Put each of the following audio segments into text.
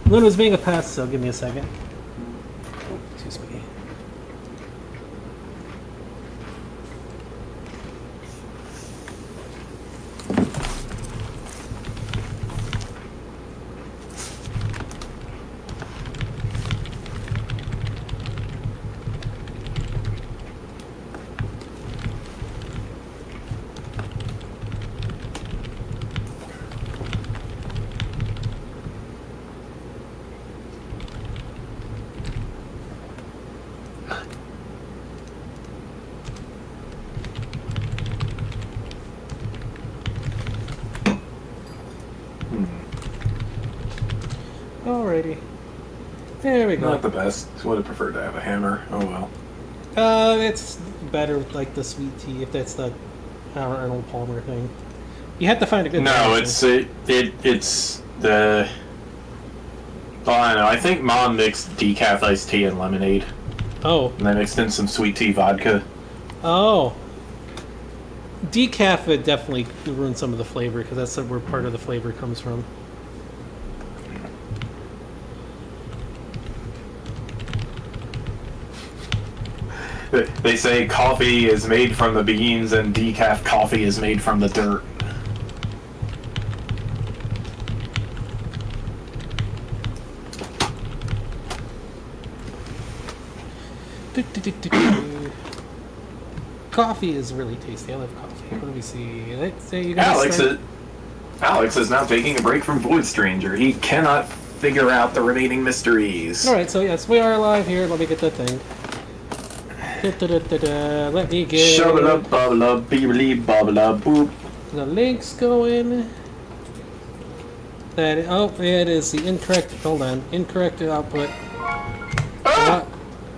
Luna's being a pest, so give me a second. Oh, excuse me. Alrighty. There we go. Not the best. Would have preferred to have a hammer. Oh well. It's better with like the sweet tea if that's the Arnold Palmer thing. You have to find a good. No, it's the. Oh, I don't know. I think Mom mixed decaf iced tea and lemonade. Oh. And then mixed in some sweet tea vodka. Oh. Decaf would definitely ruin some of the flavor because that's where part of the flavor comes from. They say coffee is made from the beans and decaf coffee is made from the dirt. Coffee is really tasty. I love coffee. What do we see? Let's say you guys Alex is now taking a break from Void Stranger. He cannot figure out the remaining mysteries. Alright, so yes, we are live here. Let me get that thing. Let me get boop. the links going. That it is the incorrect. Hold on, incorrect output.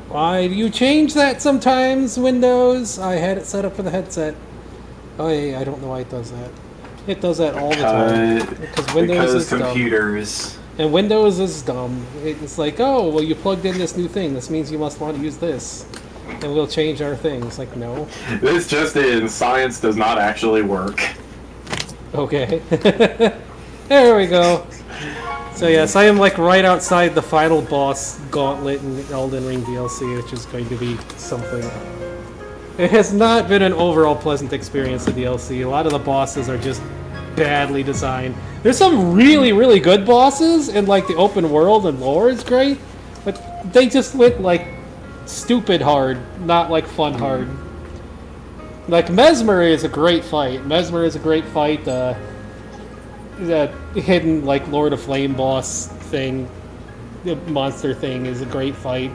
Why do you change that sometimes, Windows? I had it set up for the headset. Oh yeah, I don't know why it does that. It does that all the time because Windows is computers. dumb. And Windows is dumb. It's like, oh, well, you plugged in this new thing. This means you must want to use this. And we'll change our things. Like, no. This just in. Science does not actually work. Okay. There we go. So yes, I am like right outside the final boss gauntlet in Elden Ring DLC, which is going to be something. It has not been an overall pleasant experience, the DLC. A lot of the bosses are just badly designed. There's some really, really good bosses, and like the open world and lore is great, but they just went like stupid hard, not like fun hard. Like Mesmer is a great fight. The hidden like Lord of Flame boss thing, the monster thing is a great fight.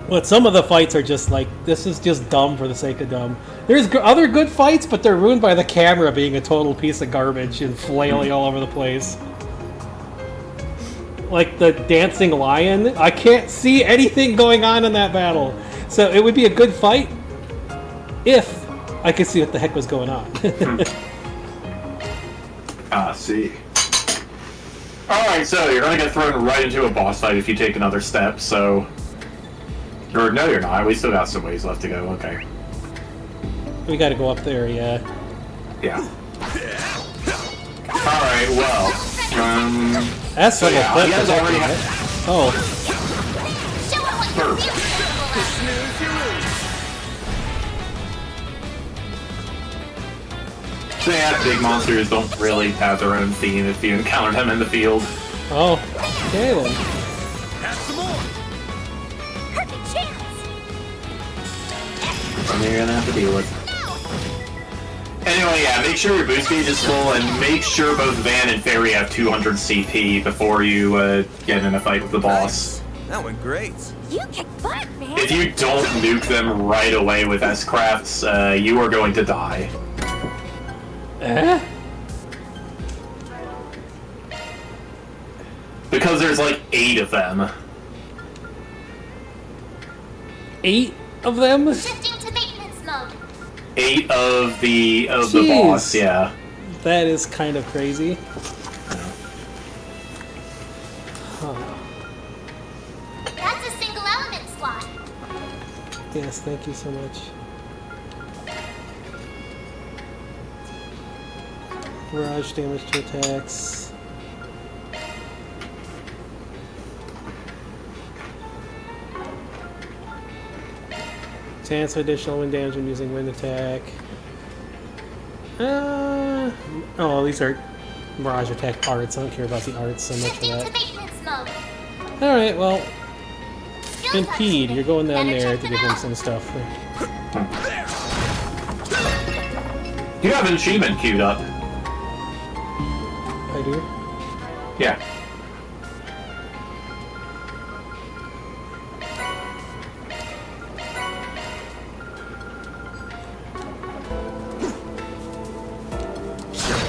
But some of the fights are just like, this is just dumb for the sake of dumb. There's other good fights, but they're ruined by the camera being a total piece of garbage and flailing all over the place. Like the dancing lion, I can't see anything going on in that battle. So it would be a good fight if I could see what the heck was going on. See. Alright, so you're gonna get thrown right into a boss fight if you take another step, so... Or, no, you're not. We still got some ways left to go. Okay. We gotta go up there, yeah. Yeah. Alright, well... That's so yeah, flip. you guys already have... Oh. So yeah, big monsters don't really have their own theme if you encounter them in the field. Oh, okay then. Have some more. Perfect chance. Something you're gonna have to deal with. Anyway, yeah, make sure your boost gauge is full, and make sure both Van and Fairy have 200 CP before you get in a fight with the boss. Nice. That went great. You kick butt, man. If you don't nuke them right away with S-Crafts, you are going to die. Eh? Because there's like 8 of them. 8 of them? Shifting to maintenance mode. 8 of the Jeez. boss, yeah. That is kind of crazy. Huh. That's a single element slot. Yes, thank you so much. Barrage damage to attacks. Chance for additional wind damage when using wind attack. Oh, these are Mirage attack arts. I don't care about the arts so much for Shifting to that. maintenance mode. Alright, well, Skills Impede, you're going down Better there check to them give him out. some stuff. You have an achievement queued up. I do? Yeah.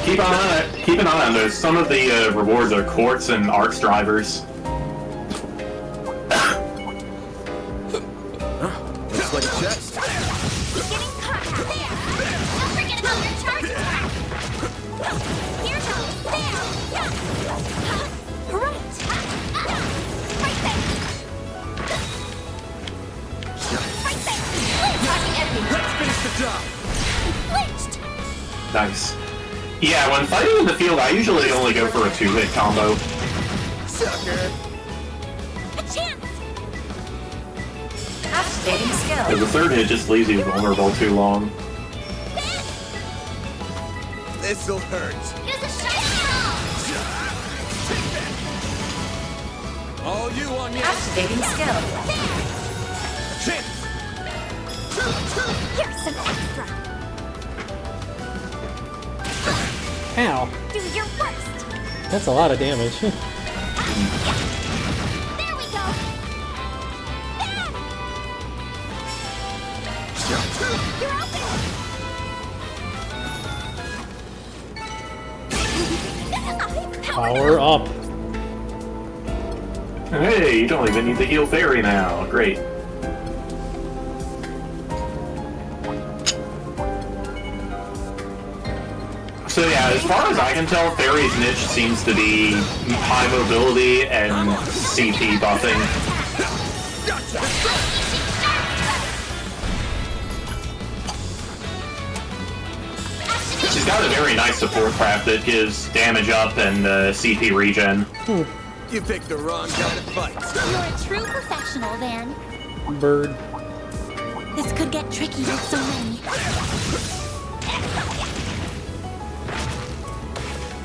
Keep an eye on those. Some of the rewards are quartz and arts drivers. Looks like a chest. Getting caught out there. Don't forget about your charge attack. Here goes. There. Yeah. Right. Right there. Right there. Attacking enemy. Let's finish the job. Flinched. Nice. Yeah, when fighting in the field, I usually only go for a 2-hit combo. Sucker. A chance. Activating skill. Because the third hit just leaves you vulnerable too long. This'll hurt. Use a shot. All you on me. Activating skill. Chance. Here's some extra. Ow. Do your worst. That's a lot of damage. There we go. You're open. Power up. Hey, you don't even need to heal Fairy now. Great. So yeah, as far as I can tell, Fairy's niche seems to be high mobility and CP buffing. She's got a very nice support craft that gives damage up and CP regen. You picked the wrong guy to fight. You're a true professional, Van. Bird. This could get tricky with so many.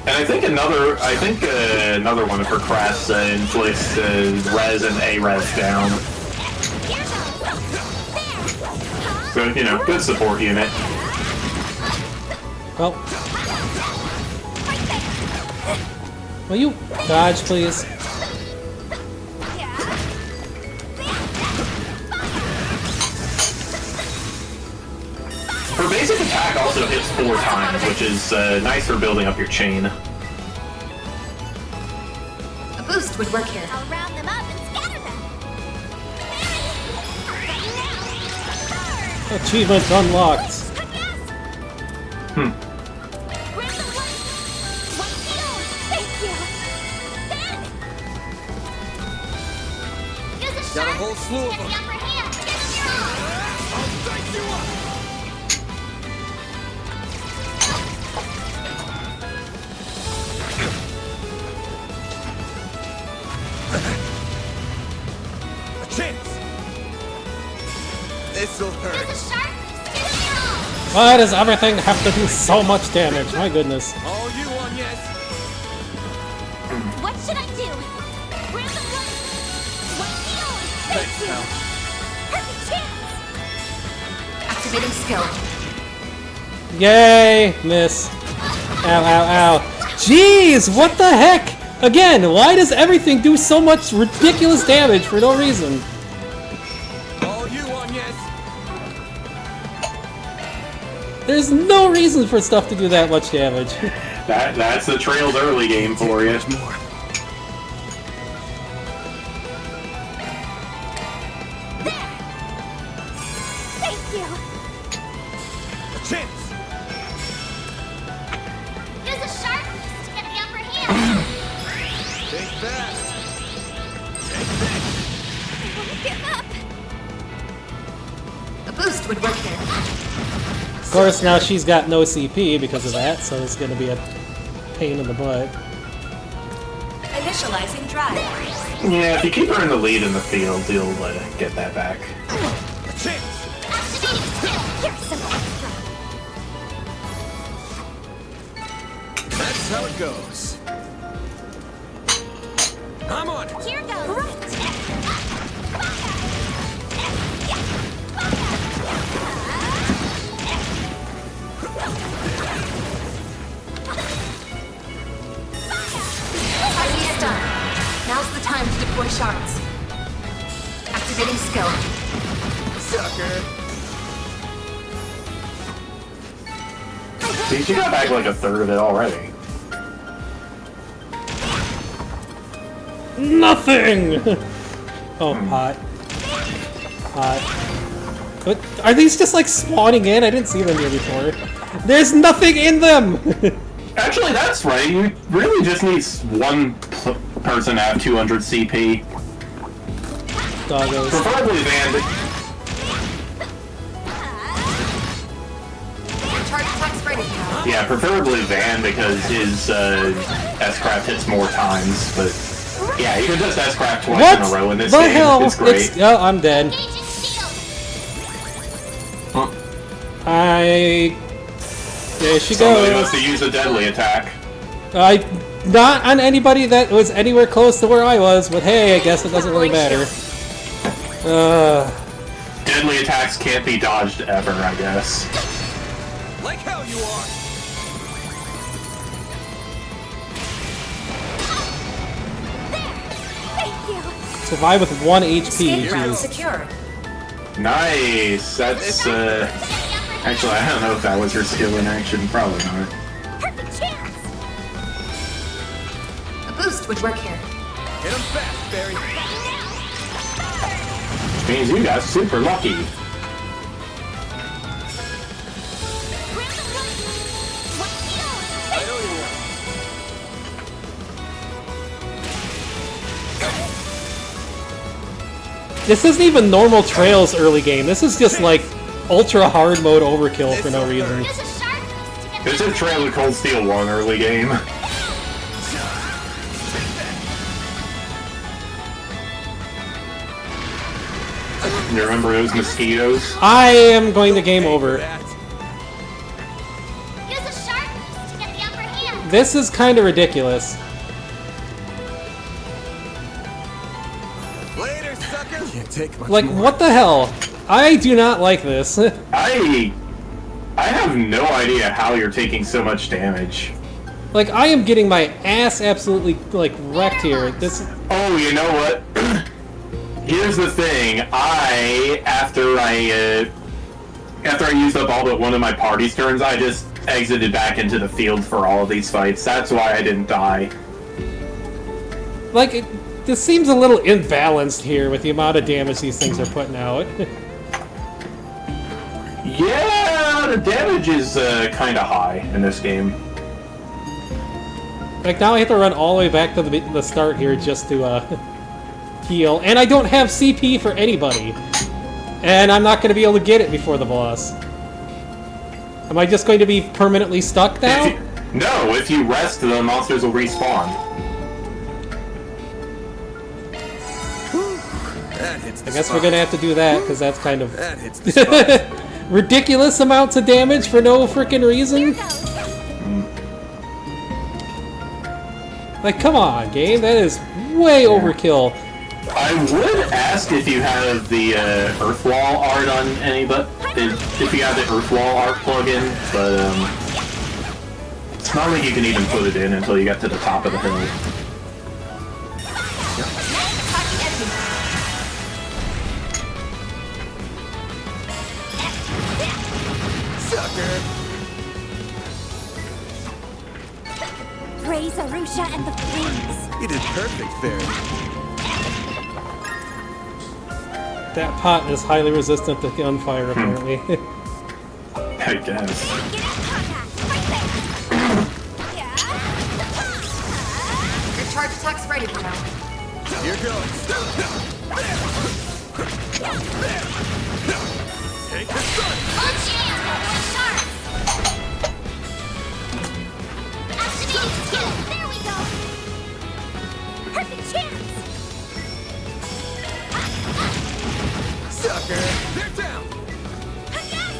And I think another one of her crafts inflicts res and A-res down. Here goes. There. So, you know, good support unit. Well, Right there. will you dodge, please? Her basic attack also hits 4 times, which is nice for building up your chain. A boost would work here. I'll round them up and scatter them. Now. Achievement unlocked. Hmm. Where's the one? One heal. Thank you. Ben. Use a Got a sharp whole slew of to get them. the upper hand. Give them your all. I'll dice you up. A chance. This'll Use hurt. a sharp. Give them your all. Why does everything have to do so much damage? My goodness. All you on, yes. What should I do? Where's the one? One heal. Thank Thanks, you. pal. Perfect chance. Activating skill. Yay! Miss. Ow, ow, ow. Jeez, what the heck? Again, why does everything do so much ridiculous damage for no reason? All you on, yes. There's no reason for stuff to do that much damage. That's the Trails early game for you. More. There. Thank you. A chance. Use a sharp to get the upper hand. Think fast. I won't give up. A boost would work here. Of course, now she's got no CP because of that, so it's going to be a pain in the butt. Initializing drive. Yeah, if you keep her in the lead in the field, you'll get that back. A chance. Here's some extra. That's how it goes. I'm on it. Here goes. Right. He's done. Now's the time to deploy shards. Activating skill. Sucker. See, she got back like a third of it already. Nothing! Oh, pot. Pot. But are these just like spawning in? I didn't see them here before. There's nothing in them! Actually, that's right. You really just need one person to have 200 CP. Doggos. Preferably Van. Charge attack's ready now. Yeah, preferably Van because his S-Craft hits more times. But yeah, you can just S-Craft twice What in a row in this the game. hell? It's great. Oh, I'm dead. Agent shield. There she Somebody goes. must have used a deadly attack. Not on anybody that was anywhere close to where I was, but hey, I guess it doesn't really matter. Deadly attacks can't be dodged ever, I guess. Like hell you are. Thank you. Survive with 1 HP, Escape route jeez. secured. Nice. That's Actually, I don't know if that was her skill in action. Probably not. Perfect chance. A boost would work here. Hit him fast, Barry. Which means you got super lucky. I know you will. This isn't even normal Trails early game. This is just like ultra hard mode overkill for no reason. Use a sharp boost to get This is Trail of Cold Steel 1 early game. You remember those mosquitoes? I am going to game over. That. Use a sharp boost to get the upper hand. This is kind of ridiculous. Later, sucker. Can't take much Like, more. what the hell? I do not like this. I have no idea how you're taking so much damage. Like, I am getting my ass absolutely, like, wrecked here. This... Oh, you know what? Here's the thing. After I used up all but one of my party's turns, I just exited back into the field for all of these fights. That's why I didn't die. Like, this seems a little imbalanced here with the amount of damage these things are putting out. Yeah, the damage is kind of high in this game. Like, now I have to run all the way back to the start here just to, heal. And I don't have CP for anybody. And I'm not going to be able to get it before the boss. Am I just going to be permanently stuck now? No, if you rest, the monsters will respawn. That hits the I guess spot. we're going to have to do that, because that's kind of That hits the spot. ridiculous amounts of damage for no freaking reason. Like, come on, game. That is way overkill. I would ask if you have the Earthwall art on any, but if you have the Earthwall art plugin, but it's not like you can even put it in until you get to the top of the hill. Attacking enemy. Sucker. Praise Arusha and the flames. You did perfect, Barry. That pot is highly resistant to gunfire, apparently. I guess. Get in contact. Right there. Yeah. Your charge attack's ready for now. Here goes. Take the sun. On chance. Sharp. Activating skill. There we go. Perfect chance. Sucker. They're down. I got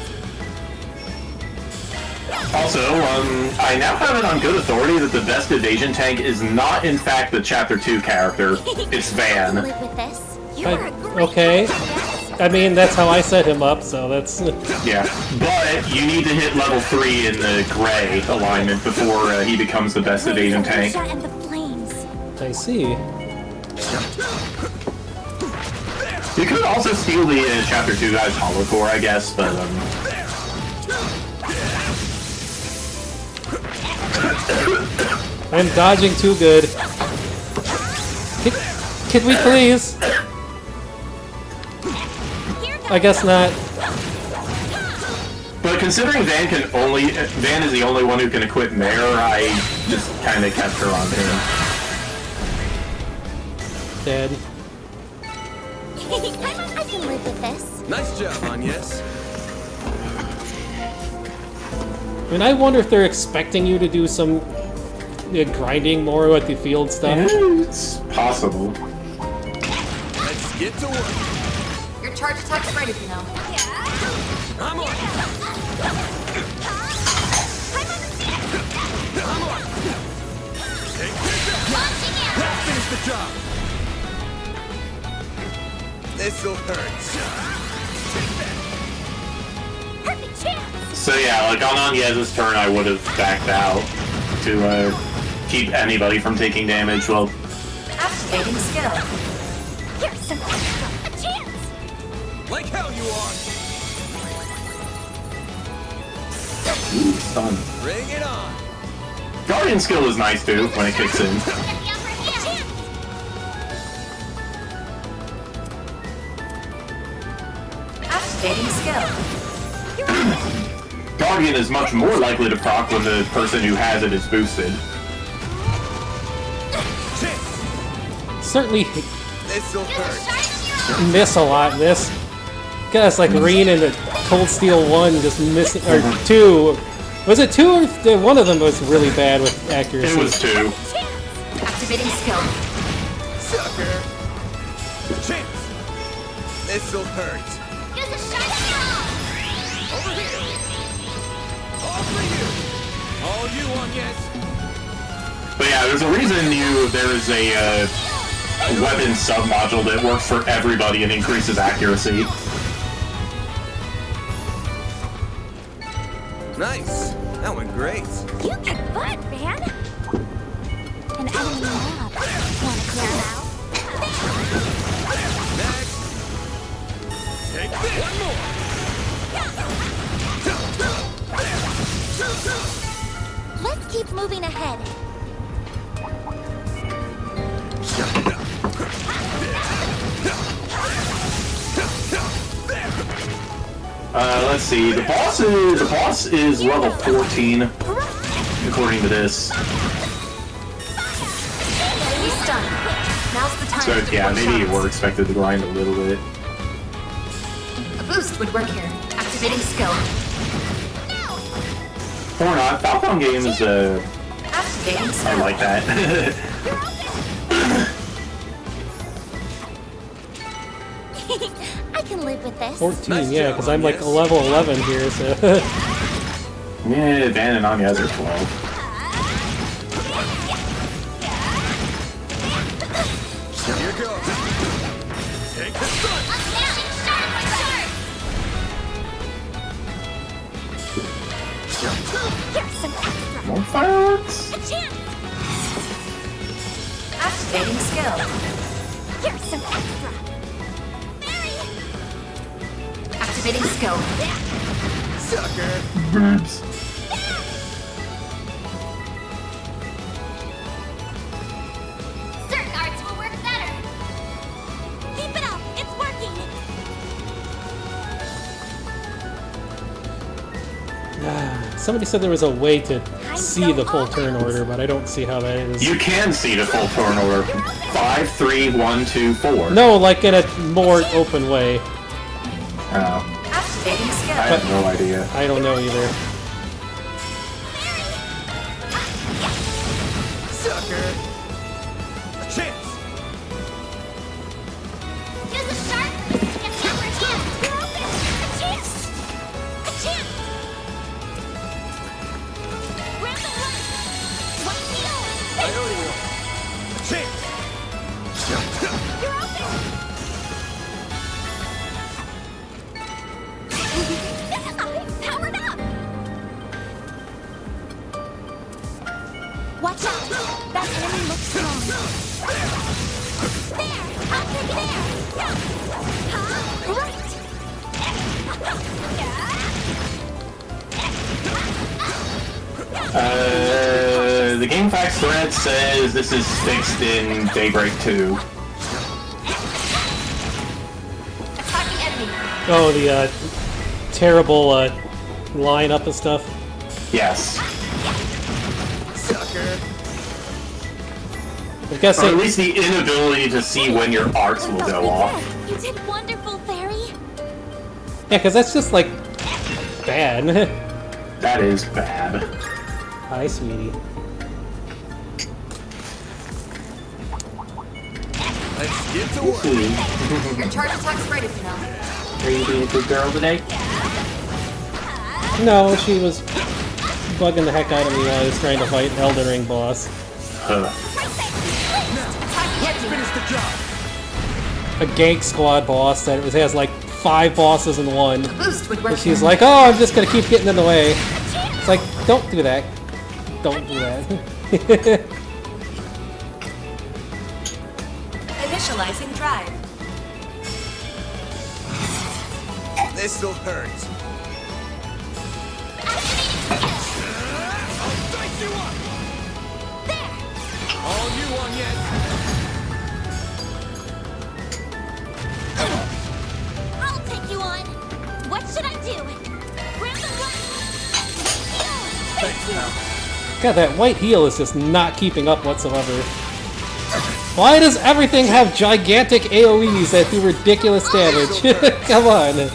Also, I now have it on good authority that the best evasion tank is not, in fact, the Chapter 2 character. It's Van. Live with this. You are a great Okay. I mean, that's how I set him up, so that's... Yeah, but you need to hit level 3 in the gray alignment before he becomes the best evasion tank. And the flames. I see. You could also steal the Chapter 2 guy's Hollow Core, I guess, but I'm dodging too good. Can we please? I guess not. But considering Van is the only one who can equip Mare, I just kind of kept her on him. Dead. I can live with this. Nice job, Agnes. I mean, I wonder if they're expecting you to do some grinding more with the field stuff. It's possible. Let's get to work. Your charge attack's ready, you know. I'm on. I'm on. Take this out. Let's finish the job. This'll hurt. Perfect chance. So yeah, like on Anyez's turn, I would have backed out to keep anybody from taking damage. Well, Activating skill. Here's some extra. A chance. Like hell you are. stun. Bring it on. Guardian skill is nice too when it kicks in. Activating skill. Guardian is much more likely to proc when the person who has it is boosted. Certainly This'll hurt. miss a lot in this. Guys, like Reen and the Cold Steel 1 just missing, or 2. Was it 2 or one of them was really bad with accuracy? It was 2. Activating skill. Sucker. Chance. This'll hurt. Use a shiny Over here. All for you. All you, Agnes. But yeah, there's a reason there is a weapon sub-module that works for everybody and increases accuracy. Nice. That went great. You kick butt, man. An enemy mob. Wanna clear him out? Next. Take this. One more. Let's keep moving ahead. Let's see. The boss is level 14, according to this. Enemy stun. Now's the time So to yeah, deploy maybe you shots. were expected to grind a little bit. A boost would work here. Activating skill. Or not. Falcon games, Activating I skill. like that. I can live with this. 14, Nice yeah, job, because I'm like Agnes. level 11 here, so... Yeah, Van and Anyez are 12. Here goes. Take the sun. Here's some extra. More fireworks? A chance. Activating skill. Here's some extra. Activating skill. Sucker. Boobs. Certain arts will work better. Keep it up. It's working. Somebody said there was a way to see the full turn order, but I don't see how that is. You can see the full turn order. 5, 3, 1, 2, 4. No, like in a more open way. Oh, Activating I skill. have no idea. I don't know either. Sucker. A chance. Use a sharp to get the upper hand. You're open. A chance. A chance. The GameFAQs thread says this is fixed in Daybreak 2. Attacking enemy. Oh, the terrible lineup and stuff. Yes. Sucker. I gotta Or say, at least the inability to see when your arts will go off. You did wonderful, Fairy. yeah, because that's just like bad. That is bad. Hi, sweetie. Let's get to work. Your charge attack's ready for now. Are you being a good girl today? No, she was bugging the heck out of me while I was trying to fight an Elden Ring boss. Let's finish the job. A gank squad boss that has like 5 bosses in one. Boost would work. And she's like, oh, I'm just gonna keep getting in the way. It's like, don't do that. Don't do that. Initializing drive. This'll hurt. I'll dice you up. All you on yet? I'll take you on. What should I do? Grab the one. Thanks, pal. God, that white heel is just not keeping up whatsoever. Why does everything have gigantic AoEs that do ridiculous damage? Come on.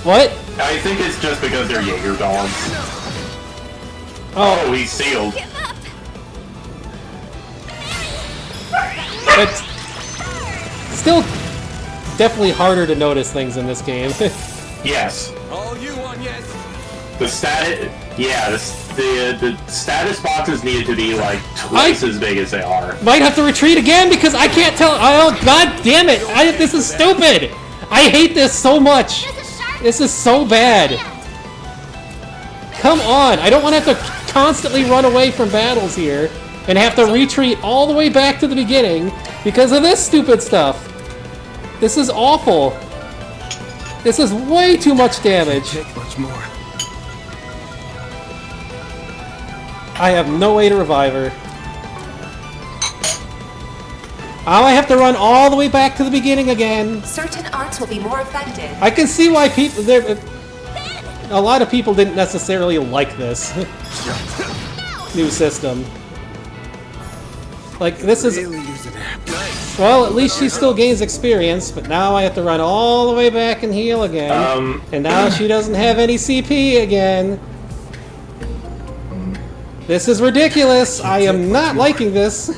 What? I think it's just because they're Jaeger dogs. Oh, Oh, he's sealed. Give up. it's still definitely harder to notice things in this game. Yes. All you on yet? The status, yeah, the status boxes needed to be like twice as big as they are. Might have to retreat again because I can't tell. Oh, god damn it! This is stupid. I hate this so much. There's a shark. This is so bad. Come on! I don't want to have to constantly run away from battles here and have to retreat all the way back to the beginning because of this stupid stuff. This is awful. This is way too much damage. Take much more. I have no way to revive her. Now I have to run all the way back to the beginning again. Certain arts will be more effective. I can see why people there. A lot of people didn't necessarily like this new system. Like this is Really use an app. Nice. well, at least she still gains experience, but now I have to run all the way back and heal again. And now she doesn't have any CP again. This is ridiculous. I am not liking this.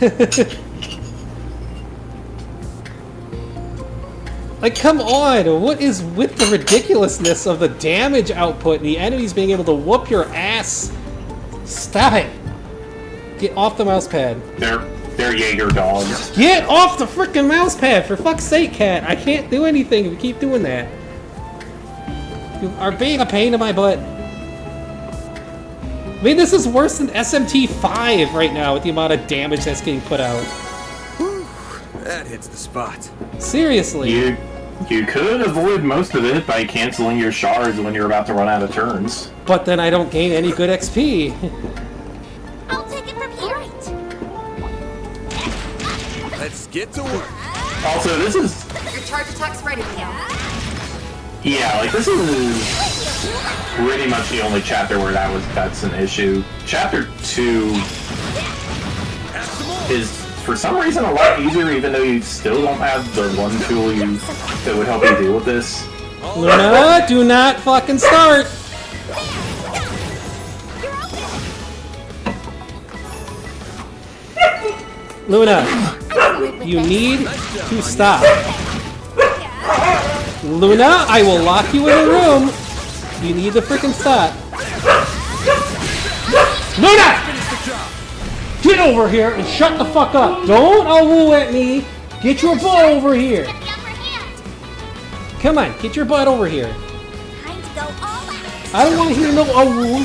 Like, come on! What is with the ridiculousness of the damage output and the enemies being able to whoop your ass? Stop it! Get off the mouse pad. They're Jaeger dogs. Get off the frickin' mouse pad! For fuck's sake, cat! I can't do anything if you keep doing that. You are being a pain in my butt. I mean, this is worse than SMT 5 right now with the amount of damage that's getting put out. That hits the spot. Seriously. You could avoid most of it by canceling your shards when you're about to run out of turns. But then I don't gain any good XP. I'll take it from here. Let's get to work. Also, this is Your charge attack's ready for now. yeah, like this is pretty much the only chapter where that's an issue. Chapter 2 is for some reason a lot easier, even though you still don't have the one tool that would help you deal with this. Luna, do not fucking start! Luna, you need to stop. Luna, I will lock you in a room. You need to freaking stop. Luna! Get over here and shut the fuck up. Don't woo at me. Get your butt over here. Get the upper hand. Come on, get your butt over here. Time to go all out. I don't want to hear no woo.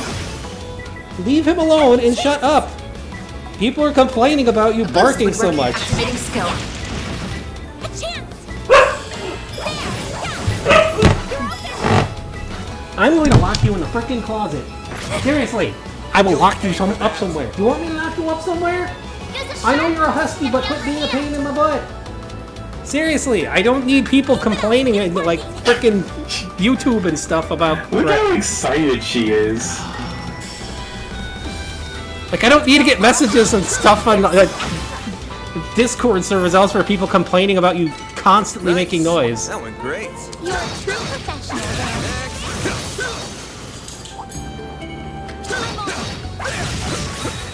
Leave him alone and shut up. People are complaining about you barking so much. Activating skill. A chance! I'm going to lock you in the frickin' closet. Seriously, I will lock you up somewhere. Do you want me to lock you up somewhere? Use a I know sharp you're a husky, but quit being a pain in the butt. Seriously, I don't need people complaining and like frickin' YouTube and stuff about. Look how excited she is. Like, I don't need to get messages and stuff on Discord servers elsewhere, people complaining about you constantly making noise. That went great. You're a true professional then.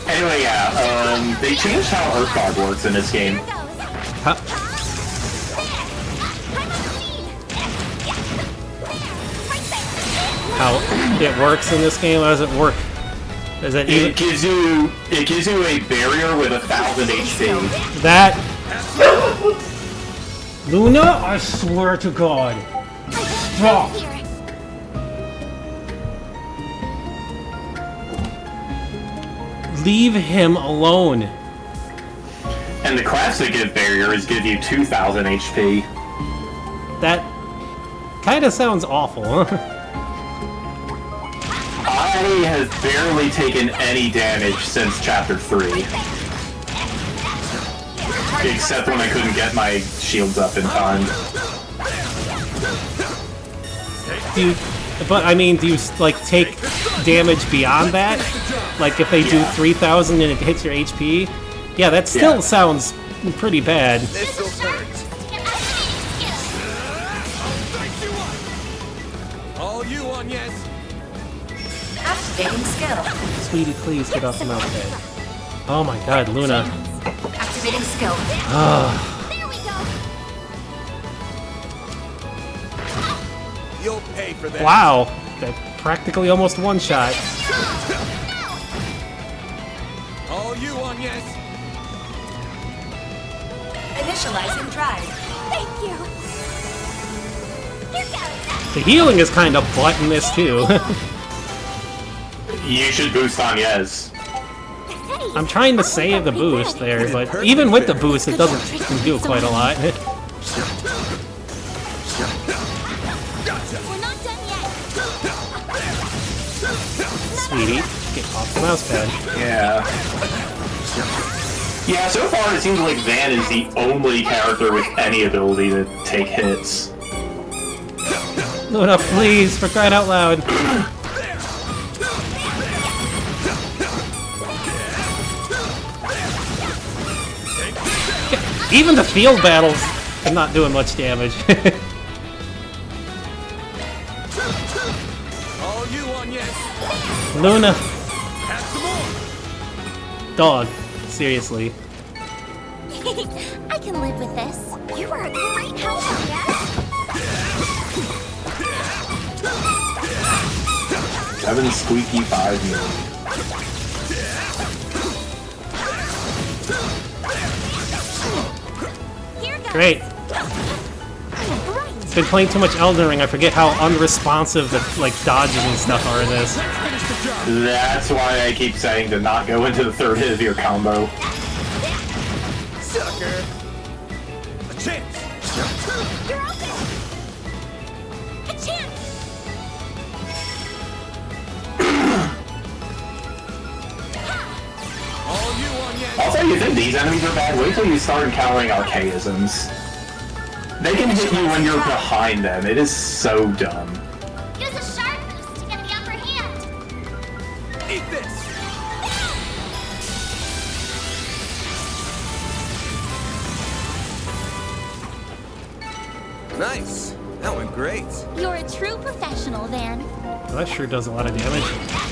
Anyway, yeah, they changed how Earth Guard works in this game. Here goes. Huh? How it works in this game? How does it work? Is it even It gives you a barrier with 1,000 HP. that? Luna, I swear to God. Stop. Here. Leave him alone. And the classic barriers give you 2,000 HP. That kind of sounds awful, huh? I have barely taken any damage since Chapter 3. Except when I couldn't get my shields up in time. Do you, but I mean, do you like take damage beyond that? Like if they do Yeah. 3,000 and it hits your HP? Yeah, that still Yeah. sounds pretty bad. This'll hurt. All you on, yes. Activating skill. Sweetie, please get off the mountain. Oh my God, Luna. Activating skill. There we go. You'll pay for that. Wow, that practically almost one shot. All you on, yes. Initializing drive. Thank you. Here goes. The healing is kind of butt in this too. You should boost on Yes. Hey, I'm trying to save the boost there, but even with the boost, it doesn't do quite a lot. we're not done yet. Sweetie, get off the mouse pad. Yeah. Yeah, so far it seems like Van is the only character with any ability to take hits. Luna, please, for crying out loud. Even the field battles are not doing much damage. All you on, yes. Luna, Have some more. dog, seriously. I can live with this. You are a great helper, yes? 7 squeaky 5 million. Here goes. Great. Right. Been playing too much Elden Ring, I forget how unresponsive the like dodges and stuff are in this. Finish the job. That's why I keep saying to not go into the third hit of your combo. Sucker. A chance. You're open. A chance. All you on, yes. Also, you think these enemies are bad? Wait till you start encountering archaisms. They can hit you when you're behind them. It is so dumb. Use a sharp boost to get the upper hand. Eat this. Nice. That went great. You're a true professional, Van. Well, that sure does a lot of damage.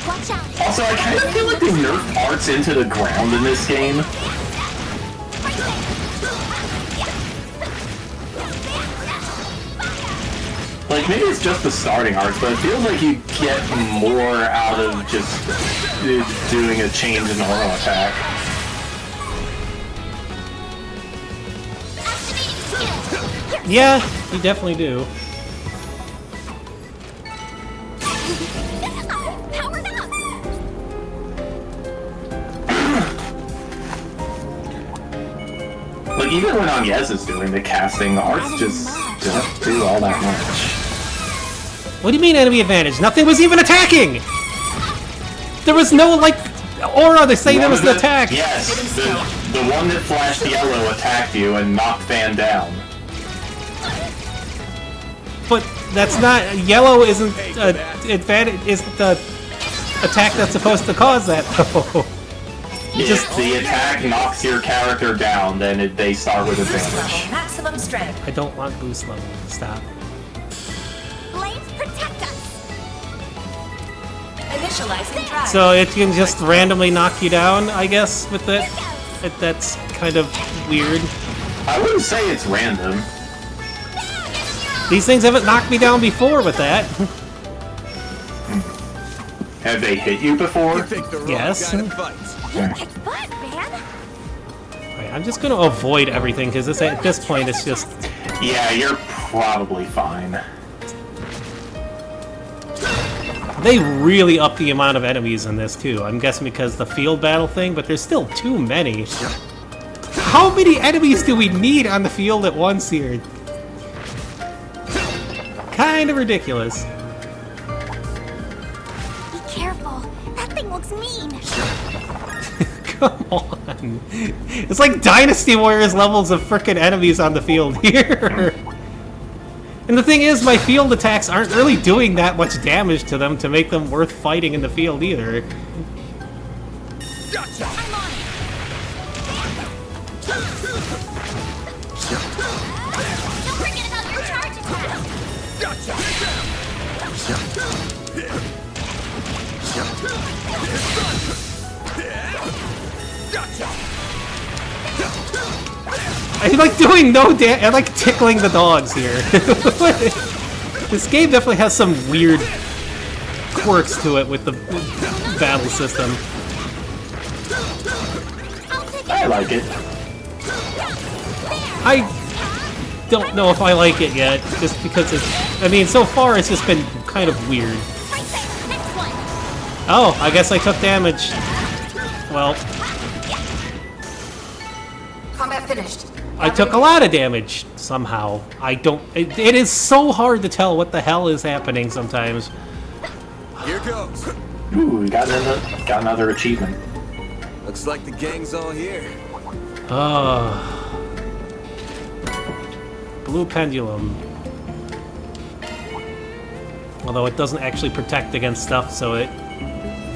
Watch out. Also, I kind of feel like they nerfed parts into the ground in this game. Like, maybe it's just the starting arts, but it feels like you get more out of just doing a change in the normal attack. Activating skill. Here. Yeah, you definitely do. Powered up. even when Agnes is doing the casting, the arts just don't do all that much. What do you mean enemy advantage? Nothing was even attacking! There was no, like, aura to say there was an attack! Yes, the one that flashed yellow attacked you and knocked Van down. But that's not... Yellow isn't advantage... isn't the attack that's supposed to cause that, though. If the attack knocks your character down, then they start with advantage. Maximum strength. I don't want boost level. Stop. Blades protect us. Initializing drive. So it can just randomly knock you down, I guess, with it? That's kind of weird. I wouldn't say it's random. These things haven't knocked me down before with that. Have they hit you before? You think the wrong Yes. guy to fight. You kick butt, man. Right, I'm just gonna avoid everything, because at this point it's just... Yeah, you're probably fine. They really up the amount of enemies in this, too. I'm guessing because the field battle thing, but there's still too many. How many enemies do we need on the field at once here? Kind of ridiculous. Be careful. That thing looks mean. Come on. It's like Dynasty Warriors levels of frickin' enemies on the field here. And the thing is, my field attacks aren't really doing that much damage to them to make them worth fighting in the field either. Gotcha. I'm on it. Don't forget about your charge attack. Gotcha. Gotcha. I like doing no damage. I like tickling the dogs here. This game definitely has some weird quirks to it with the battle system. I like it. I don't know if I like it yet, just because it's... I mean, so far it's just been kind of weird. Right there. Next one. Oh, I guess I took damage. Well, Combat finished. I took a lot of damage, somehow. I don't... It is so hard to tell what the hell is happening sometimes. Here goes. Ooh, we got another achievement. Looks like the gang's all here. Blue pendulum. Although it doesn't actually protect against stuff, so it...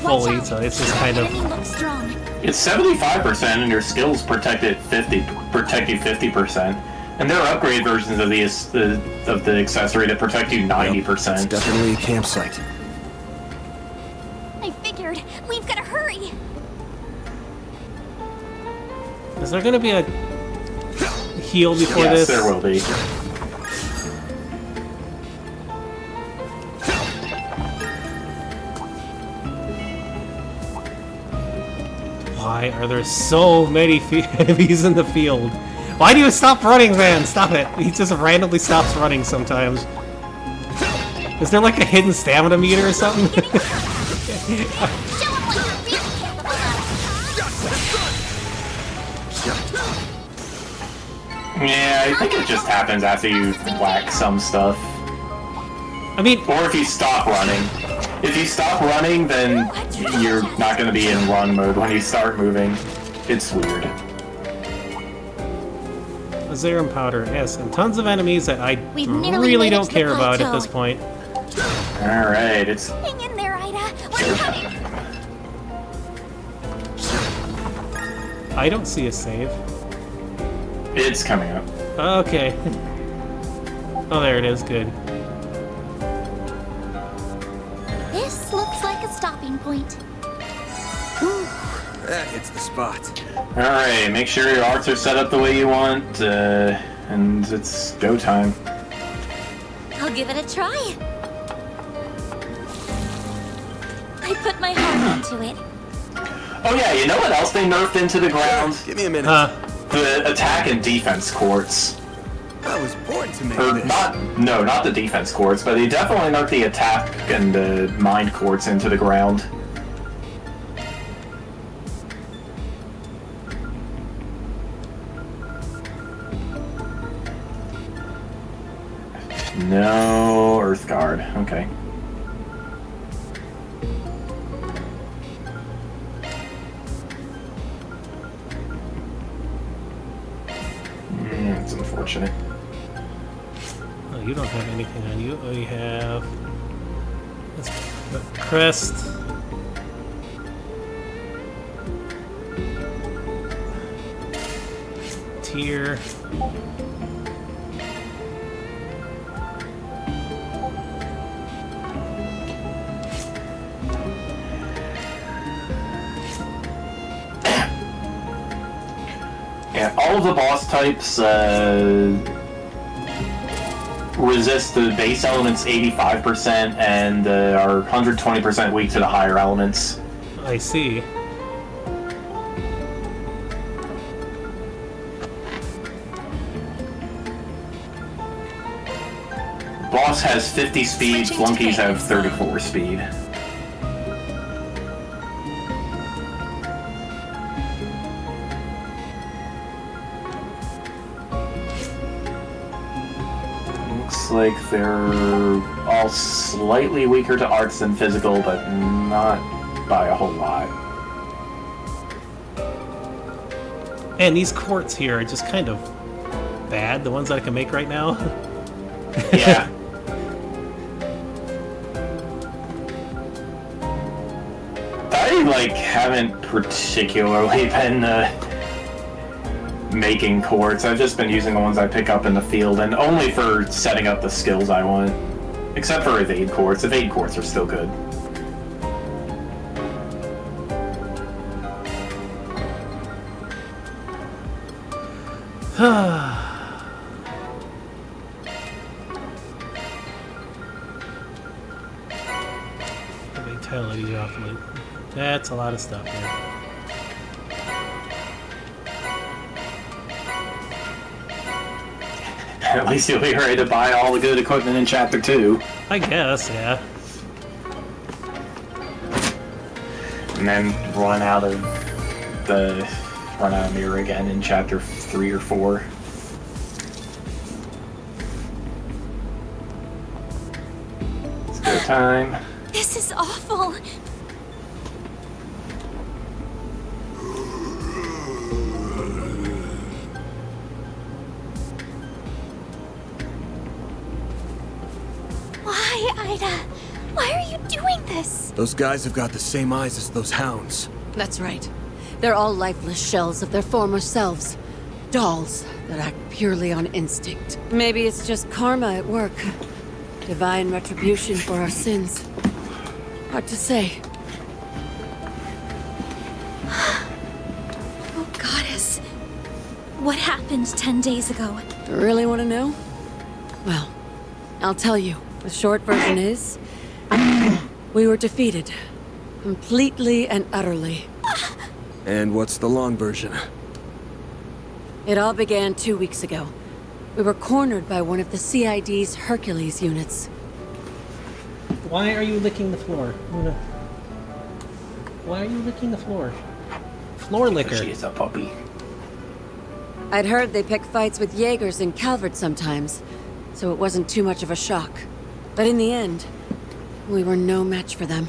fully, so it's just kind of... Enemy looks strong. It's 75%, and your skills protect you 50%. And there are upgrade versions of the accessory that protect you 90%. It's definitely a campsite. I figured. We've got to hurry. Is there gonna be a heal before Yes, this? there will be. Why are there so many enemies in the field? Why do you stop running, Van? Stop it. He just randomly stops running sometimes. Is there like a hidden stamina meter or something? Show them what you're really capable of. Yeah, I think it just happens after you whack some stuff. I mean, Or if you stop running. If you stop running, then you're not going to be in run mode when you start moving. It's weird. Azarum powder, yes, and tons of enemies that I We've nearly really made it don't to the care about at plateau. this point. Alright, it's... Hang in there, Ida. We're coming. I don't see a save. It's coming up. Okay. Oh, there it is. Good. This looks like a stopping point. That hits the spot. Alright, make sure your arts are set up the way you want, and it's go time. I'll give it a try. I put my heart into it. Oh yeah, you know what else they nerfed into the ground? Give me a minute. The attack and defense courts. I was born to make Or this. not the defense courts, but they definitely nerfed the attack and the mind courts into the ground. No Earth Guard. Okay. It's unfortunate. Oh, you don't have anything on you. Oh, you have... Let's crest. Tier. Yeah, all of the boss types resist the base elements 85% and are 120% weak to the higher elements. I see. Boss has 50 speed, flunkies have 34 speed. Looks like they're all slightly weaker to arts than physical, but not by a whole lot. And these quartz here are just kind of bad, the ones that I can make right now. Yeah. I haven't particularly been making quartz. I've just been using the ones I pick up in the field, and only for setting up the skills I want. Except for evade quartz. Evade quartz are still good. Vitality off. That's a lot of stuff here. At least you'll be ready to buy all the good equipment in Chapter 2. I guess, yeah. And then run out of mirror again in Chapter 3 or 4. It's go time. This is awful. Why, Ida? Why are you doing this? Those guys have got the same eyes as those hounds. That's right. They're all lifeless shells of their former selves. Dolls that act purely on instinct. Maybe it's just karma at work. Divine retribution for our sins. Hard to say. Oh, Goddess. What happened 10 days ago? Really want to know? Well, I'll tell you. The short version is... we were defeated. Completely and utterly. And what's the long version? It all began 2 weeks ago. We were cornered by one of the CID's Hercules units. Why are you licking the floor? Why are you licking the floor? Floor licker. She is a puppy. I'd heard they pick fights with Jaegers in Calvert sometimes, so it wasn't too much of a shock. But in the end, we were no match for them.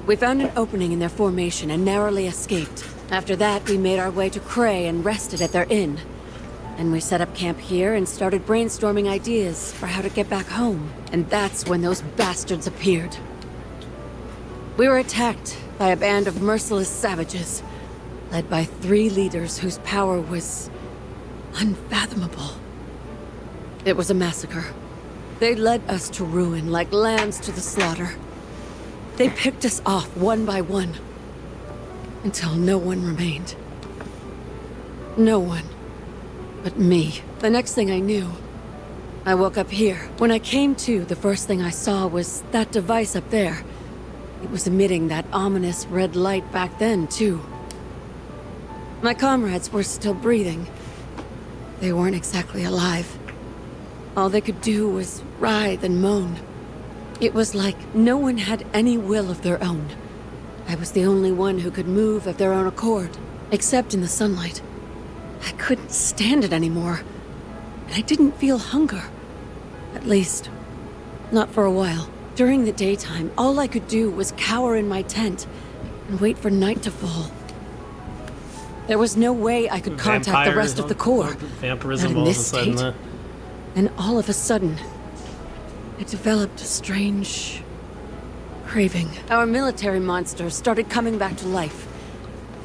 We found an opening in their formation and narrowly escaped. After that, we made our way to Cray and rested at their inn. And we set up camp here and started brainstorming ideas for how to get back home. And that's when those bastards appeared. We were attacked by a band of merciless savages, led by 3 leaders whose power was unfathomable. It was a massacre. They led us to ruin like lambs to the slaughter. They picked us off one by one, until no one remained. No one. But me. The next thing I knew, I woke up here. When I came to, the first thing I saw was that device up there. It was emitting that ominous red light back then, too. My comrades were still breathing. They weren't exactly alive. All they could do was writhe and moan. It was like no one had any will of their own. I was the only one who could move of their own accord, except in the sunlight. I couldn't stand it anymore. And I didn't feel hunger. At least, not for a while. During the daytime, all I could do was cower in my tent and wait for night to fall. There was no way I could contact the rest of the Corps. Vampirism Not in all of a this sudden. state. And all of a sudden, I developed a strange craving. Our military monsters started coming back to life.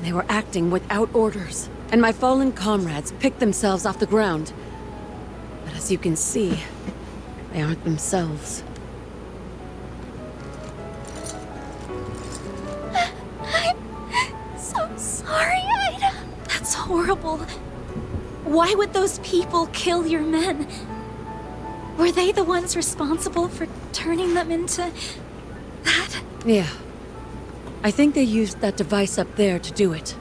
They were acting without orders, and my fallen comrades picked themselves off the ground. But as you can see, they aren't themselves. So sorry, Ida. That's horrible. Why would those people kill your men? Were they the ones responsible for turning them into that? Yeah. I think they used that device up there to do it.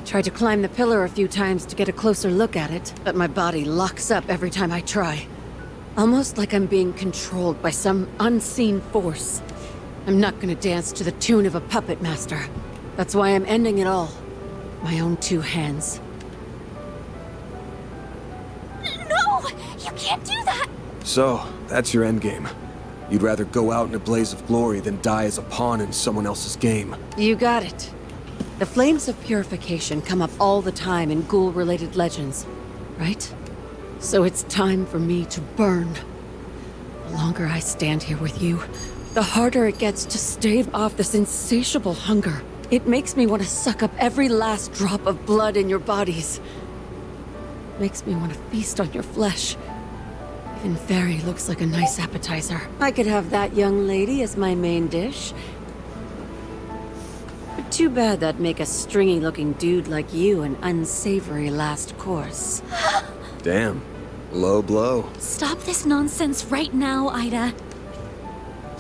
I tried to climb the pillar a few times to get a closer look at it, but my body locks up every time I try. Almost like I'm being controlled by some unseen force. I'm not gonna dance to the tune of a puppet master. That's why I'm ending it all. My own two hands. No! You can't do that! So, that's your endgame. You'd rather go out in a blaze of glory than die as a pawn in someone else's game. You got it. The flames of purification come up all the time in ghoul-related legends, right? So it's time for me to burn. The longer I stand here with you, the harder it gets to stave off this insatiable hunger. It makes me want to suck up every last drop of blood in your bodies. Makes me want to feast on your flesh. Even Fairy looks like a nice appetizer. I could have that young lady as my main dish. But too bad that'd make a stringy-looking dude like you an unsavory last course. Damn. Low blow. Stop this nonsense right now, Ida.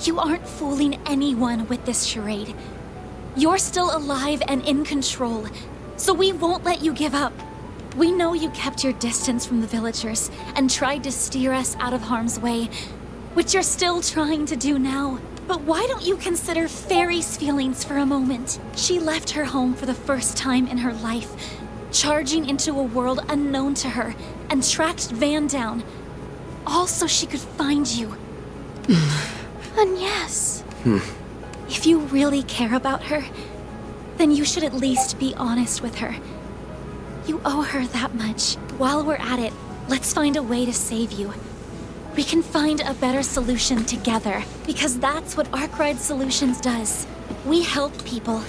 You aren't fooling anyone with this charade. You're still alive and in control, so we won't let you give up. We know you kept your distance from the villagers and tried to steer us out of harm's way, which you're still trying to do now. But why don't you consider Fairy's feelings for a moment? She left her home for the first time in her life, charging into a world unknown to her, and tracked Van down, all so she could find you. And yes, if you really care about her, then you should at least be honest with her. You owe her that much. While we're at it, let's find a way to save you. We can find a better solution together, because that's what Arkwright Solutions does. We help people.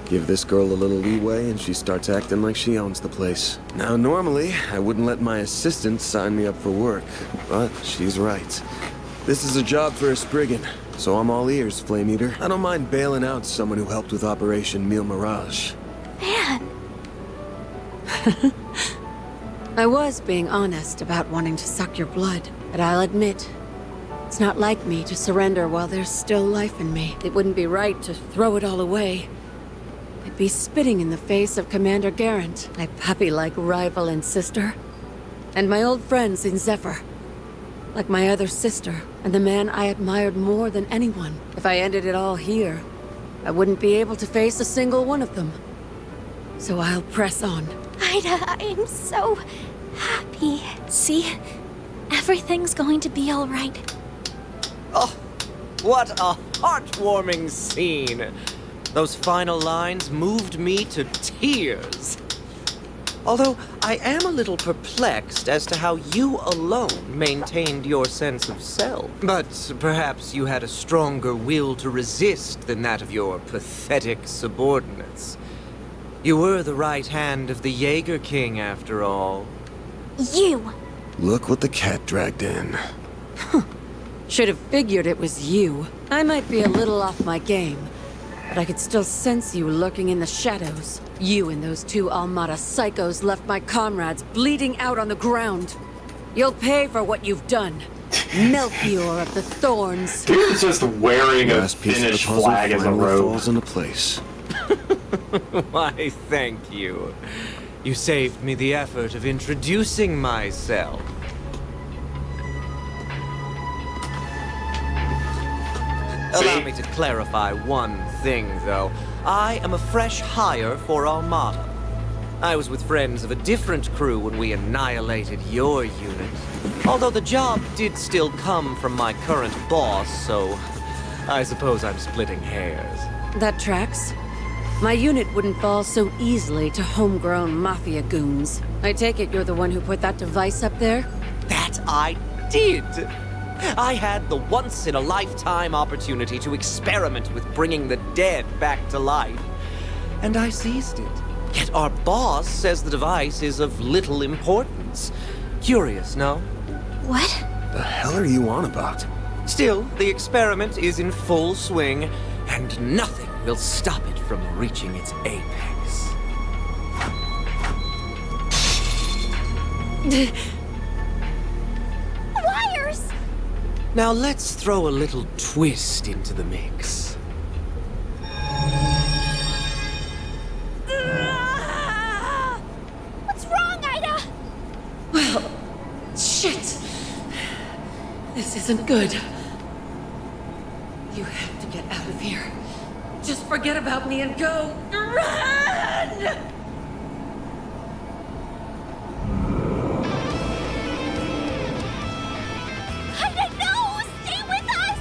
Give this girl a little leeway and she starts acting like she owns the place. Now, normally, I wouldn't let my assistant sign me up for work, but she's right. This is a job for a Spriggan, so I'm all ears, Flame Eater. I don't mind bailing out someone who helped with Operation Mille Mirage. Man, I was being honest about wanting to suck your blood, but I'll admit, it's not like me to surrender while there's still life in me. It wouldn't be right to throw it all away. I'd be spitting in the face of Commander Garant, my puppy-like rival and sister, and my old friends in Zephyr, like my other sister, and the man I admired more than anyone. If I ended it all here, I wouldn't be able to face a single one of them. So I'll press on. Ida, I'm so happy. See? Everything's going to be all right. Oh, what a heartwarming scene! Those final lines moved me to tears. Although I am a little perplexed as to how you alone maintained your sense of self. But perhaps you had a stronger will to resist than that of your pathetic subordinates. You were the right hand of the Jaeger King, after all. You! Look what the cat dragged in. Should have figured it was you. I might be a little off my game, but I could still sense you lurking in the shadows. You and those two Almada psychos left my comrades bleeding out on the ground. You'll pay for what you've done. Melchior of the Thorns. Dude's just wearing a Last piece of the Finnish puzzle flag as a finally robe. falls into place. Why, thank you. You saved me the effort of introducing myself. Allow me to clarify one thing, though. I am a fresh hire for Armada. I was with friends of a different crew when we annihilated your unit. Although the job did still come from my current boss, so I suppose I'm splitting hairs. That tracks. My unit wouldn't fall so easily to homegrown mafia goons. I take it you're the one who put that device up there? That I did! I had the once-in-a-lifetime opportunity to experiment with bringing the dead back to life. And I seized it. Yet our boss says the device is of little importance. Curious, no? What? The hell are you on about? Still, the experiment is in full swing, and nothing will stop it from reaching its apex. Wires! Now let's throw a little twist into the mix. What's wrong, Ida? Well, shit. This isn't good. You have to get out of here. Just forget about me and go. Run! Ida, no! Stay with us!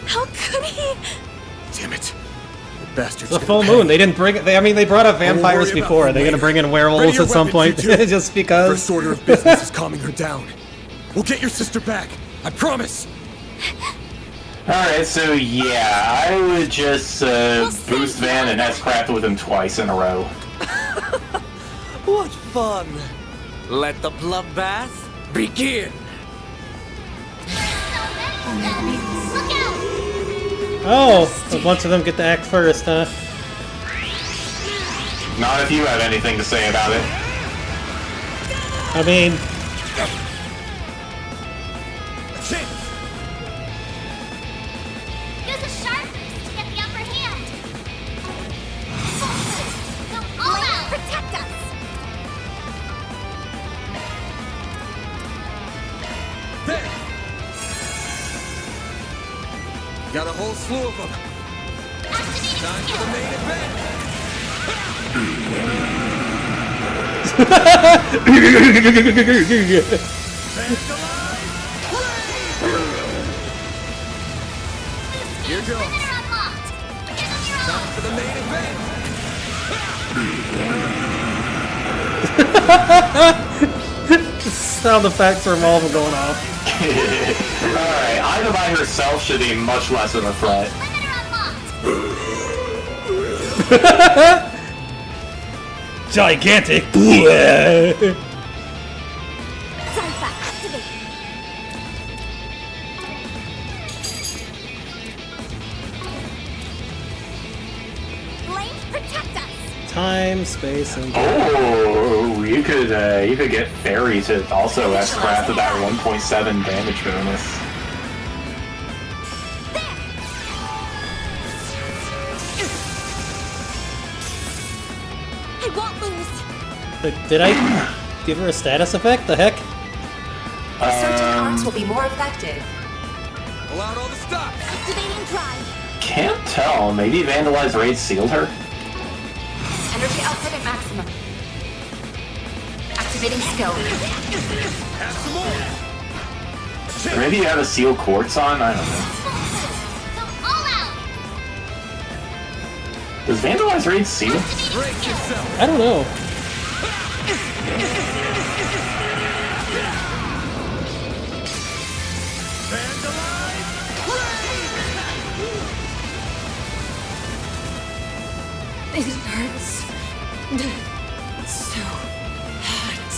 How could he? Damn it. The bastards. It's a full moon. They didn't bring it. They brought up vampires worry about before. Are them they gonna later. bring in Ready werewolves your at some point? weapons, you two. Just because? First order of business is calming her down. We'll get your sister back. I promise. Alright, so yeah, I would just boost Van and S-Craft with him twice in a row. What fun! Let the bloodbath begin! Oh, a bunch of them get to act first, huh? Not if you have anything to say about it. I mean, Use a sharpness to get the upper hand. Go all out! Protect us! There. Got a whole slew of them. Time for the main event. Here goes. Limiter unlocked! Give them your Time for the main event. sound effects are all going off. Alright, Ida by herself should be much less of a threat. Limiter unlocked! Gigantic. Zypha, activate! Blade, protect us! Time, space, and Oh, you could get Fairy to also S-Craft with that 1.7 damage bonus. I won't lose! Did I give her a status effect? The heck? Certain arts will be more effective. Pull out all the stops. Activating drive! Can't tell. Maybe Vandalize Raid sealed her? Energy output at maximum. Activating skill. Have some more. Or maybe you have a Seal Quartz on? I don't know. Go all out! Does Vandalize Raid seal? Brace yourself. I don't know. Vandalize. It hurts. So hot.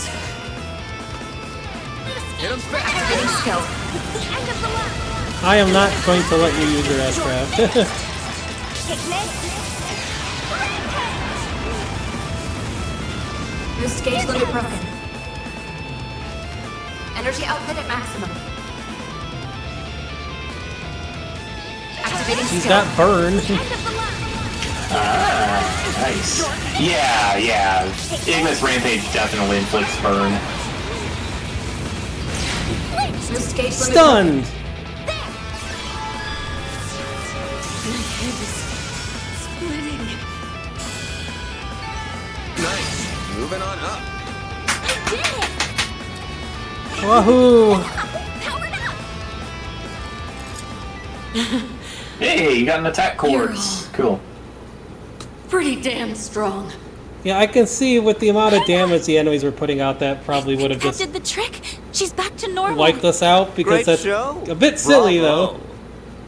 Hit him fast. Activating skill. The end of the line! I am not going to let you use your S-Craft. Take this! Boost gauge limit broken. Energy output at maximum. Activating She's skill. got burn. End of the line! Nice. Yeah. Ignis Rampage definitely inflicts burn. Boost gauge limit Stunned. My head is splitting. Nice. moving on up. I did it! Wahoo! Powered up! Hey, you got an attack chords. Cool. Pretty damn strong. Yeah, I can see with the amount of damage the enemies were putting out, that probably would have That just did the trick. She's back to normal. wiped us out, because Great that's show. a bit silly, Bravo. though.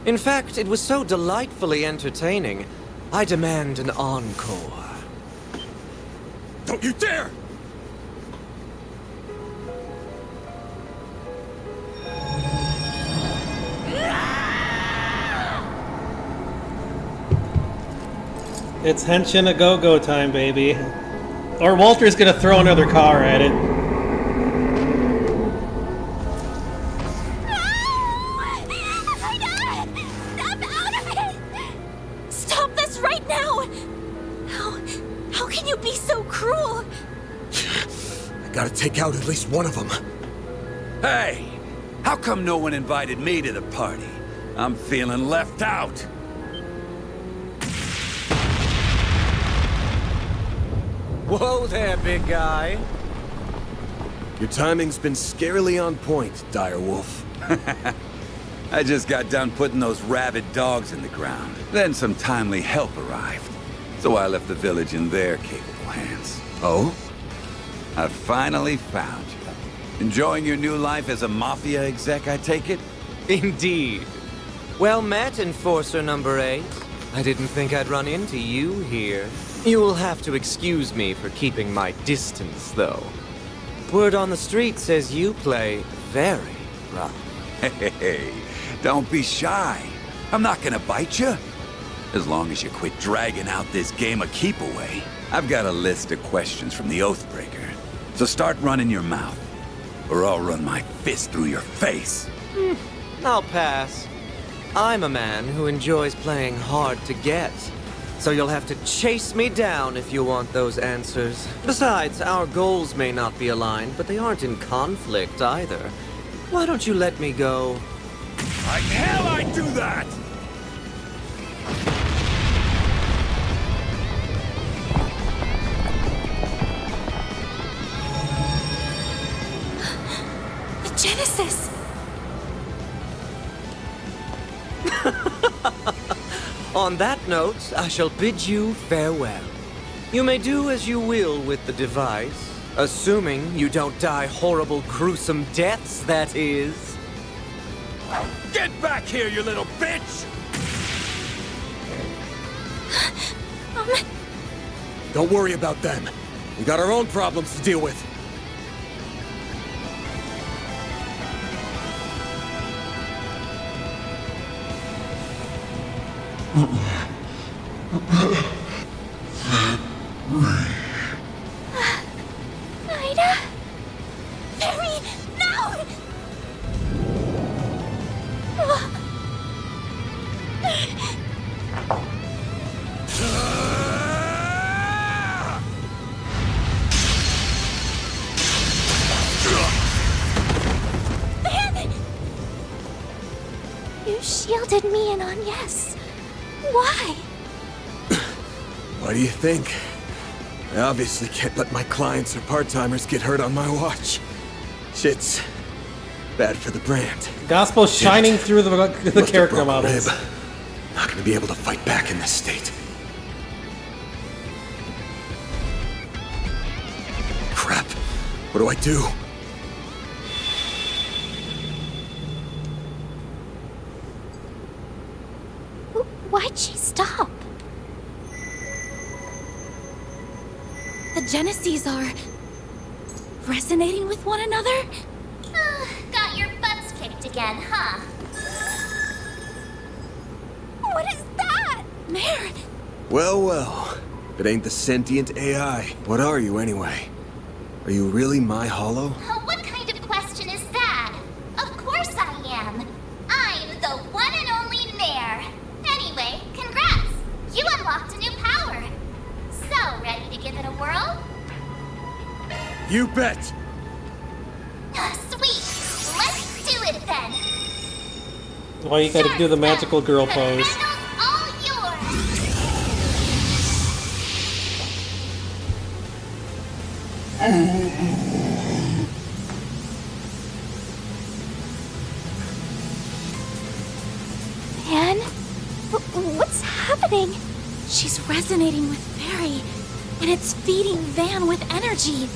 In fact, it was so delightfully entertaining. I demand an encore. Don't you dare! It's Henshin a go-go time, baby. Or Walter's gonna throw another car at it. Snap out of it! Stop this right now! How can you be so cruel? I gotta take out at least one of them. Hey! How come no one invited me to the party? I'm feeling left out. Whoa there, big guy. Your timing's been scarily on point, Direwolf. I just got done putting those rabid dogs in the ground. Then some timely help arrived. So I left the village in their capable hands. Oh? I finally found you. Enjoying your new life as a mafia exec, I take it? Indeed. Well met, Enforcer number 8. I didn't think I'd run into you here. You'll have to excuse me for keeping my distance, though. Word on the street says you play very rough. Hey, don't be shy. I'm not gonna bite you. As long as you quit dragging out this game of keep away. I've got a list of questions from the Oathbreaker. So start running your mouth, or I'll run my fist through your face. I'll pass. I'm a man who enjoys playing hard to get. So you'll have to chase me down if you want those answers. Besides, our goals may not be aligned, but they aren't in conflict either. Why don't you let me go? Like hell I do that! The Genesis! On that note, I shall bid you farewell. You may do as you will with the device, assuming you don't die horrible, gruesome deaths, that is. Get back here, you little bitch! Don't worry about them. We got our own problems to deal with. Ida? Barry, no! Ben! You shielded me and Agnes. Why? Why do you think? I obviously can't let my clients or part-timers get hurt on my watch. Shit's bad for the brand. Gospel shining through the Must have character broke a models. rib. Not gonna be able to fight back in this state. Crap. What do I do? Why'd she stop? The Geneses are resonating with one another? Got your butts kicked again, huh? What is that? Mare, Well, well. If it ain't the sentient AI, what are you anyway? Are you really my hollow? What kind of question is that? Of course I am. I'm the one and only Mare. Anyway, congrats! You unlocked a new power. So, ready to give it a whirl? You bet! Sweet! Let's do it then! Why you gotta do the magical girl pose? Caramel's all yours! Van? What's happening? She's resonating with Fairy, and it's feeding Van with energy.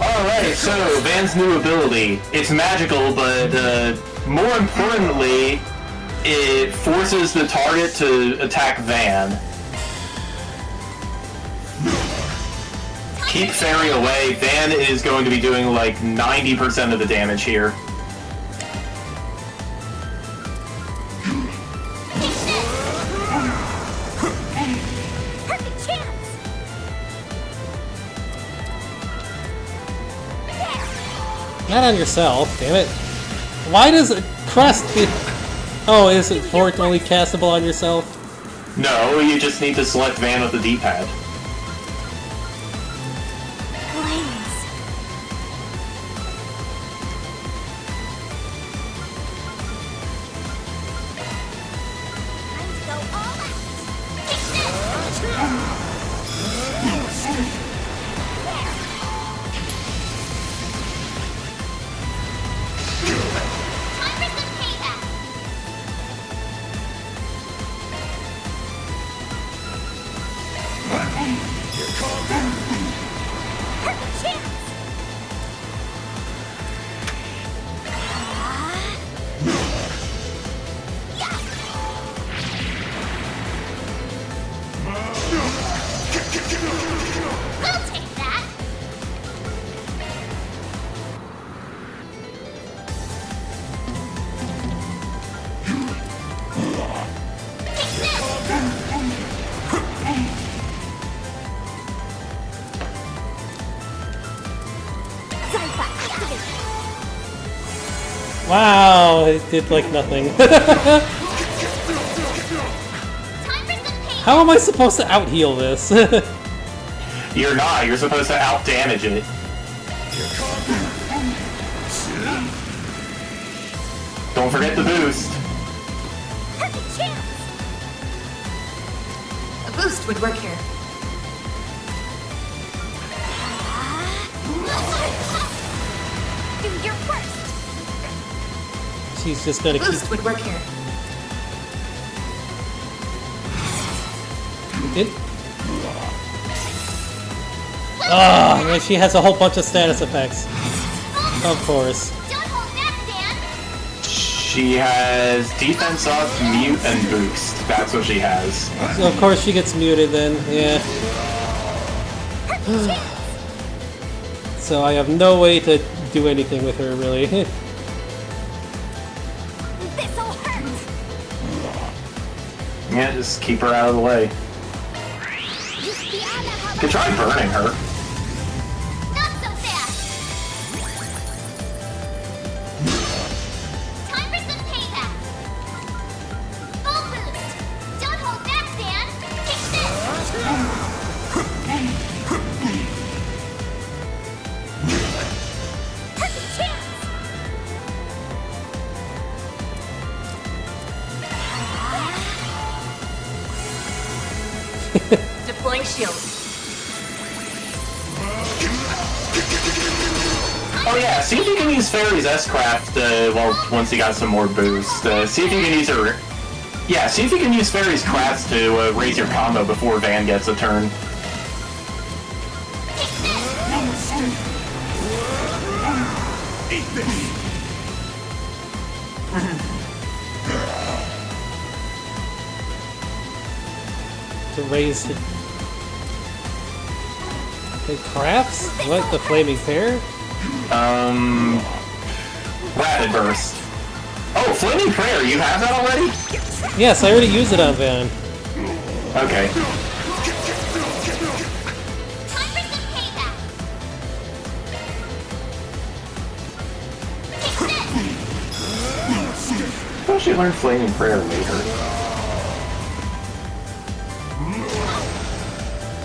Alright, so Van's new ability. It's magical, but more importantly, it forces the target to attack Van. Keep Fairy away. Van is going to be doing like 90% of the damage here. Perfect chance! Not on yourself, damn it. Why does a crest be... Oh, is it for it only castable on yourself? No, you just need to select Van with the D-pad. Blaze. Time to go all out! Take this! Time for some payback! Perfect chance! We'll take that! Take this! Zypha, activate! Wow, it did like nothing. Time for some payback! How am I supposed to out-heal this? You're not. You're supposed to out-damage it. Don't forget the boost. Perfect chance! A boost would work here. Do your worst! She's just gonna keep... Boost would work here. It... Oh, she has a whole bunch of status effects. Of course. Don't hold back, Dan! She has defense up, mute, and boost. That's what she has. So of course she gets muted then, yeah. So I have no way to do anything with her, really. This'll hurt! Yeah, just keep her out of the way. You could try burning her. Not so fast! Time for some payback! Full boost! Don't hold back, Dan! Take this! Perfect chance! Deploying shield. Oh yeah, see if you can use Fairy's S-Craft, well, once you got some more boost. See if you can use her... Yeah, see if you can use Fairy's crafts to raise your combo before Van gets a turn. To raise the crafts? What, the flaming pear? Rapid Burst. Oh, Flaming Prayer, you have that already? Yes, I already used it on Van. Okay. Time for some payback! Take this! Well, she learned Flaming Prayer later.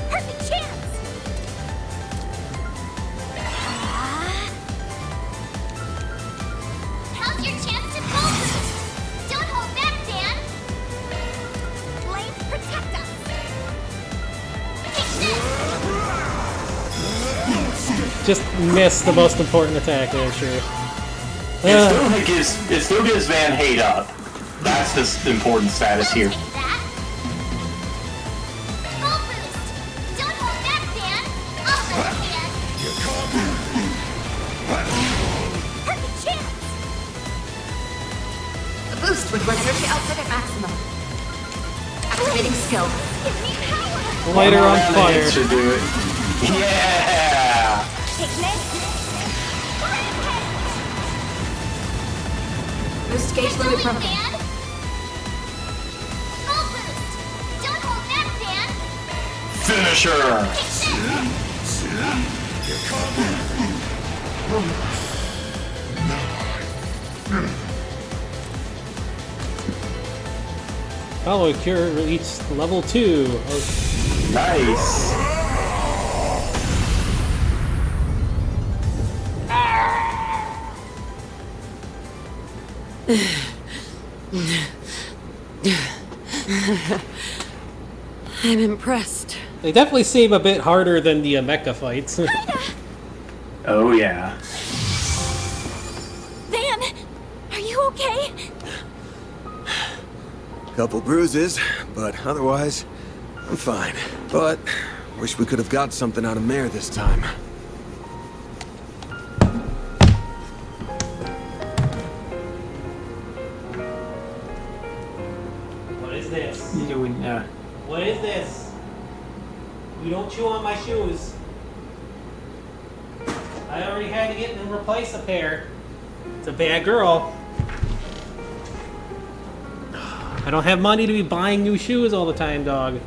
Perfect chance! How's your chance to full boost? Don't hold back, Dan! just missed the most important attack there, sure. It still gives Van hate up. That's the important status here. Full boost. Don't hold back, Dan. I'll let Dan. Perfect chance. A boost with run energy output at maximum. Activating skill. Give me power. Lighter on fire. Should do it. Yeah! Take this. Boost gauge limit Doing, broken. Dan. Full boost. Don't hold back, Dan. Finisher! Follow cure reached level 2. Oh, Nice! I'm impressed. they definitely seem a bit harder than the mecha fights. Oh yeah. Van, are you okay? Couple bruises, but otherwise, I'm fine. But, wish we could have got something out of Mare this time. What is this? You doing What is this? You don't chew on my shoes. I already had to get and replace a pair. It's a bad girl. I don't have money to be buying new shoes all the time, dog.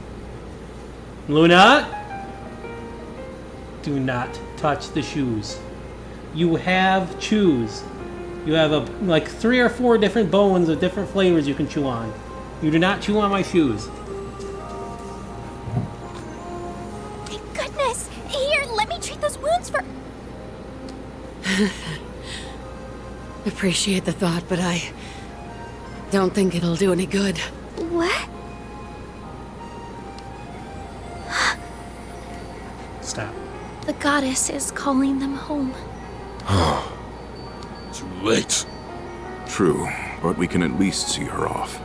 Luna? Do not touch the shoes. You have chews. You have like 3 or 4 different bones of different flavors you can chew on. You do not chew on my shoes. Thank goodness. Here, let me treat those wounds for... Appreciate the thought, but I don't think it'll do any good. What? Stop. The goddess is calling them home. Too late. True, but we can at least see her off.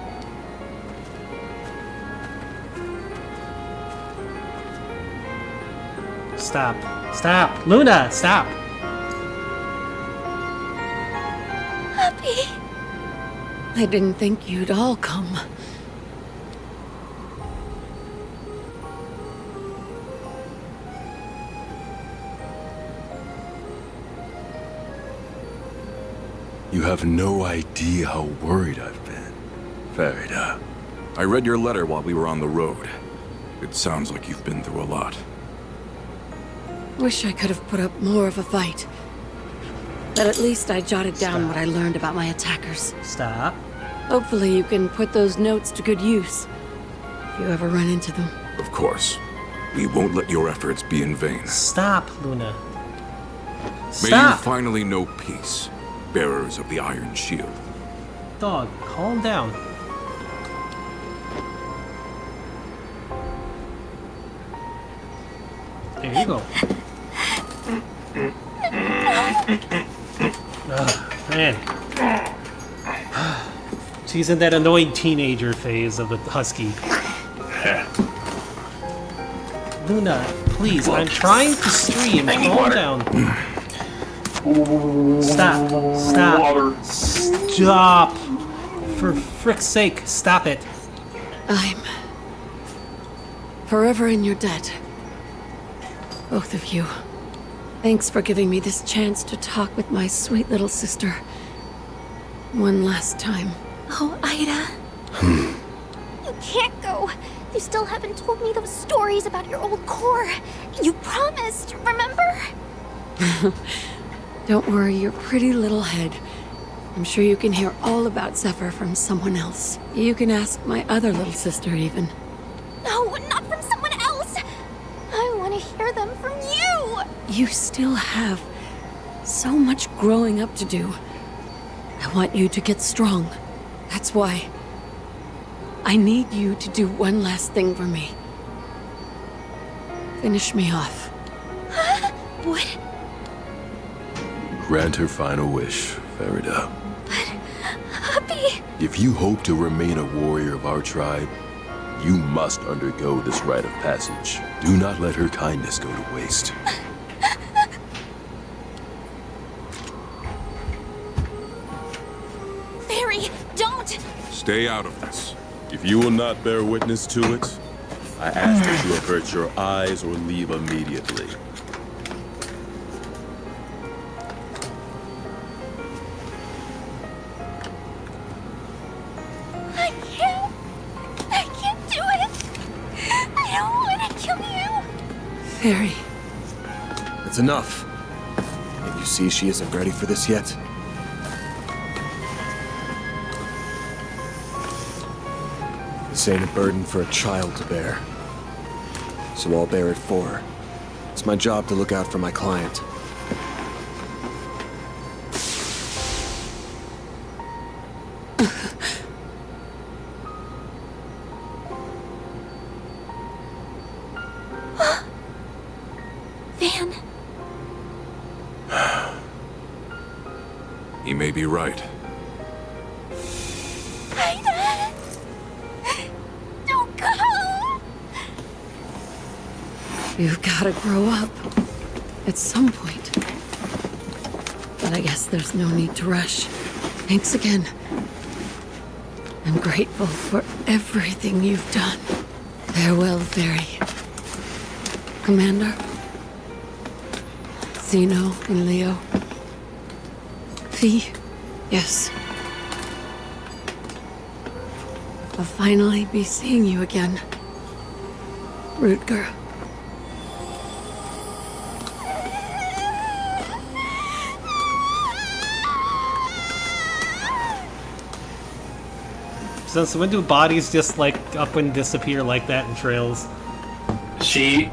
Stop. Stop. Luna, stop. Happy. I didn't think you'd all come. You have no idea how worried I've been. Farida, I read your letter while we were on the road. It sounds like you've been through a lot. Wish I could have put up more of a fight. But at least I jotted down what I learned about my attackers. Stop. Hopefully you can put those notes to good use, if you ever run into them. Of course. We won't let your efforts be in vain. Stop, Luna. May you Stop. finally know peace, bearers of the Iron Shield. Dog, calm down. There you go. Man. She's in that annoying teenager phase of the husky. Luna, please, I'm trying to stream. Calm down. Stop. Stop. Stop. For frick's sake, stop it. I'm forever in your debt. Both of you. Thanks for giving me this chance to talk with my sweet little sister. One last time. Oh, Ida. You can't go. You still haven't told me those stories about your old core. You promised, remember? Don't worry your pretty little head. I'm sure you can hear all about Zephyr from someone else. You can ask my other little sister, even. No, not from someone else. I want to hear them from you. You still have so much growing up to do. I want you to get strong. That's why I need you to do one last thing for me. Finish me off. What? grant her final wish, Farida. Puppy! If you hope to remain a warrior of our tribe, you must undergo this rite of passage. Do not let her kindness go to waste. Fairy, don't! Stay out of this. If you will not bear witness to it, I ask that you avert your eyes or leave immediately. I can't do it! I don't want to kill you! Fairy. It's enough. And you see she isn't ready for this yet? This ain't a burden for a child to bear. So I'll bear it for her. It's my job to look out for my client. Van. He may be right. Ida! Don't go! You've got to grow up. At some point. But I guess there's no need to rush. Thanks again. I'm grateful for everything you've done. Farewell, Fairy. Commander. Zeno and Leo. Fee. Yes. I'll finally be seeing you again. Rutger. Since when do bodies just like up and disappear like that in trails? She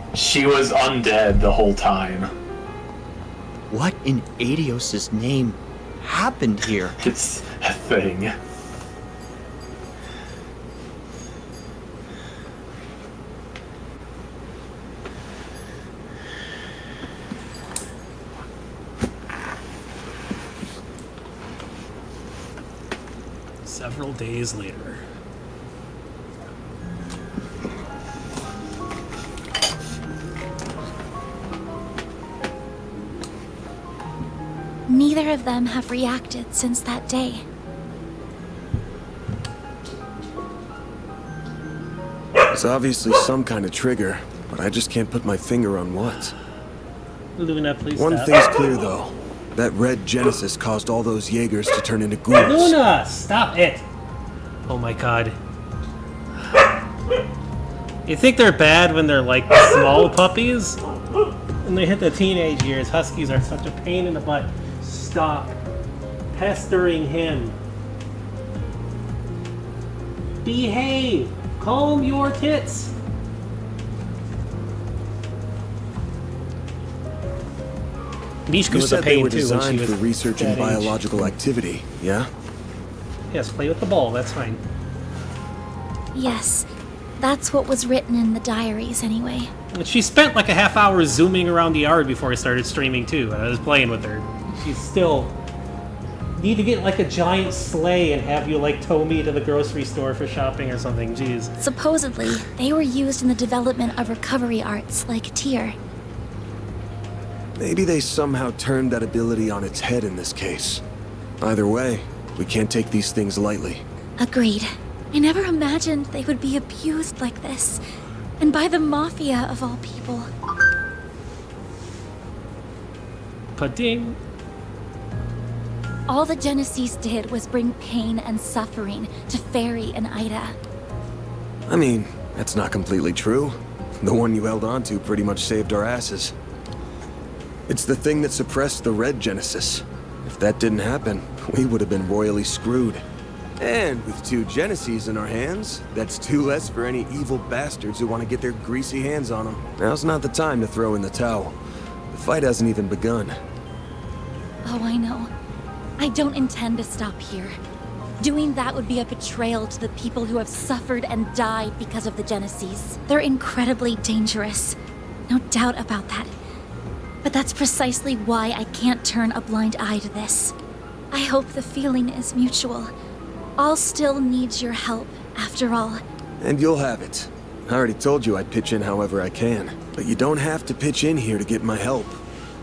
was undead the whole time. What in Adios' name happened here? It's a thing. Several days later. Neither of them have reacted since that day. It's obviously some kind of trigger, but I just can't put my finger on what. Luna, please One stop. thing's clear, though. That red Genesis caused all those Jaegers to turn into ghouls. Luna, stop it! Oh my god. You think they're bad when they're like small puppies? When they hit the teenage years, Huskies are such a pain in the butt. Stop pestering him. Behave! Comb your tits! Mishka You was a said they pain were too when she designed was for research in that age. biological activity, yeah? Yes, play with the ball, that's fine. Yes, that's what was written in the diaries anyway. She spent like a half hour zooming around the yard before I started streaming too, and I was playing with her. She's still... Need to get like a giant sleigh and have you like tow me to the grocery store for shopping or something, jeez. Supposedly, they were used in the development of recovery arts like Tyr. Maybe they somehow turned that ability on its head in this case. Either way, we can't take these things lightly. Agreed. I never imagined they would be abused like this. And by the Mafia of all people. Pading. All the Genesis did was bring pain and suffering to Fairy and Ida. I mean, that's not completely true. The one you held on to pretty much saved our asses. It's the thing that suppressed the red Genesis. If that didn't happen, we would have been royally screwed. And with 2 Genesis in our hands, that's 2 less for any evil bastards who want to get their greasy hands on them. Now's not the time to throw in the towel. The fight hasn't even begun. Oh, I know. I don't intend to stop here. Doing that would be a betrayal to the people who have suffered and died because of the Genesis. They're incredibly dangerous. No doubt about that. But that's precisely why I can't turn a blind eye to this. I hope the feeling is mutual. I'll still need your help, after all. And you'll have it. I already told you I'd pitch in however I can. But you don't have to pitch in here to get my help.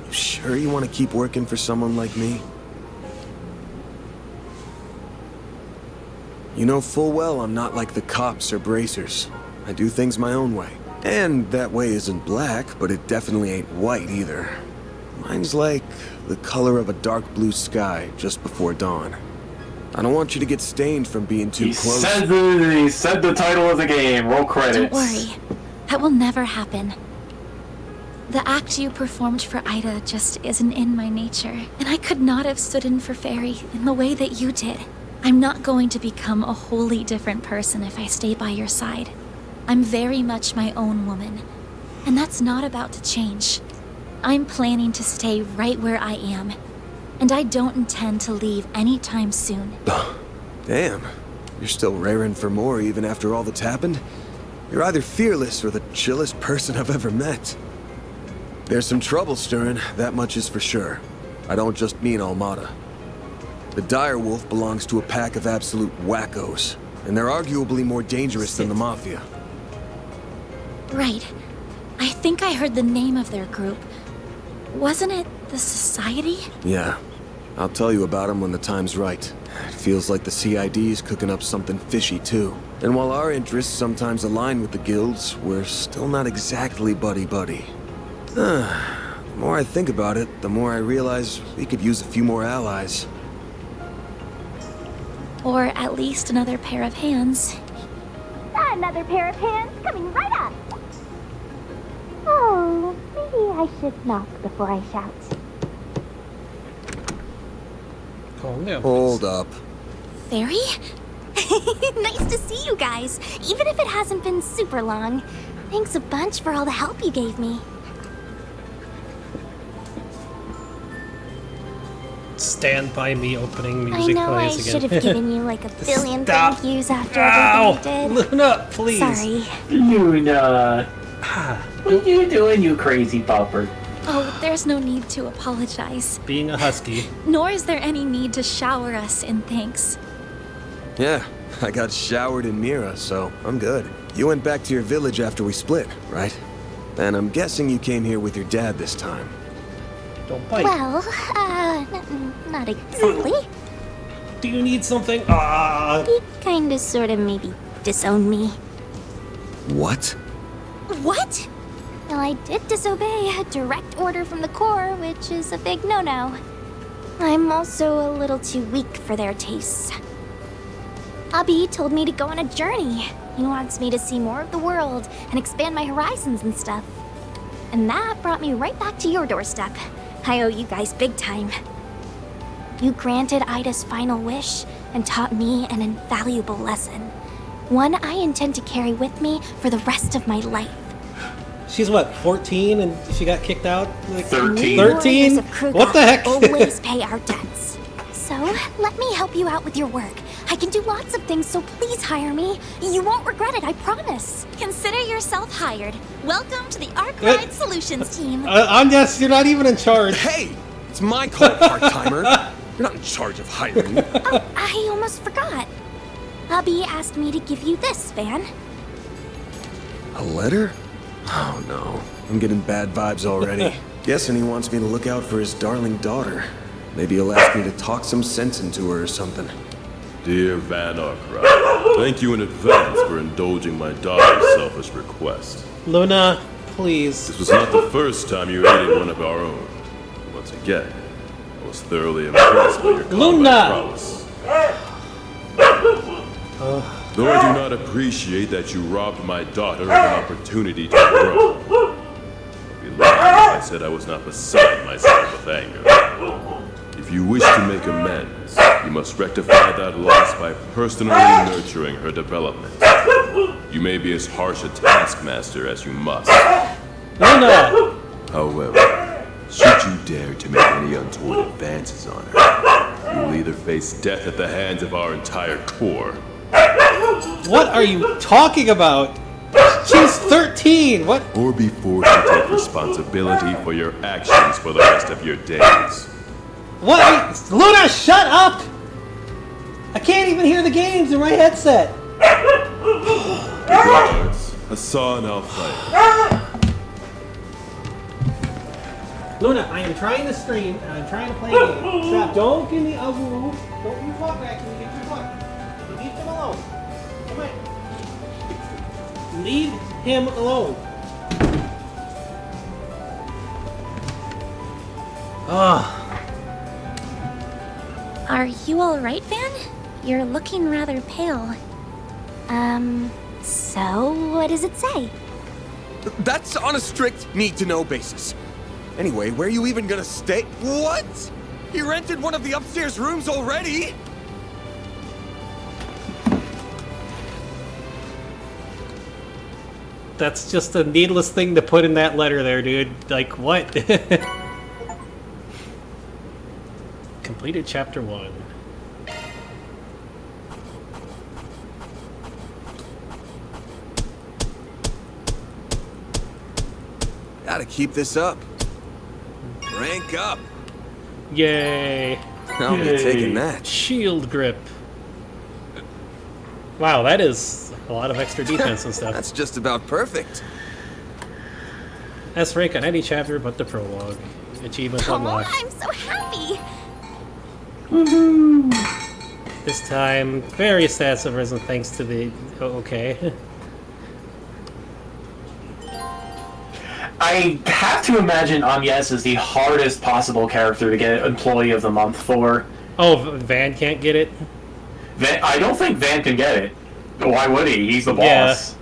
You sure you want to keep working for someone like me? You know full well I'm not like the cops or bracers. I do things my own way. And that way isn't black, but it definitely ain't white either. Mine's like the color of a dark blue sky just before dawn. I don't want you to get stained from being too close. He said the title of the game. Roll credits. Don't worry. That will never happen. The act you performed for Ida just isn't in my nature, and I could not have stood in for Fairy in the way that you did. I'm not going to become a wholly different person if I stay by your side. I'm very much my own woman, and that's not about to change. I'm planning to stay right where I am, and I don't intend to leave anytime soon. Damn, you're still raring for more even after all that's happened? You're either fearless or the chillest person I've ever met. There's some trouble stirring, that much is for sure. I don't just mean Almada. The Direwolf belongs to a pack of absolute wackos, and they're arguably more dangerous than the Mafia. Right. I think I heard the name of their group. Wasn't it the Society? Yeah. I'll tell you about them when the time's right. It feels like the CID's cooking up something fishy too. And while our interests sometimes align with the guilds, we're still not exactly buddy-buddy. The more I think about it, the more I realize we could use a few more allies. Or at least another pair of hands. Another pair of hands coming right up. Oh, maybe I should knock before I shout. Calm down. Hold up. Fairy? Nice to see you guys, even if it hasn't been super long. Thanks a bunch for all the help you gave me. Stand by me opening I music know I plays should again. have given you like a billion Stop. thank yous after Ow! everything you did. Luna, please. Sorry. Luna. What you doing, you crazy pupper? Oh, there's no need to apologize. Being a husky. Nor is there any need to shower us in thanks. Yeah, I got showered in Mira, so I'm good. You went back to your village after we split, right? And I'm guessing you came here with your dad this time. Don't bite. Well, not exactly. Do you need something? He kinda sorta maybe disowned me. What? What? Well, I did disobey a direct order from the Corps, which is a big no-no. I'm also a little too weak for their tastes. Abi told me to go on a journey. He wants me to see more of the world and expand my horizons and stuff. And that brought me right back to your doorstep. I owe you guys big time. You granted Ida's final wish and taught me an invaluable lesson. One I intend to carry with me for the rest of my life. She's what, 14 and she got kicked out? Like 13. 13? What the heck? Always pay our debts. So, let me help you out with your work. I can do lots of things, so please hire me. You won't regret it, I promise. Consider yourself hired. Welcome to the Arkwright Solutions team. Agnes, you're not even in charge. Hey! It's my call, part-timer. You're not in charge of hiring. Oh, I almost forgot. Abi asked me to give you this, Van. A letter? Oh no, I'm getting bad vibes already. Guessing he wants me to look out for his darling daughter. Maybe he'll ask me to talk some sense into her or something. Dear Van Arkwright, thank you in advance for indulging my daughter's selfish request. Luna, please. This was not the first time you aided one of our own. Once again, I was thoroughly impressed by your combat prowess. Though I do not appreciate that you robbed my daughter of an opportunity to grow. I'd be lying if I said I was not beside myself with anger. If you wish to make amends, you must rectify that loss by personally nurturing her development. You may be as harsh a taskmaster as you must. Luna! However, should you dare to make any untoward advances on her, you will either face death at the hands of our entire Corps. What are you talking about? She's 13! What? Or be forced to take responsibility for your actions for the rest of your days. What? Luna, shut up! I can't even hear the games in my headset. Regards, Hassan al-Fayed. Luna, I am trying to stream and I'm trying to play a game. Stop. Don't give me a woo. Don't you talk back to me. Get your fuck. Leave him alone. Come on. Leave him alone. Ugh. Are you alright, Van? You're looking rather pale. So what does it say? That's on a strict need-to-know basis. Anyway, where are you even gonna stay? What? He rented one of the upstairs rooms already? That's just a needless thing to put in that letter there, dude. Like, what? Completed chapter 1. Gotta keep this up. Rank up. Yay. I'll be taking that. Shield grip. Wow, that is a lot of extra defense and stuff. That's just about perfect. S rank on any chapter but the prologue. Achievement unlocked. I'm so happy! Woohoo! This time, various stats have risen thanks to the... Oh, okay. I have to imagine Agnes is the hardest possible character to get Employee of the Month for. Oh, Van can't get it? I don't think Van can get it. Why would he? He's the boss. Yeah.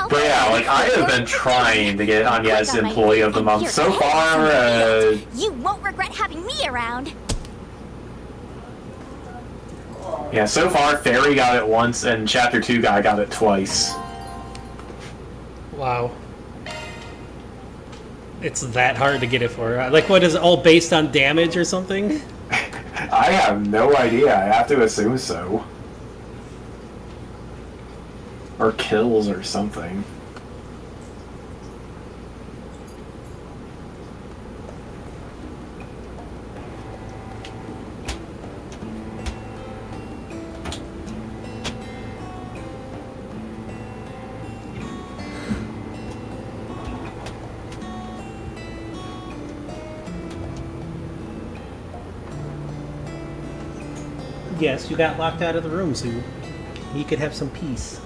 But yeah, like, I have been trying to get Agnes Employee of the Month. So far, You won't regret having me around! yeah, so far, Fairy got it once, and Chapter 2 guy got it twice. Wow. It's that hard to get it for. Like, what, is it all based on damage or something? I have no idea. I have to assume so. Or kills or something. Yes, you got locked out of the room, so you could have some peace.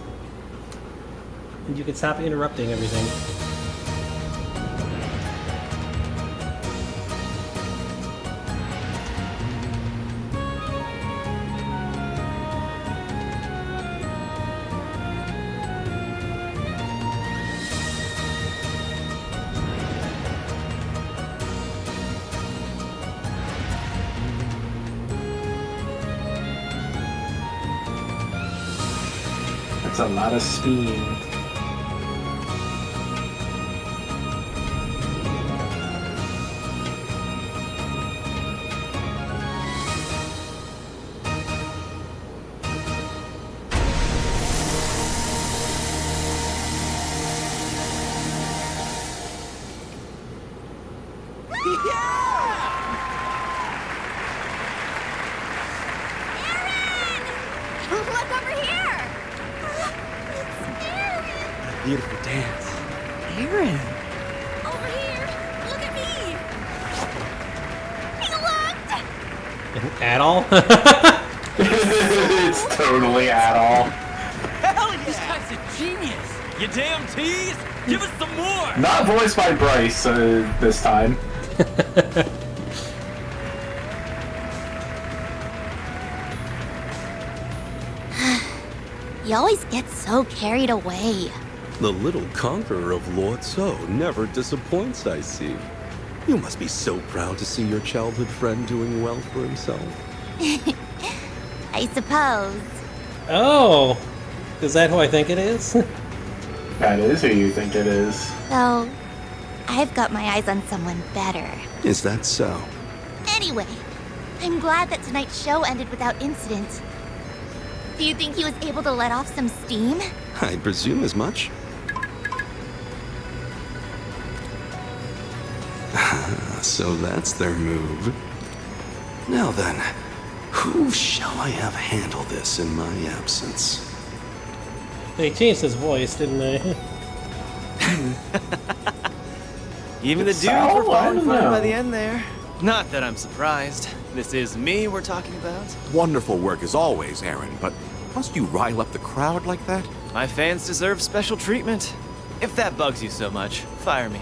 And you could stop interrupting everything. That's a lot of speed. Look over here! Beautiful dance. Aaron! Over here! Look at me! He looked! At all? It's totally at all. Hell yeah! This guy's a genius! You damn tease! Give us some more! Not voiced by Bryce this time. You always get so carried away. The little conqueror of Lord So never disappoints, I see. You must be so proud to see your childhood friend doing well for himself. I suppose. Oh! Is that who I think it is? That is who you think it is. Though, I've got my eyes on someone better. Is that so? Anyway, I'm glad that tonight's show ended without incident. Do you think he was able to let off some steam? I presume as much. So that's their move. Now then, who shall I have handle this in my absence? They changed his voice, didn't they? Even the dudes were fine by the end there. Not that I'm surprised. This is me we're talking about. Wonderful work as always, Aaron, but must you rile up the crowd like that? My fans deserve special treatment. If that bugs you so much, fire me.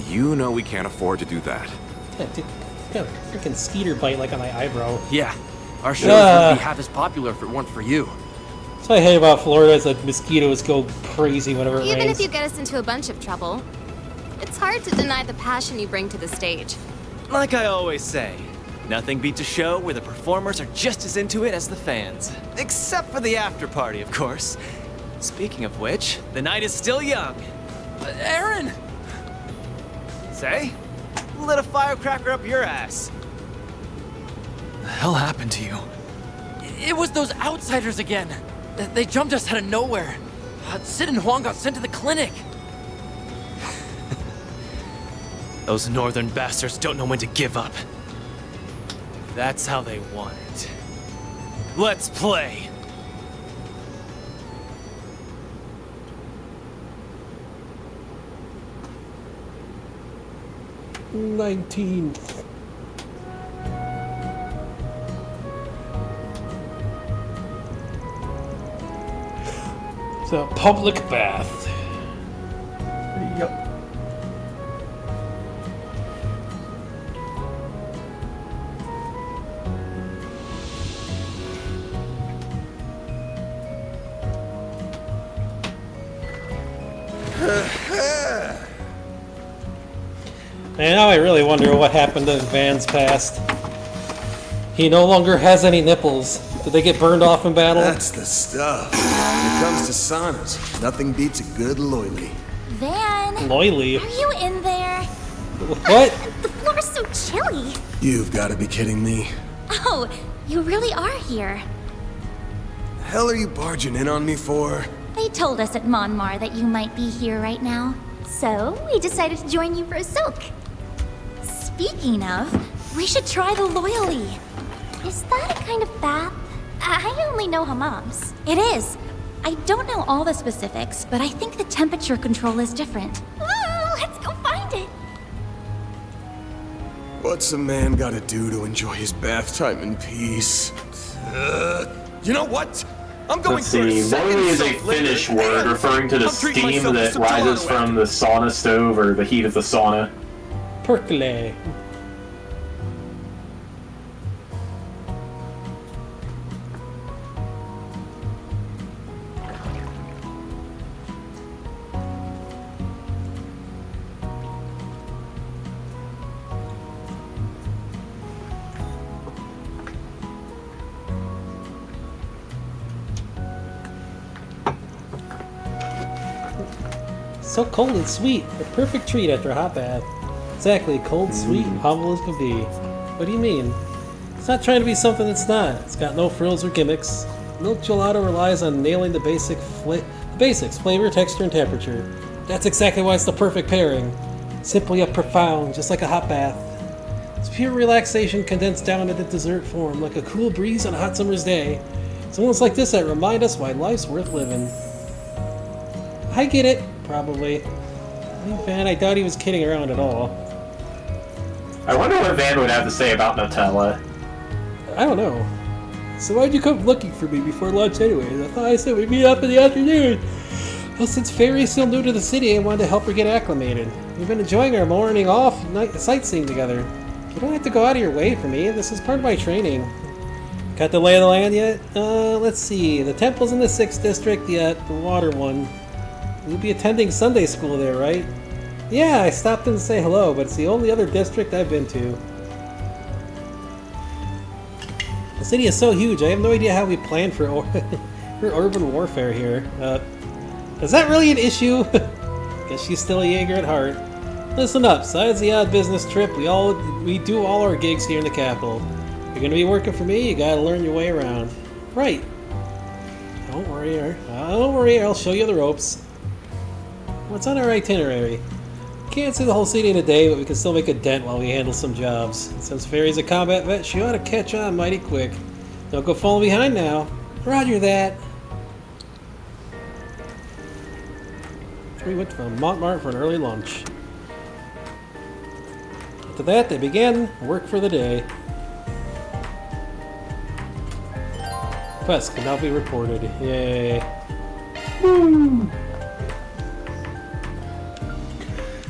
You know we can't afford to do that. Yeah, dude, got a freaking skeeter bite like on my eyebrow. Yeah, our shows wouldn't be half as popular if it weren't for you. That's what I hate about Florida is that mosquitoes go crazy whenever it Even rains. if you get us into a bunch of trouble, it's hard to deny the passion you bring to the stage. Like I always say, nothing beats a show where the performers are just as into it as the fans. Except for the after party, of course. Speaking of which, the night is still young. Aaron! Say? Who lit a firecracker up your ass? The hell happened to you? It was those outsiders again. They jumped us out of nowhere. Sid and Huang got sent to the clinic. Those northern bastards don't know when to give up. That's how they want it. Let's play! $19. So, public bath. Yep. And now I really wonder what happened to Van's past. He no longer has any nipples. Did they get burned off in battle? That's the stuff. When it comes to saunas, nothing beats a good loily. Van! Loily? Are you in there? What? The floor's so chilly. You've got to be kidding me. Oh, you really are here. The hell are you barging in on me for? They told us at Monmar that you might be here right now. So, we decided to join you for a soak. Speaking of, we should try the loyally. Is that a kind of bath? I only know hammams. It is. I don't know all the specifics, but I think the temperature control is different. Ooh, let's go find it. What's a man got to do to enjoy his bath time in peace? You know what? I'm going Let's see, loily is a Finnish word referring to the steam that rises from the sauna stove or the heat of the sauna. Perkele. So cold and sweet. A perfect treat after a hot bath. Exactly, cold, sweet, and humble as can be. What do you mean? It's not trying to be something it's not. It's got no frills or gimmicks. Milk gelato relies on nailing the basics, flavor, texture, and temperature. That's exactly why it's the perfect pairing. Simple yet profound, just like a hot bath. It's pure relaxation condensed down into dessert form, like a cool breeze on a hot summer's day. It's moments like this that remind us why life's worth living. I get it, probably. Van, I doubt he was kidding around at all. I wonder what Van would have to say about Nutella. I don't know. So why'd you come looking for me before lunch anyways? I thought I said we'd meet up in the afternoon. Well, since Fairy's still new to the city, I wanted to help her get acclimated. We've been enjoying our morning off sightseeing together. You don't have to go out of your way for me. This is part of my training. Got the lay of the land yet? Let's see. The temple's in the 6th district, the water one. You'll be attending Sunday school there, right? Yeah, I stopped in to say hello, but it's the only other district I've been to. The city is so huge, I have no idea how we plan for urban warfare here. Is that really an issue? Guess she's still a Jaeger at heart. Listen up, besides the odd business trip, we do all our gigs here in the capital. You're gonna be working for me, you gotta learn your way around. Right. Don't worry, I'll show you the ropes. What's on our itinerary? Can't see the whole city in a day, but we can still make a dent while we handle some jobs. And since Fairy's a combat vet, she ought to catch on mighty quick. Don't go falling behind now. Roger that. We went to Montmartre for an early lunch. After that, they began work for the day. Quest can now be reported. Yay. Woo!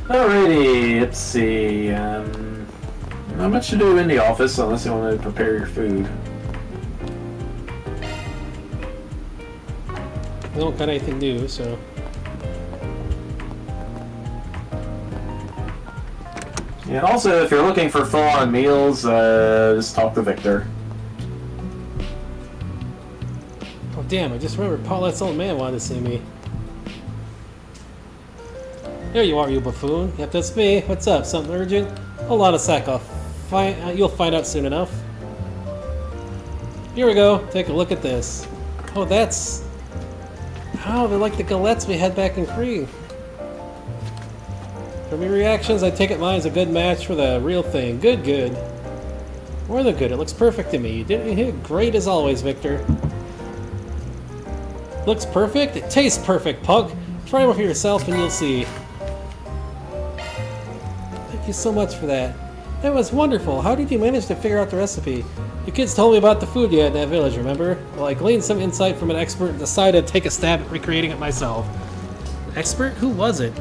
Alrighty, let's see. Not much to do in the office unless you want to prepare your food. We don't got anything new, so. Yeah, also, if you're looking for full-on meals, just talk to Victor. Oh, damn, I just remembered Paulette's old man wanted to see me. There you are, you buffoon. Yep, that's me. What's up? Something urgent? Hold on a sec. You'll find out soon enough. Here we go. Take a look at this. Oh, that's... Oh, they're like the galettes we had back in Kree. From your reactions, I take it mine's a good match for the real thing. Good, good. More than good. It looks perfect to me. You did it great as always, Victor. Looks perfect? It tastes perfect, punk. Try one for yourself and you'll see. Thank you so much for that. That was wonderful. How did you manage to figure out the recipe? You kids told me about the food you had in that village, remember? Well, I gleaned some insight from an expert and decided to take a stab at recreating it myself. Expert? Who was it?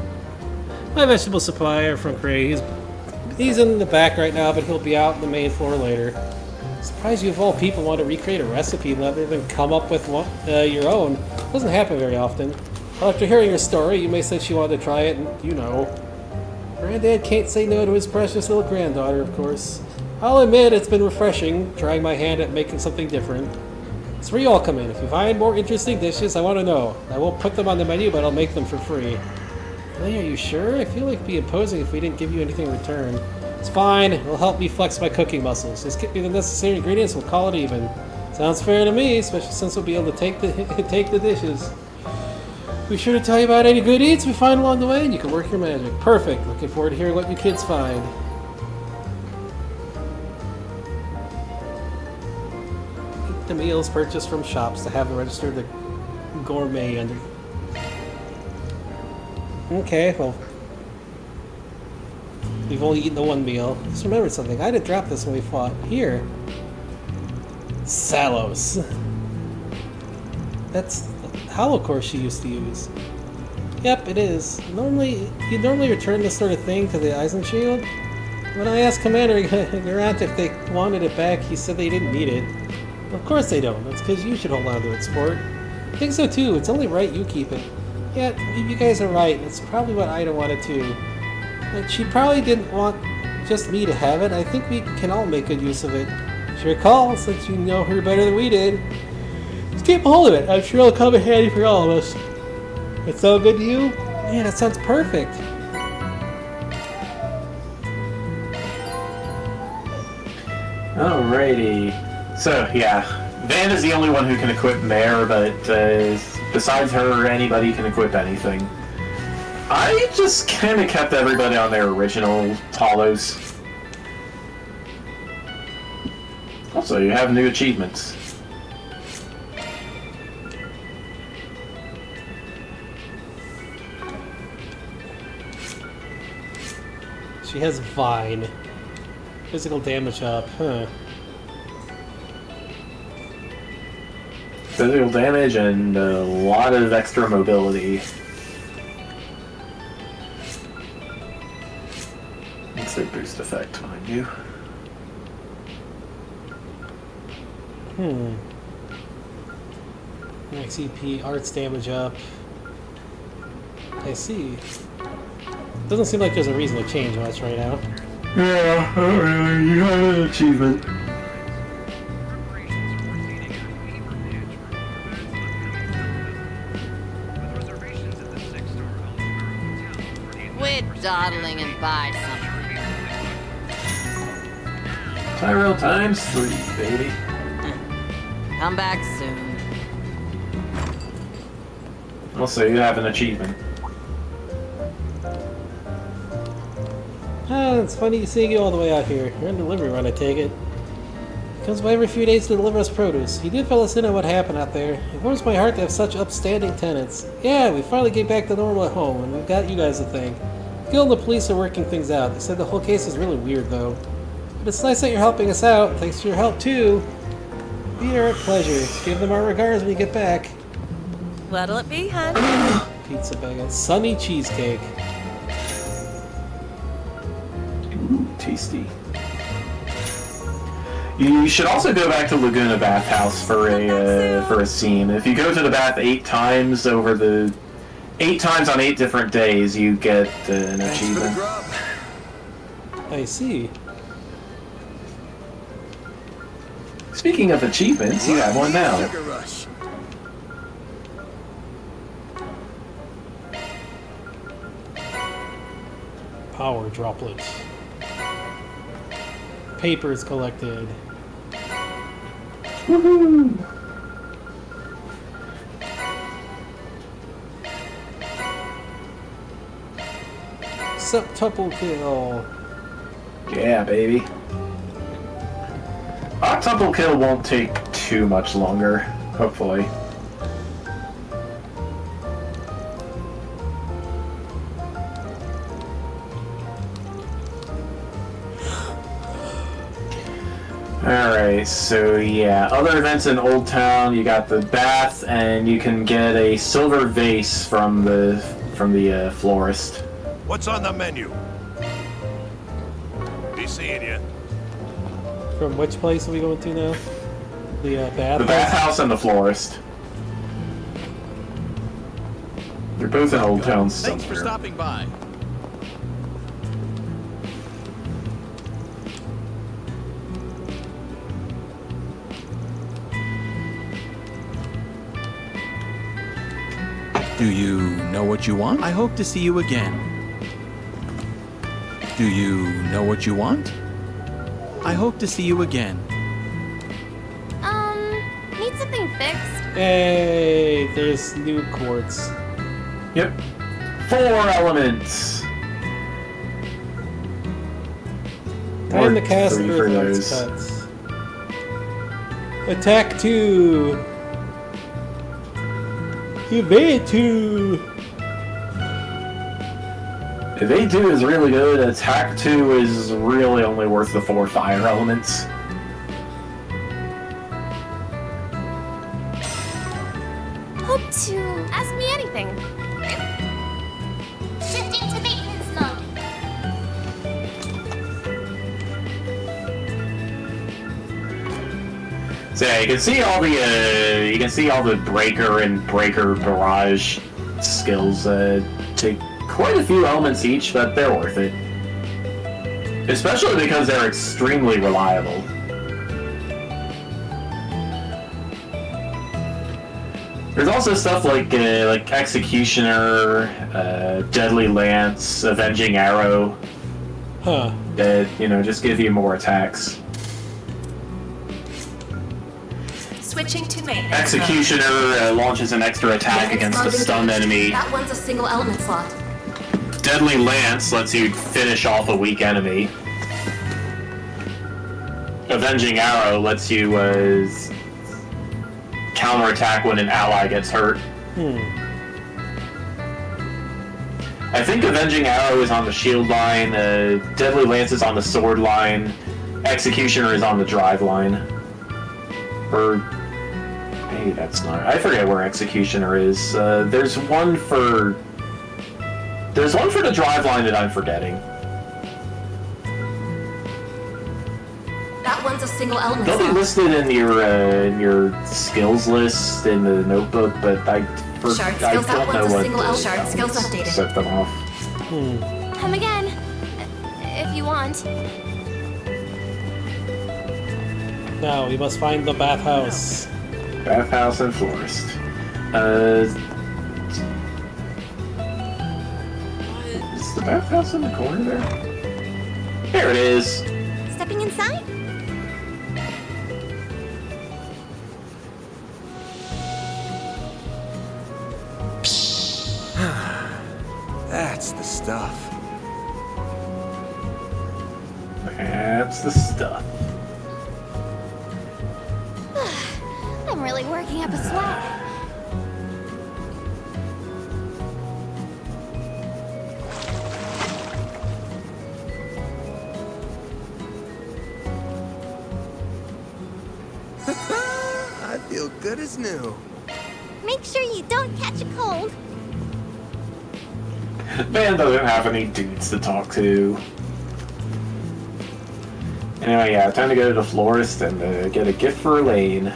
My vegetable supplier from Cray. He's in the back right now, but he'll be out on the main floor later. Surprised you of all people want to recreate a recipe rather than come up with one, your own. Doesn't happen very often. Well, after hearing your story, you may say she wanted to try it, and you know. Granddad can't say no to his precious little granddaughter, of course. I'll admit it's been refreshing, trying my hand at making something different. It's where you all come in. If you find more interesting dishes, I want to know. I won't put them on the menu, but I'll make them for free. Really, are you sure? I feel like it'd be imposing if we didn't give you anything in return. It's fine. It'll help me flex my cooking muscles. Just get me the necessary ingredients, we'll call it even. Sounds fair to me, especially since we'll be able to take the dishes. Be sure to tell you about any good eats we find along the way, and you can work your magic. Perfect. Looking forward to hearing what you kids find. Eat the meals purchased from shops to have them registered the gourmet under. Okay, well, we've only eaten the one meal. Just remembered something. I didn't drop this when we fought. Here. Salos. That's the hollow core she used to use. Yep, it is. You'd normally return this sort of thing to the Eisenshield. When I asked Commander Garant if they wanted it back, he said they didn't need it. Of course they don't. That's because you should hold on to it, sport. I think so too. It's only right you keep it. Yeah, you guys are right. It's probably what Ida wanted too. But she probably didn't want just me to have it. I think we can all make good use of it. Sure call, since you know her better than we did. Just keep a hold of it. I'm sure it'll come in handy for all of us. It's so good to you? Man, that sounds perfect. Alrighty. So, yeah. Van is the only one who can equip Mare, but besides her, anybody can equip anything. I just kind of kept everybody on their original hollows. Also, you have new achievements. She has Vine. Physical damage up, huh? Physical damage and a lot of extra mobility. It's a boost effect, mind you. Max EP, arts damage up. I see. Doesn't seem like there's a reason to change much right now. Yeah, not really. You have an achievement. We're dawdling and buy something. Tyrell times 3, baby. Come back soon. Also, you have an achievement. It's funny seeing you all the way out here. You're on delivery run, I take it. He comes by every few days to deliver us produce. He did fill us in on what happened out there. It warms my heart to have such upstanding tenants. Yeah, we finally get back to normal at home, and we've got you guys to thank. Gil and the police are working things out. They said the whole case is really weird, though. But it's nice that you're helping us out. Thanks for your help, too. Be here at pleasure. Give them our regards when you get back. What'll it be, hun? Pizza bag. Sunny cheesecake. Ooh, tasty. You should also go back to Laguna Bathhouse for a scene. If you go to the bath 8 times over the 8 times on 8 different days, you get an achievement. I see. Speaking of achievements, you have one now. Sugar rush. Power droplet. Papers collected. Woohoo! Septuple kill. Yeah, baby. Octuple kill won't take too much longer, hopefully. Alright, so yeah, other events in Old Town, you got the bath, and you can get a silver vase from the florist. What's on the menu? Be seeing you. From which place are we going to now? The bathhouse? The bathhouse and the florist. They're both in Old Town somewhere. Thanks for stopping by. Do you know what you want? I hope to see you again. Do you know what you want? I hope to see you again. Need something fixed? Hey, there's new quartz. Yep. 4 elements. Time to cast 3 for Earthlight's those. Cuts. Attack 2. Evade 2. Evade 2 is really good. Attack 2 is really only worth the 4 fire elements. Hope to ask me anything. Shifting to maintenance mode. So yeah, you can see all the breaker and breaker barrage skills. Take quite a few elements each, but they're worth it. Especially because they're extremely reliable. There's also stuff like Executioner, Deadly Lance, Avenging Arrow. Huh. That, just give you more attacks. Switching to maintenance. Executioner launches an extra attack against a stunned enemy. That one's a single element slot. Deadly Lance lets you finish off a weak enemy. Avenging Arrow lets you counterattack when an ally gets hurt. I think Avenging Arrow is on the shield line, Deadly Lance is on the sword line, Executioner is on the drive line. Or maybe that's not. I forget where Executioner is. There's one for the drive line that I'm forgetting. That one's a single element They'll be slot. listed in your skills list in the notebook, but I Shard skills, that don't know one's a what single those shard skills elements updated. set them off. Come again, if you want. Now we must find the bathhouse. Bathhouse and florist. Is the bathhouse in the corner there? There it is. Stepping inside? That's the stuff. That's the stuff. I'm really working up a sweat. I feel good as new. Make sure you don't catch a cold. Van doesn't have any dudes to talk to. Anyway, yeah, time to go to the florist and get a gift for Elaine.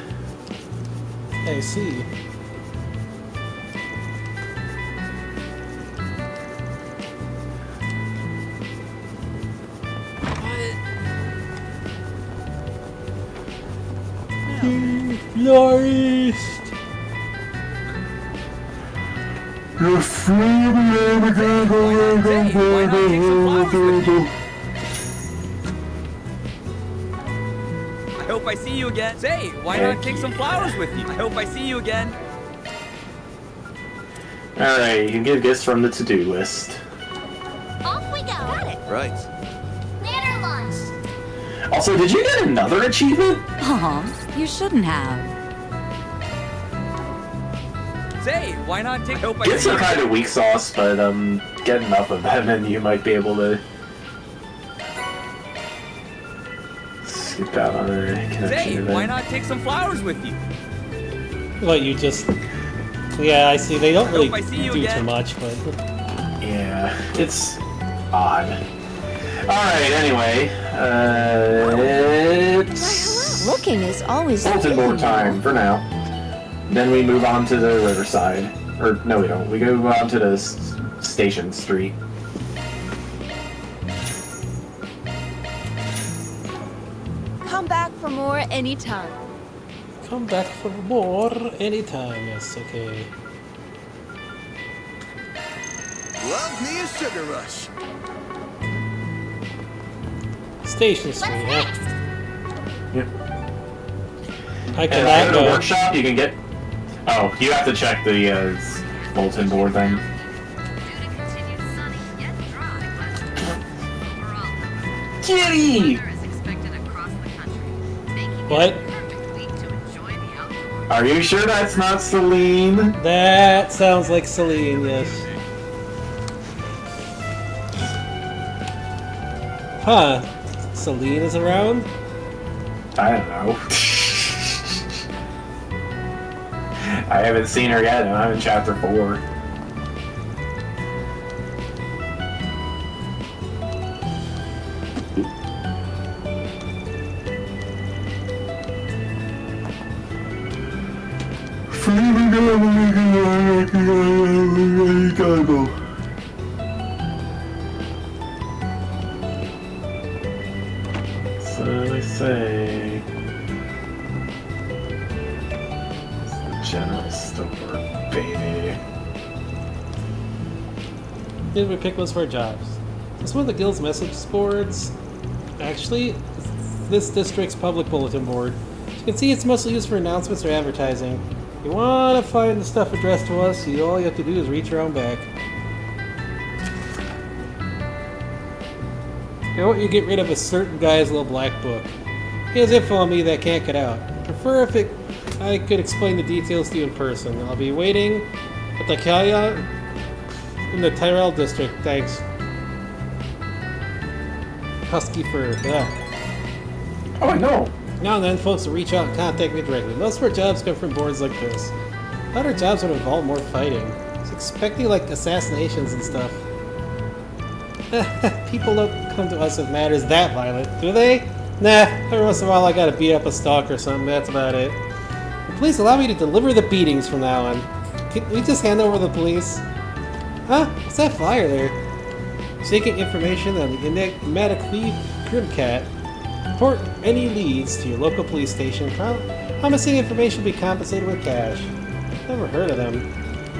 I see. Florist! You're free I hope I see you again. Say, why not take some flowers with you? I hope I see you again. Alright, you can get gifts from the to-do list. Off we go. Got it. Right. Banner launch. Also, did you get another achievement? Aw, you shouldn't have. Say, why not take? I hope I Gifts see are you kind again. of weak sauce, but get enough of them and you might be able to skip out on a connection Say, event. why not take some flowers with you? What, you just... Yeah, I see. They don't really I see you do again. too much, but... Yeah, it's odd. Alright, anyway, it's Looking is always bulletin board time for now. Then we move on to the riverside. Or, no we don't. We go on to the station street. Come back for more anytime. Come back for more anytime. Yes, okay. Love me a sugar rush. Station Street, huh? Yep. I And cannot at the go. workshop, you can get... Oh, you have to check the bulletin board then. Kitty! What? Are you sure that's not Celine? That sounds like Celine, yes. Huh. Celine is around? I don't know. I haven't seen her yet, and I'm in chapter 4. So they say it's the general store, baby. Did we pick those for our jobs? It's one of the guild's message boards. Actually, it's this district's public bulletin board. As you can see, it's mostly used for announcements or advertising. If you want to find the stuff addressed to us, all you have to do is reach around back. I want you to get rid of a certain guy's little black book. He has info on me that can't get out. I prefer if I could explain the details to you in person. I'll be waiting at the Kaya in the Tyrell district. Thanks. Husky fur. Yeah. Oh, I know. Now and then, folks will reach out and contact me directly. Most of our jobs come from boards like this. I thought our jobs would involve more fighting. I was expecting, like, assassinations and stuff. People don't come to us with matters that violent, do they? Nah, every once in a while I gotta beat up a stalk or something, that's about it. Please allow me to deliver the beatings from now on. Can we just hand over the police? Huh? What's that flyer there? Seeking information on the enigmatically Grimcat. Report any leads to your local police station. Promising information will be compensated with cash. Never heard of them.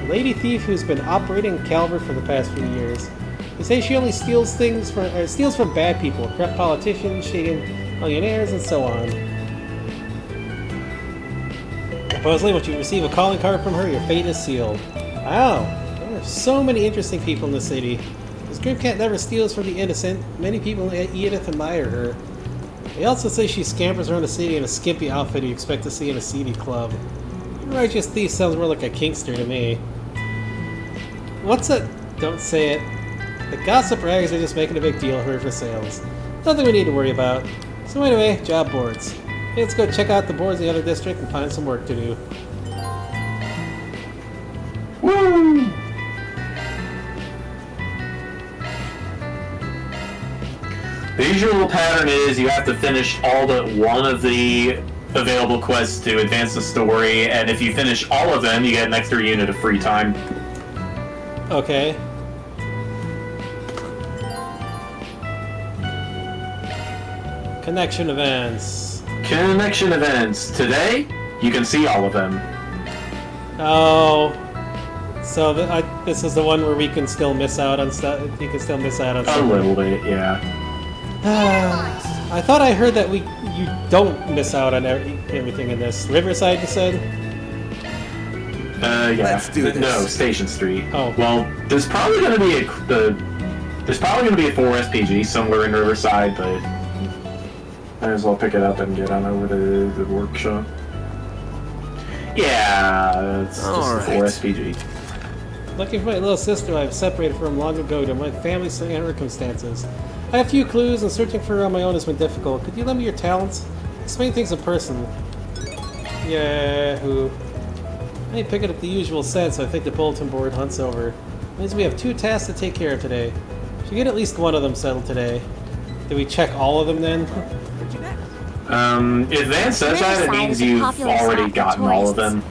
A lady thief who's been operating in Calvert for the past few years. They say she only steals from bad people, corrupt politicians, shady millionaires, and so on. Supposedly, once you receive a calling card from her, your fate is sealed. Wow, there are so many interesting people in the city. This group cat never steals from the innocent. Many people at Edith admire her. They also say she scampers around the city in a skimpy outfit you expect to see in a seedy club. Righteous thief sounds more like a kinkster to me. What's it? Don't say it. The gossip rags are just making a big deal of her for sales. Nothing we need to worry about. So anyway, job boards. Let's go check out the boards in the other district and find some work to do. Woo! The usual pattern is you have to finish all but one of the available quests to advance the story, and if you finish all of them, you get an extra unit of free time. Okay. Connection events. Connection events. Today, you can see all of them. Oh. So this is the one where we can still miss out on stuff. You can still miss out on stuff. A little bit, yeah. I thought I heard that you don't miss out on everything in this. Riverside, you said? Yeah. Let's do this. No, Station Street. Oh. Well, there's probably gonna be a 4 SPG somewhere in Riverside, but might as well pick it up and get on over to the workshop. Yeah, it's just All the 4 right. SPG. Looking for my little sister I've separated from long ago to my family circumstances. I have few clues, and searching for her on my own has been difficult. Could you lend me your talents? Explain things in person. Yahoo. I ain't picking up the usual sense, so I think the bulletin board hunts over. Means we have 2 tasks to take care of today. Should get at least one of them settled today. Did we check all of them then? If Van says that, it means you've already gotten all of them.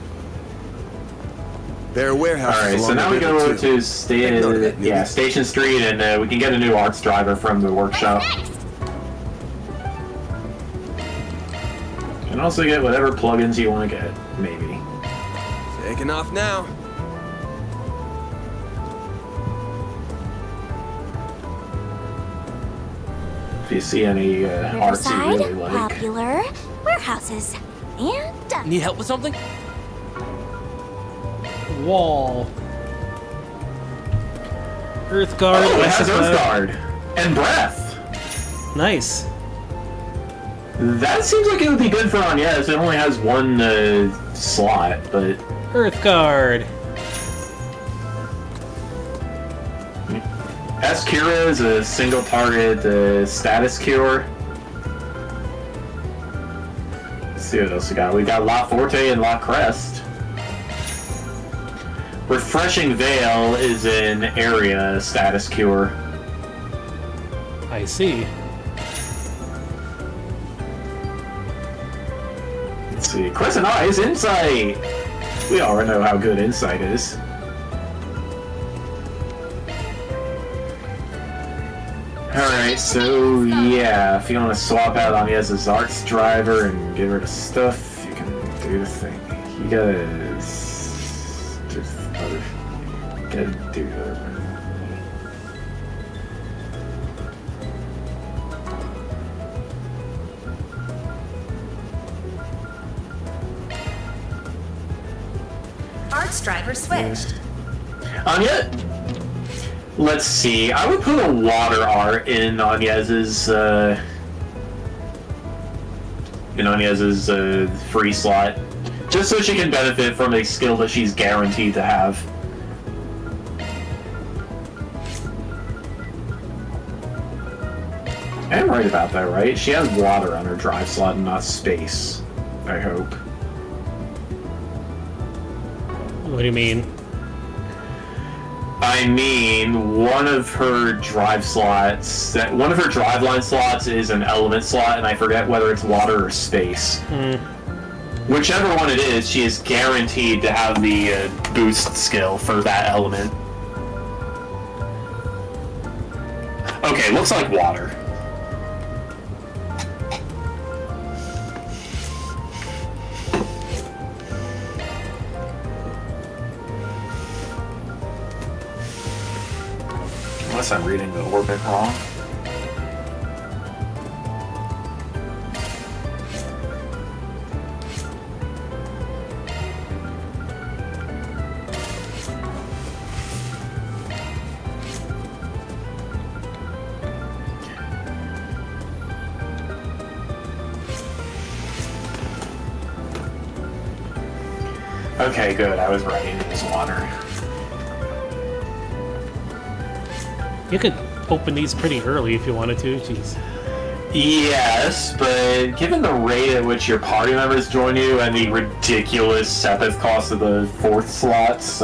There are warehouses Alright, so along now the we go river, over too. to Take note of that, newbie. Station Street, and we can get a new arts driver from the workshop. And also get whatever plugins you want to get, maybe. Taking off now. If you see any arts you Riverside, really like. popular, warehouses, and Need help with something? Wall. Earthguard. Oh, it has Isophone. Earthguard and Breath. Nice. That seems like it would be good for Agnes. It only has one slot, but Earthguard. S-Cura is a single target status cure. Let's see what else we got. We got La Forte and La Crest. Refreshing Veil is an area status cure. I see. Let's see. Crescent Eyes Insight! We already know how good Insight is. Alright, so yeah, if you want to swap out Agnes's arts driver and get rid of stuff, you can do the thing. You gotta do that. Arts driver switched. Anya, let's see. I would put a water art in Agnes's free slot, just so she can benefit from a skill that she's guaranteed to have. I'm right about that, right? She has water on her drive slot and not space. I hope. What do you mean? I mean, one of her drive slots, one of her drive line slots is an element slot, and I forget whether it's water or space. Whichever one it is, she is guaranteed to have the boost skill for that element. Okay, looks like water. Unless I'm reading the orbit wrong. Okay, good. I was right. It is water. You could open these pretty early if you wanted to. Jeez. Yes, but given the rate at which your party members join you and the ridiculous Sepith cost of the 4th slots,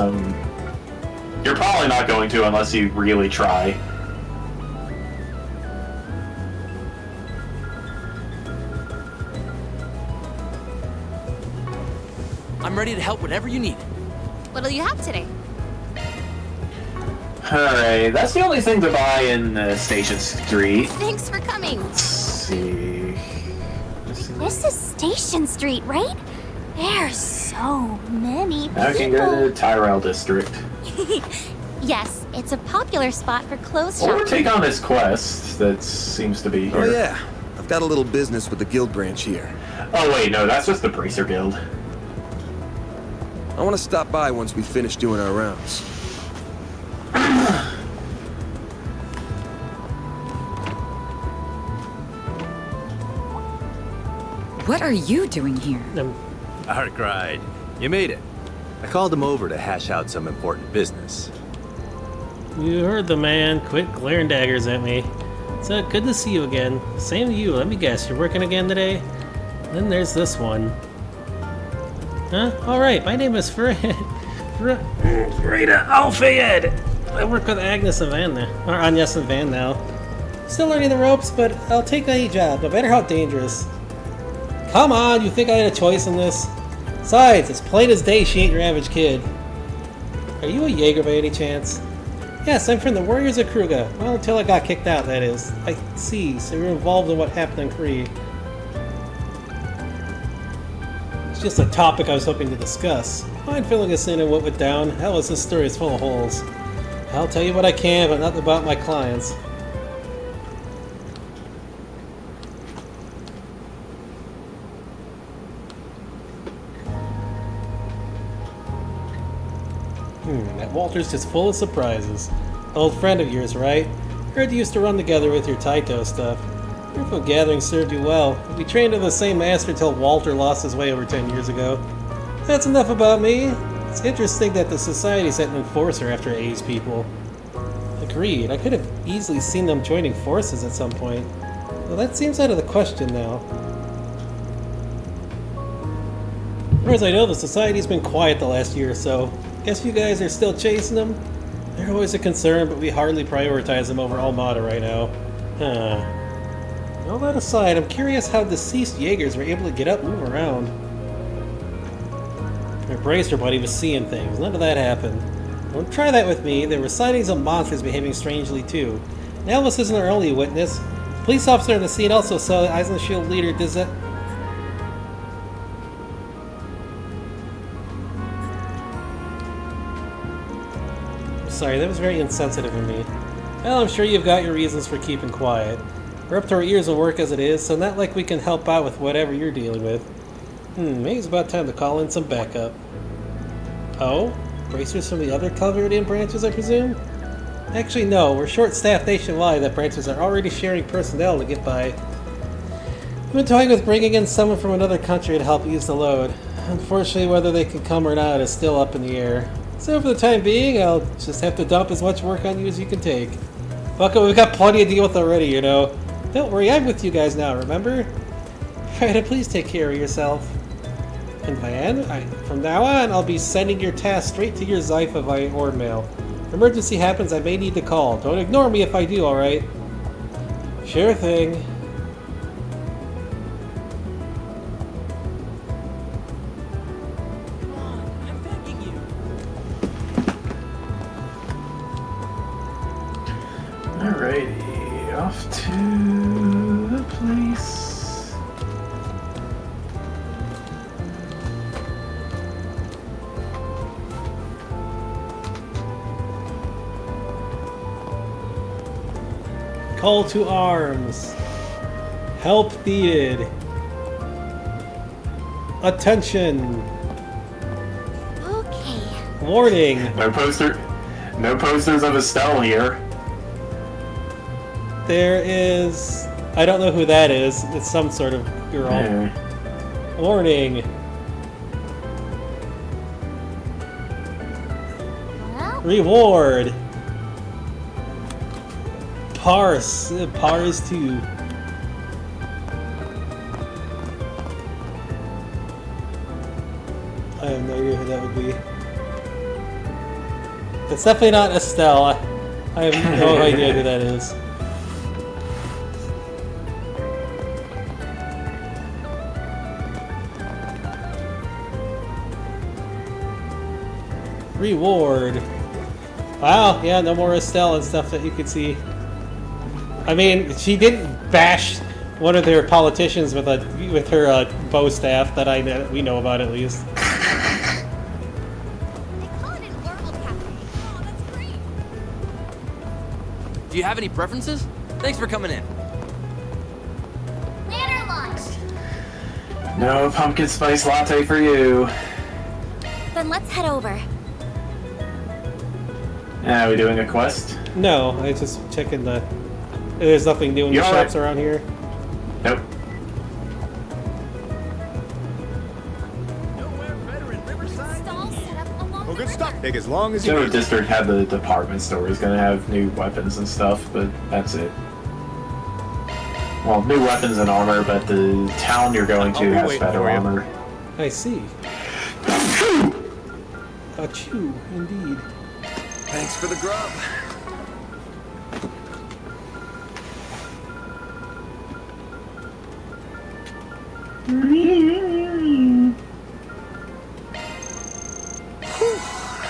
you're probably not going to unless you really try. I'm ready to help whatever you need. What'll you have today? Alright, that's the only thing to buy in Station Street. Thanks for coming. Let's see. This is Station Street, right? There's so many people. I can go to Tyrell District. Yes, it's a popular spot for clothes Or shopping. take on this quest that seems to be here. Oh yeah, I've got a little business with the guild branch here. Oh wait, no, that's just the Bracer Guild. I want to stop by once we finish doing our rounds. What are you doing here? Arkwright, you made it. I called him over to hash out some important business. You heard the man. Quit glaring daggers at me. It's good to see you again. Same to you. Let me guess, you're working again today? Then there's this one. Huh? Alright, my name is Frida Alfayed. I work with Agnes and Van now. Or Agnes and Van now. Still learning the ropes, but I'll take any job, no matter how dangerous. Come on, you think I had a choice in this? Besides, it's plain as day she ain't your average kid. Are you a Jaeger by any chance? Yes, I'm from the Warriors of Kruga. Well, until I got kicked out, that is. I see, so you're involved in what happened in Kree. It's just a topic I was hoping to discuss. Mind filling us in on what went down? Hell, this story is full of holes. I'll tell you what I can, but not about my clients. That Walter's just full of surprises. Old friend of yours, right? Heard you used to run together with your Taito stuff. Your gathering served you well. We trained under the same master until Walter lost his way over 10 years ago. That's enough about me. It's interesting that the Society sent an enforcer after A's people. Agreed. I could have easily seen them joining forces at some point. Well, that seems out of the question now. As far as I know, the Society's been quiet the last year or so. Guess you guys are still chasing them? They're always a concern, but we hardly prioritize them over Almada right now. Huh. All that aside, I'm curious how deceased Jaegers were able to get up and move around. Their bracer buddy was seeing things. None of that happened. Don't try that with me. There were sightings of monsters behaving strangely too. Now this isn't our only witness. The police officer on the scene also saw Eisen Shield leader Sorry, that was very insensitive of me. Well, I'm sure you've got your reasons for keeping quiet. We're up to our ears of work as it is, so not like we can help out with whatever you're dealing with. Maybe it's about time to call in some backup. Oh? Bracers from the other Calvarian branches, I presume? Actually, no. We're short-staffed nationwide. That branches are already sharing personnel to get by. I've been toying with bringing in someone from another country to help ease the load. Unfortunately, whether they can come or not is still up in the air. So for the time being, I'll just have to dump as much work on you as you can take. Bucko, we've got plenty to deal with already, you know. Don't worry, I'm with you guys now, remember? Frida, please take care of yourself. And Van, from now on, I'll be sending your task straight to your Zypha via ord mail. If emergency happens, I may need to call. Don't ignore me if I do, alright? Sure thing. Alrighty, off to the place. Call to arms. Help needed. Attention. Okay. Warning. No posters of Estelle here. There is... I don't know who that is. It's some sort of girl. Warning. Reward. Parse 2. I have no idea who that would be. It's definitely not Estelle. I have no idea who that is. Reward. Wow, yeah, no more Estelle and stuff that you could see. I mean, she didn't bash one of their politicians with her bow staff that we know about at least. Do you have any preferences? Thanks for coming in. Banner launched. No pumpkin spice latte for you. Then let's head over. Are we doing a quest? No, I just checking the... There's nothing new in the shops around here. Nope. Well, good stuff. Take as long as you The need. district had the department store. He's gonna have new weapons and stuff, but that's it. Well, new weapons and armor, but the town you're going to has better armor. I see. Achoo, indeed. Thanks for the grub.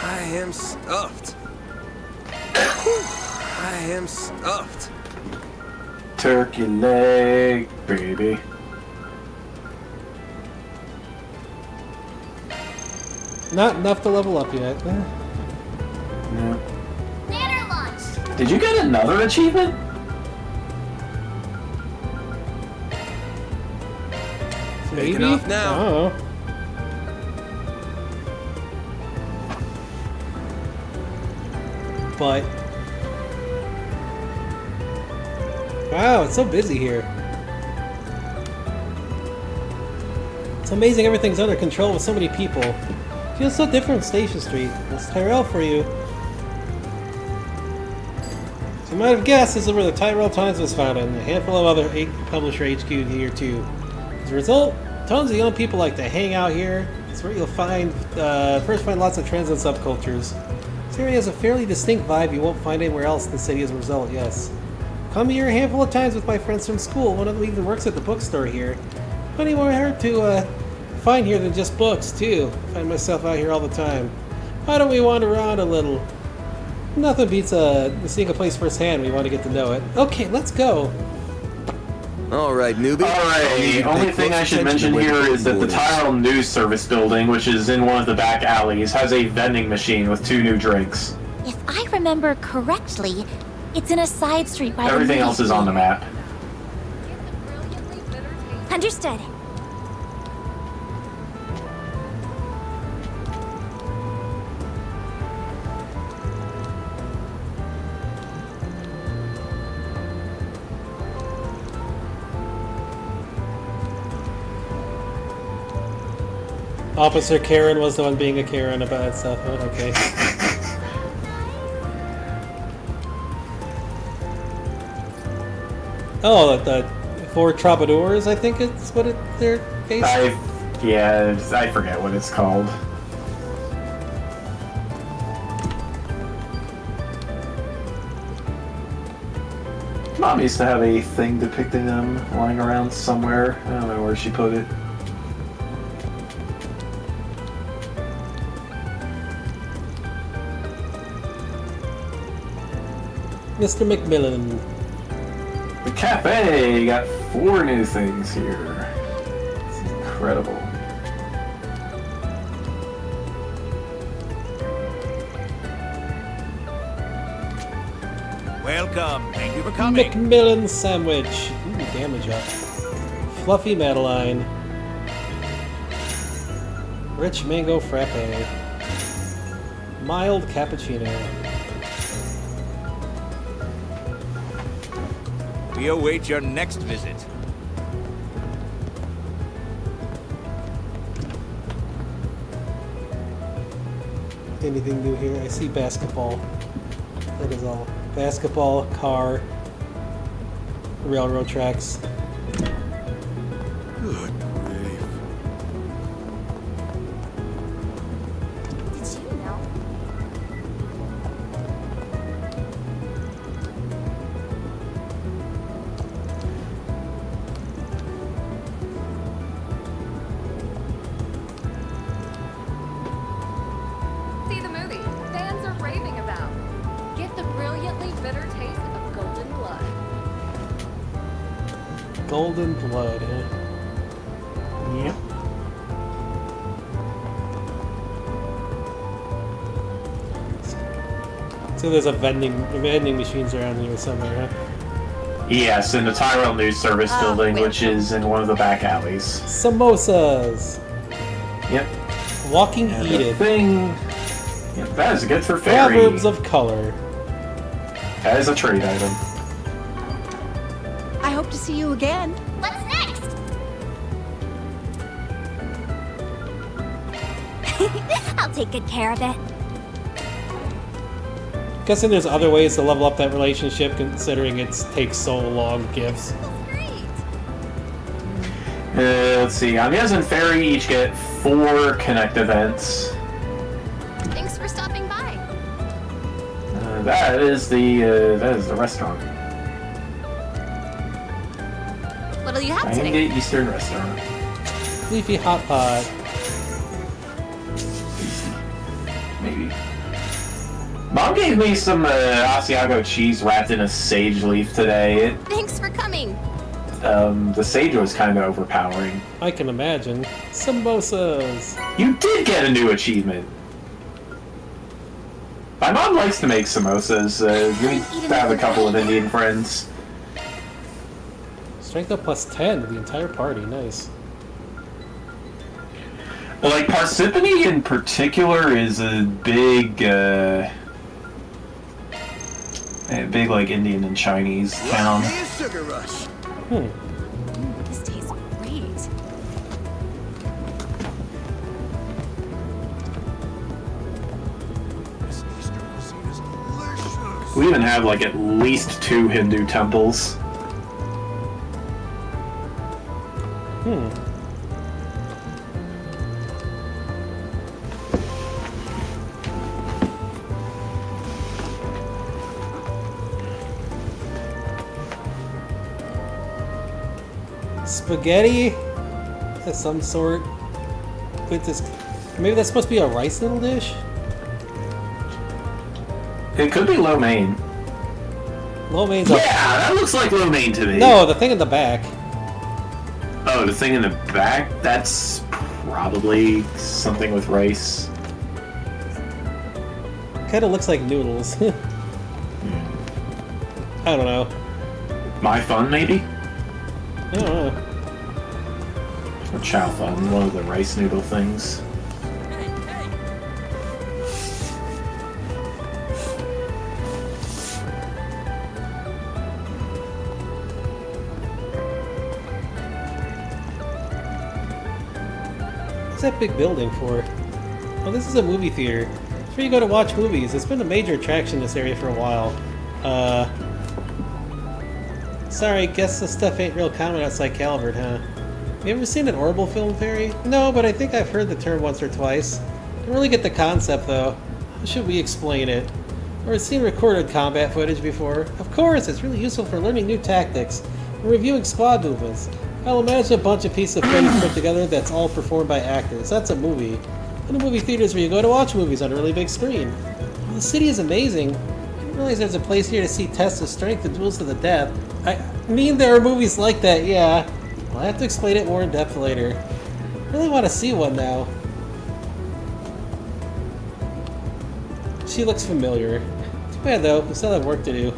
I am stuffed. I am stuffed. Turkey leg, baby. Not enough to level up yet. No. Banner launched. Did you get another achievement? Maybe? Taking off now. Oh. But... Wow, it's so busy here. It's amazing everything's under control with so many people. Feels so different from Station Street. It's Tyrell for you. So you might have guessed this is where the Tyrell Times was founded, and a handful of other publisher HQ here too. As a result, tons of young people like to hang out here. It's where you'll find lots of trends and subcultures. This area has a fairly distinct vibe you won't find anywhere else in the city as a result, yes. Come here a handful of times with my friends from school. One of them even works at the bookstore here. Plenty more to find here than just books, too. I find myself out here all the time. Why don't we wander around a little? Nothing beats seeing a place firsthand when you want to get to know it. Okay, let's go. All right, newbie. Alright, only thing I should mention here is that the Tyrell News Service building, which is in one of the back alleys, has a vending machine with 2 new drinks. If I remember correctly, it's in a side street by Everything the else is on the map. Understood. Officer Karen was the one being a Karen about stuff. Oh, okay. Oh, the 4 Troubadours, I think it's what they're based on. I forget what it's called. Mom used to have a thing depicting them lying around somewhere. I don't know where she put it. Mr. McMillan. The cafe got 4 new things here. It's incredible. Well, welcome. Thank you for coming. Macmillan sandwich. Ooh, damage up. Fluffy Madeline. Rich mango frappe. Mild cappuccino. We await your next visit. Anything new here? I see basketball. That is all. Basketball, car, railroad tracks. Good grief. Did you know? See the movie fans are raving about. Get the brilliantly bitter taste of golden blood. Golden blood, huh? Yep. So there's a vending machines around here somewhere, huh? Yes, in the Tyrell News Service building, which is in one of the back alleys. Samosas! Yep. Walking And eat the it. thing... Yep, that is good for fairy. Proverbs of color. That is a trade item. I hope to see you again. What's next? I'll take good care of it. Guessing there's other ways to level up that relationship, considering it takes so long. Gifts. Let's see. Amias and Fairy each get 4 Connect events. Thanks for stopping by. That is the restaurant. What'll you have Triangle today? Eastern Restaurant. Leafy hot pot. Maybe. Mom gave me some Asiago cheese wrapped in a sage leaf today. Thanks for coming. The sage was kind of overpowering. I can imagine. Samosas. You did get a new achievement. My mom likes to make samosas. We have a couple of Indian friends. Strength up plus 10 to the entire party. Nice. Well, like Parsippany in particular is a big like Indian and Chinese town. Sugar rush. This tastes great. This Eastern cuisine is delicious. We even have like at least 2 Hindu temples. Spaghetti of some sort. With this, maybe that's supposed to be a rice noodle dish. It could be lo mein. Lo mein's Yeah, that looks like lo mein to me. No, the thing in the back. Oh, the thing in the back? That's probably something with rice. Kind of looks like noodles. I don't know. My Fun, maybe? I don't know. Or Chow Fun, one of the rice noodle things. What's that big building for? Oh, this is a movie theater. It's where you go to watch movies. It's been a major attraction in this area for a while. Sorry, guess this stuff ain't real common outside Calvert, huh? You ever seen an Orbital film, Fairy? No, but I think I've heard the term once or twice. Don't really get the concept, though. How should we explain it? Or seen recorded combat footage before? Of course, it's really useful for learning new tactics and reviewing squad movements. I'll imagine a bunch of pieces of footage put together that's all performed by actors. That's a movie. And a movie theater is where you go to watch movies on a really big screen. Well, the city is amazing. I didn't realize there's a place here to see tests of strength and duels to the death. I mean, there are movies like that, yeah. I'll have to explain it more in depth later. I really want to see one now. She looks familiar. Too bad though, we still have work to do.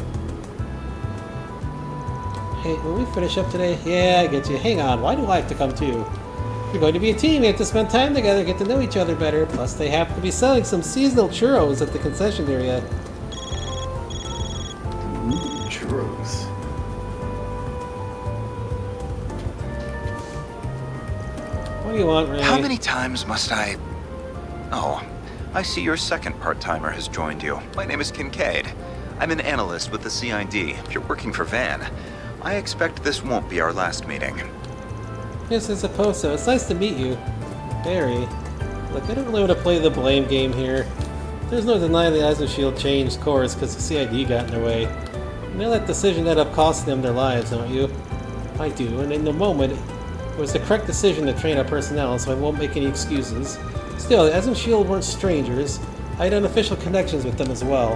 Hey, will we finish up today? Yeah, I get you. Hang on, why do I have to come too? You're going to be a team, you have to spend time together, get to know each other better. Plus, they happen to be selling some seasonal churros at the concession area. Ooh, churros. What do you want, Ray? How many times must I... Oh, I see your second part-timer has joined you. My name is Kincaid. I'm an analyst with the CID. If you're working for Van, I expect this won't be our last meeting. Yes, I suppose so. It's nice to meet you. Barry. Look, I don't really want to play the blame game here. There's no denying the Eisen Shield changed course because the CID got in their way. You know that decision ended up costing them their lives, don't you? I do, and in the moment, it was the correct decision to train our personnel, so I won't make any excuses. Still, the Eisen Shield weren't strangers. I had unofficial connections with them as well.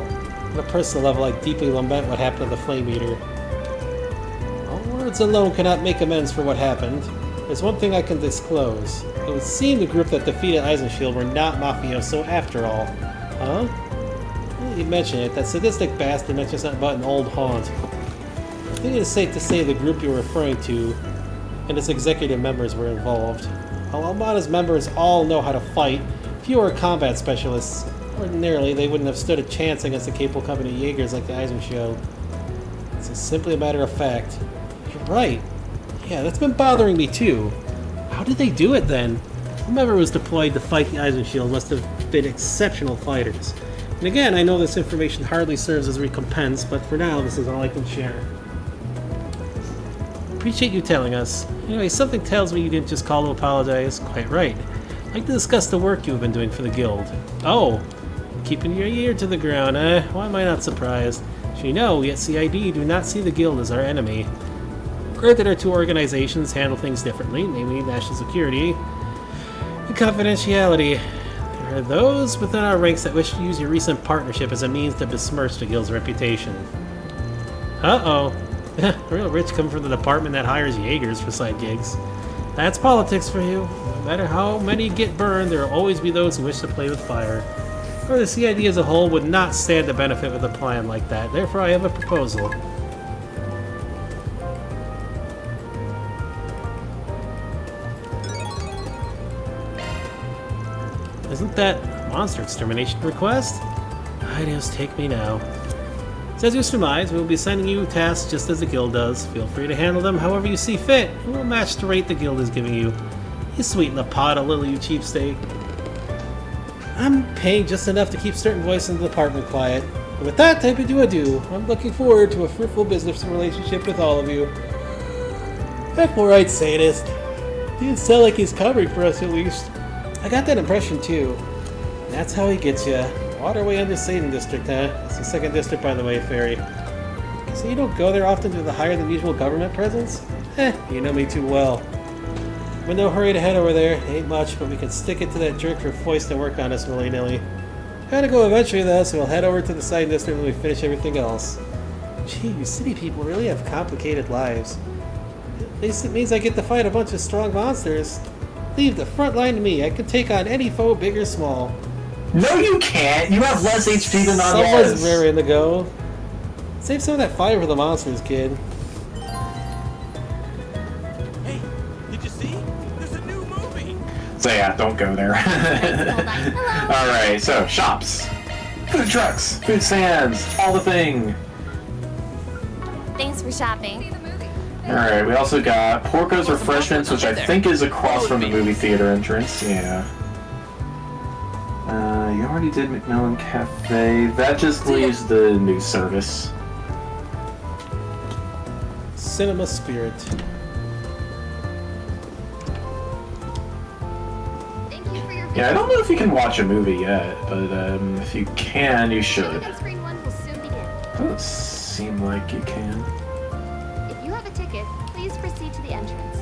On a personal level, I deeply lament what happened to the Flame Eater. All words alone cannot make amends for what happened. There's one thing I can disclose. It would seem the group that defeated Eisenshield were not mafioso after all. Huh? Well, you mention it. That sadistic bastard mentioned something about an old haunt. I think it is safe to say the group you're referring to and its executive members were involved. While Armada's members all know how to fight, few are combat specialists. Ordinarily, they wouldn't have stood a chance against the capable company of Jaegers like the Eisenshield. It's simply a matter of fact. You're right. Yeah, that's been bothering me too. How did they do it then? Whomever was deployed to fight the Eisenshield must have been exceptional fighters. And again, I know this information hardly serves as recompense, but for now, this is all I can share. Appreciate you telling us. Anyway, something tells me you didn't just call to apologize. Quite right. I'd like to discuss the work you've been doing for the guild. Oh, keeping your ear to the ground, eh? Why am I not surprised? As you know, we at CID do not see the guild as our enemy. Granted, our two organizations handle things differently, namely national security and confidentiality. There are those within our ranks that wish to use your recent partnership as a means to besmirch the guild's reputation. Uh-oh. Real rich come from the department that hires Jaegers for side gigs. That's politics for you. No matter how many get burned, there will always be those who wish to play with fire. Or the CID as a whole would not stand to benefit with a plan like that. Therefore, I have a proposal. Isn't that a monster extermination request? Ideas take me now. So as you surmise, we will be sending you tasks just as the guild does. Feel free to handle them however you see fit, and we'll match the rate the guild is giving you. You sweeten the pot a little, you cheapskate. I'm paying just enough to keep certain voices in the department quiet. And with that, I bid you adieu. I'm looking forward to a fruitful business relationship with all of you. That right, sadist. Didn't sound like he's covering for us, at least. I got that impression, too. And that's how he gets ya. Waterway under Satan District, huh? It's the second district, by the way, Fairy. So you don't go there often due to the higher-than-usual government presence? You know me too well. I'm in no hurry to head over there. Ain't much, but we can stick it to that jerk for Foist to work on us willy-nilly. Gotta go eventually, though, so we'll head over to the side district when we finish everything else. Gee, you city people really have complicated lives. At least it means I get to fight a bunch of strong monsters. Leave the front line to me. I can take on any foe, big or small. No, you can't. You have less HP than Someone's raring to go. Save some of that fire for the monsters, kid. Hey, did you see? There's a new movie. So yeah, don't go there. Alright, so shops. Food trucks, food stands, all the thing. Thanks for shopping. Alright, we also got Porco's Refreshments, which I think is across from the movie theater entrance. Yeah. You already did McMillan Cafe. That just leaves the news service. Cinema Spirit. Yeah, I don't know if you can watch a movie yet, but if you can, you should. Screen 1 will soon begin. Doesn't seem like you can. If you have a ticket, please proceed to the entrance.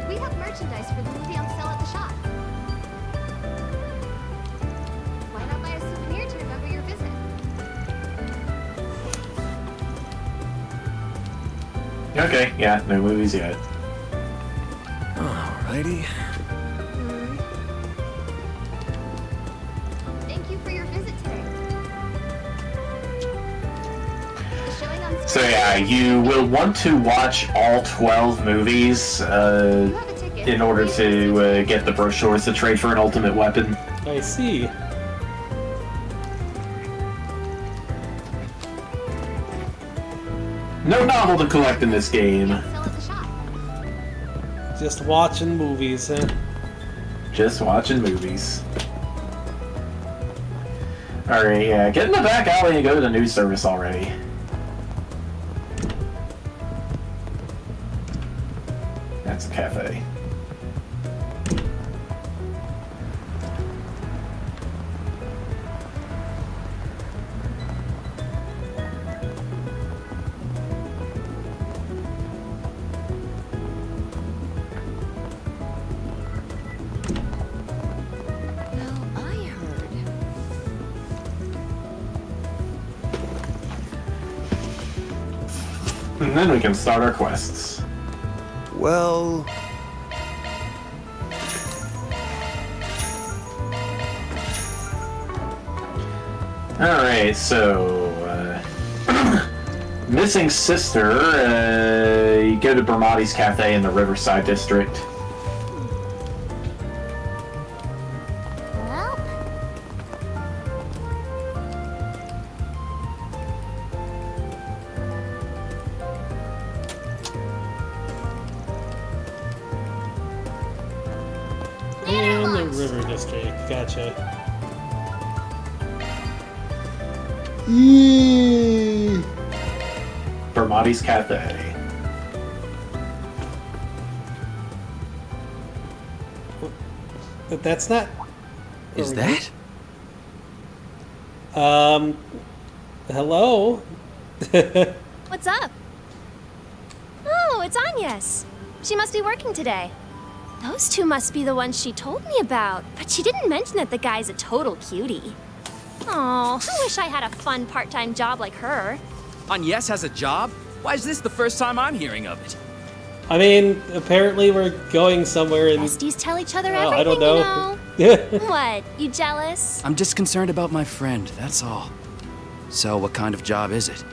We have merchandise for the movie on sale at the shop. Why not buy a souvenir to remember your visit? Okay, yeah, no movies yet. Alrighty. So yeah, you will want to watch all 12 movies in order to get the brochures to trade for an ultimate weapon. I see. No novel to collect in this game. Just watching movies, huh? Just watching movies. Alright, yeah, get in the back alley and go to the news service already. That's a cafe. And then we can start our quests. Well... Alright, so... missing sister, you go to Bermati's Cafe in the Riverside District. Well, In the River District, gotcha. Bermati's Cafe. But that's not... Is that? Hello? What's up? Oh, it's Agnes. She must be working today. Those two must be the ones she told me about, but she didn't mention that the guy's a total cutie. Oh, I wish I had a fun part-time job like her. Agnes has a job? Why is this the first time I'm hearing of it? I mean, apparently we're going somewhere and... Besties tell each other Oh, everything, I don't know. you know. What? You jealous? I'm just concerned about my friend, that's all. So, what kind of job is it?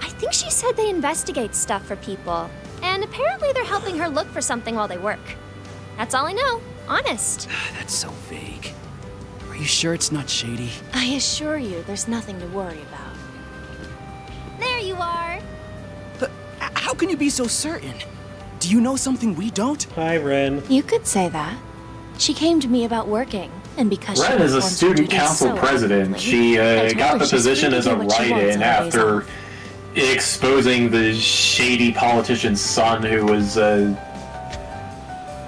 I think she said they investigate stuff for people. And apparently they're helping her look for something while they work. That's all I know. Honest. That's so vague. Are you sure it's not shady? I assure you, there's nothing to worry about. There you are. But how can you be so certain? Do you know something we don't? Hi, Ren. You could say that. She came to me about working, and because Ren she is a performs her student duties council so president. accurately, She I told got her the she's free position to as do a what she wants write-in on her days after off. exposing the shady politician's son who was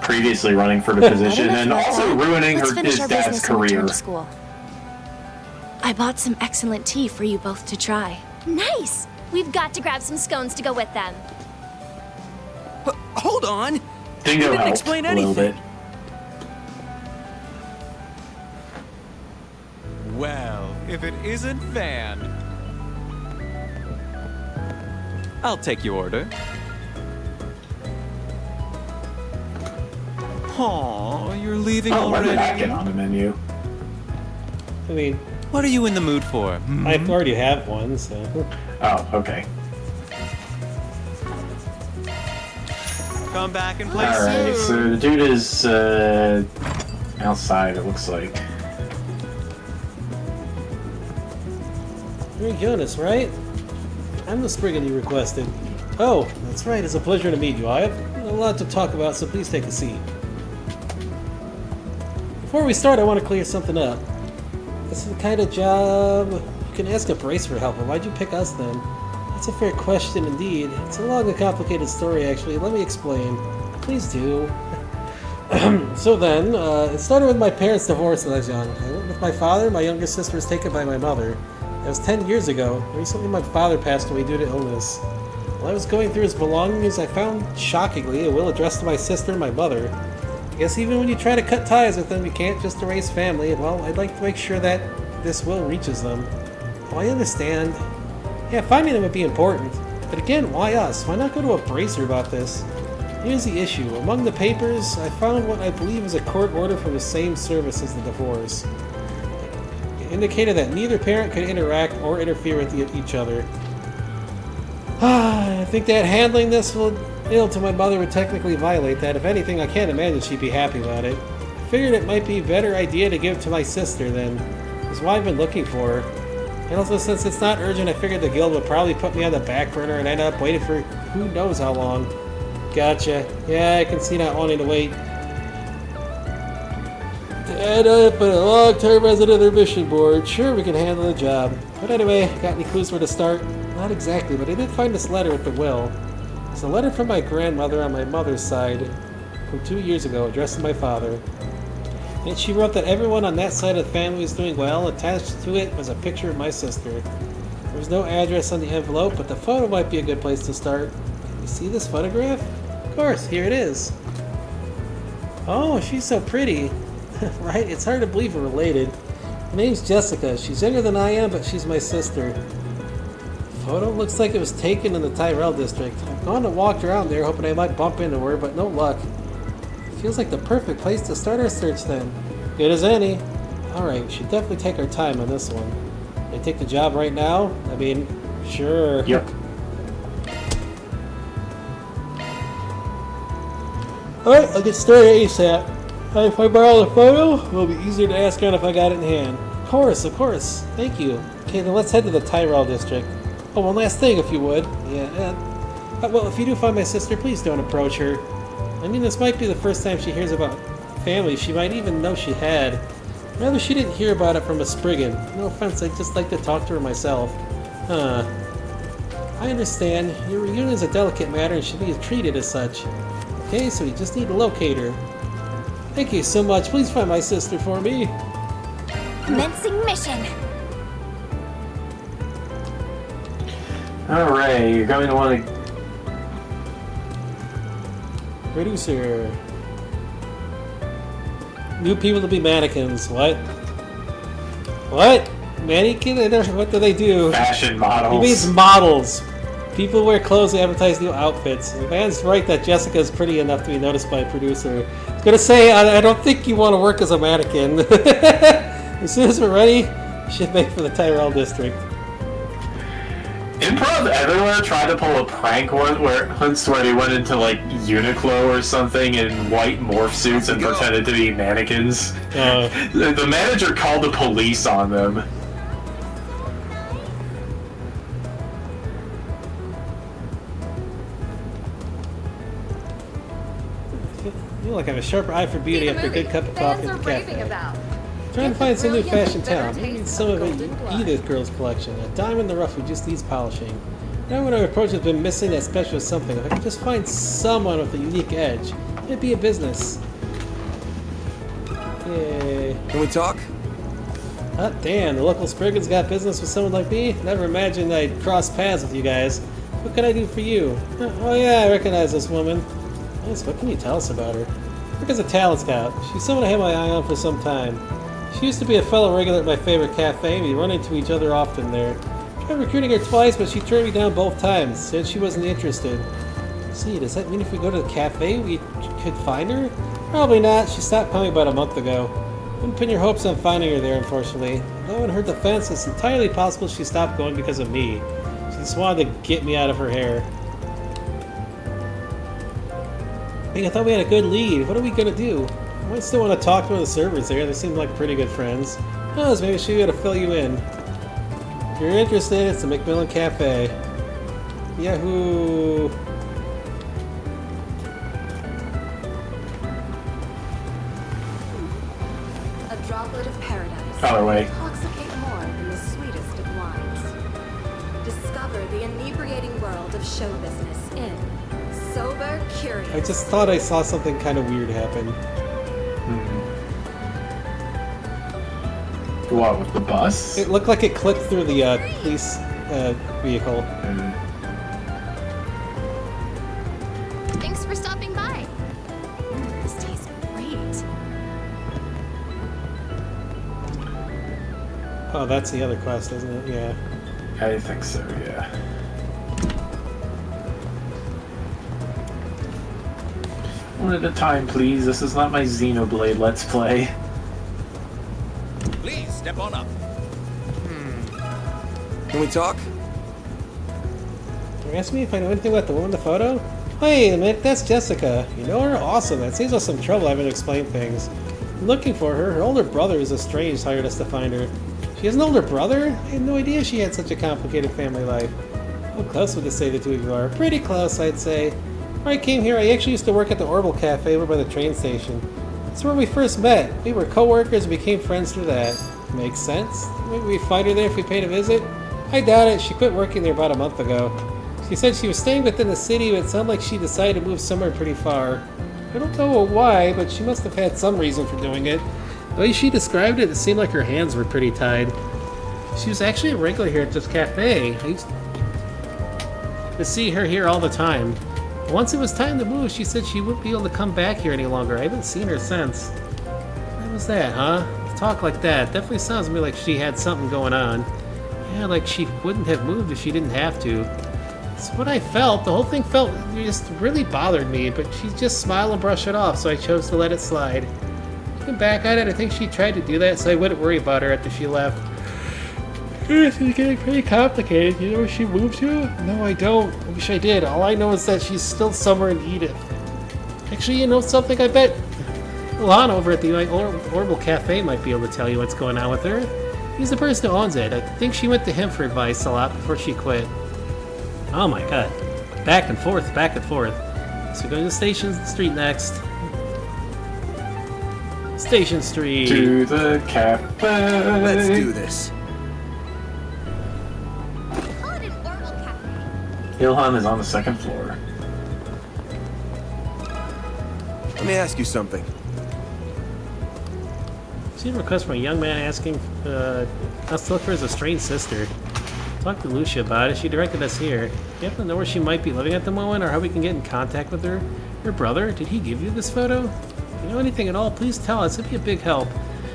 previously running for the position and also ruining Let's his finish our dad's business and return career. to school. I bought some excellent tea for you both to try. Nice! We've got to grab some scones to go with them. Hold on! Dingo you didn't helped explain a little anything. bit. Well, if it isn't Van. I'll take your order. Aw, you're leaving Oh, when did that already? get on the menu? I mean... What are you in the mood for? I already have one, so... Oh, okay. Come back and play Alright, so soon. the dude is outside, it looks like. You're Jonas, right? I'm the Spriggan you requested. Oh, that's right. It's a pleasure to meet you. I have a lot to talk about, so please take a seat. Before we start, I want to clear something up. This is the kind of job you can ask a brace for help, but why'd you pick us then? That's a fair question indeed. It's a long and complicated story, actually. Let me explain. Please do. So then, it started with my parents' divorce when I was young. I lived with my father. My younger sister was taken by my mother. That was 10 years ago. Recently, my father passed away due to illness. While I was going through his belongings, I found, shockingly, a will addressed to my sister and my mother. I guess even when you try to cut ties with them, you can't just erase family, and well, I'd like to make sure that this will reaches them. Oh, I understand. Yeah, finding them would be important. But again, why us? Why not go to a bracer about this? Here's the issue. Among the papers, I found what I believe is a court order from the same service as the divorce. It indicated that neither parent could interact or interfere with each other. I think that handling this ill to my mother would technically violate that. If anything, I can't imagine she'd be happy about it. I figured it might be a better idea to give it to my sister then. That's why I've been looking for her. And also, since it's not urgent, I figured the guild would probably put me on the back burner and end up waiting for who knows how long. Gotcha. Yeah, I can see not wanting to wait. To add up a long-term resident of their mission board, sure, we can handle the job. But anyway, got any clues where to start? Not exactly, but I did find this letter at the will. It's a letter from my grandmother on my mother's side from 2 years ago, addressed to my father. And she wrote that everyone on that side of the family was doing well. Attached to it was a picture of my sister. There was no address on the envelope, but the photo might be a good place to start. You see this photograph? Of course, here it is. Oh, she's so pretty. Right? It's hard to believe we're related. Her name's Jessica. She's younger than I am, but she's my sister. The photo looks like it was taken in the Tyrell district. I've gone and walked around there hoping I might bump into her, but no luck. Feels like the perfect place to start our search then. Good as any. Alright, we should definitely take our time on this one. Can I take the job right now? I mean, sure. Yep. Alright, I'll get started ASAP. If I borrow the photo, it'll be easier to ask around if I got it in hand. Of course, thank you. Okay, then let's head to the Tyrell district. Oh, one last thing, if you would. Yeah, well, if you do find my sister, please don't approach her. I mean, this might be the first time she hears about family. She might even know she had. Rather, she didn't hear about it from a Spriggan. No offense, I'd just like to talk to her myself. Huh. I understand. Your reunion is a delicate matter and should be treated as such. Okay, so we just need to locate her. Thank you so much. Please find my sister for me. Commencing mission. Alright, you're going to want to... Producer. New people to be mannequins. What? What? Mannequin? What do they do? Fashion models. He means models. People wear clothes and advertise new outfits. The man's right that Jessica is pretty enough to be noticed by a producer. I was gonna say, I don't think you want to work as a mannequin. As soon as we're ready, we should make for the Tyrell district. Improv everywhere tried to pull a prank once where they went into like Uniqlo or something in white morph suits and pretended to be mannequins. The manager called the police on them. You look like I have a sharper eye for beauty after a good cup of coffee at the cafe. Trying to find some new fashion talent. Maybe some of Edith girl's collection. A diamond in the rough who just needs polishing. Now when our approach has been missing that special something. If I could just find someone with a unique edge, it'd be a business. Yay. Can we talk? Hot damn, the local Spriggan's got business with someone like me? Never imagined I'd cross paths with you guys. What can I do for you? Oh yeah, I recognize this woman. Nice, what can you tell us about her? Work as a talent scout. She's someone I had my eye on for some time. She used to be a fellow regular at my favorite cafe. We run into each other often there. Tried recruiting her twice, but she turned me down both times. Said she wasn't interested. See, does that mean if we go to the cafe, we could find her? Probably not. She stopped coming about a month ago. Wouldn't pin your hopes on finding her there, unfortunately. Though in her defense, it's entirely possible she stopped going because of me. She just wanted to get me out of her hair. Hey, I thought we had a good lead. What are we gonna do? I might still want to talk to one of the servers there. They seem like pretty good friends. Who knows, maybe she'll be able to fill you in. If you're interested, it's the Macmillan Cafe. Yahoo! A droplet of paradise. Other way. Intoxicate more than the sweetest of wines. Discover the inebriating world of show business in Sober Curious. I just thought I saw something kind of weird happen. What, with the bus? It looked like it clipped through the police vehicle. Thanks for stopping by. This tastes great. Oh, that's the other quest, isn't it? Yeah. I think so, yeah. One at a time, please. This is not my Xenoblade Let's Play. Please step on up. Can we talk? You're asking me if I know anything about the woman in the photo? Wait a minute, that's Jessica. You know her? Awesome. That saves us some trouble having to explain things. I'm looking for her. Her older brother is estranged, hired us to find her. She has an older brother? I had no idea she had such a complicated family life. How close would you say the two of you are? Pretty close, I'd say. When I came here, I actually used to work at the Orbital Cafe over by the train station. That's where we first met. We were co-workers and became friends through that. Makes sense. Maybe we'd find her there if we paid a visit? I doubt it. She quit working there about a month ago. She said she was staying within the city, but it sounded like she decided to move somewhere pretty far. I don't know why, but she must have had some reason for doing it. The way she described it, it seemed like her hands were pretty tied. She was actually a regular here at this cafe. I used to see her here all the time. Once it was time to move, she said she wouldn't be able to come back here any longer. I haven't seen her since. What was that, huh? Talk like that. Definitely sounds to me like she had something going on. Yeah, like she wouldn't have moved if she didn't have to. It's what I felt. The whole thing just really bothered me, but she just smiled and brushed it off, so I chose to let it slide. Looking back at it, I think she tried to do that so I wouldn't worry about her after she left. This is getting pretty complicated. You know where she moved to? No, I don't. I wish I did. All I know is that she's still somewhere in Edith. Actually, you know something? I bet Lon over at the Orbital Cafe might be able to tell you what's going on with her. He's the person who owns it. I think she went to him for advice a lot before she quit. Oh my god. Back and forth, back and forth. So we're going to Station Street next. Station Street. To the cafe. Let's do this. Ilhan is on the second floor. Let me ask you something. Seen a request from a young man asking us to look for his estranged sister. Talked to Lucia about it. She directed us here. Do you happen to know where she might be living at the moment, or how we can get in contact with her? Your brother? Did he give you this photo? If you know anything at all, please tell us. It'd be a big help.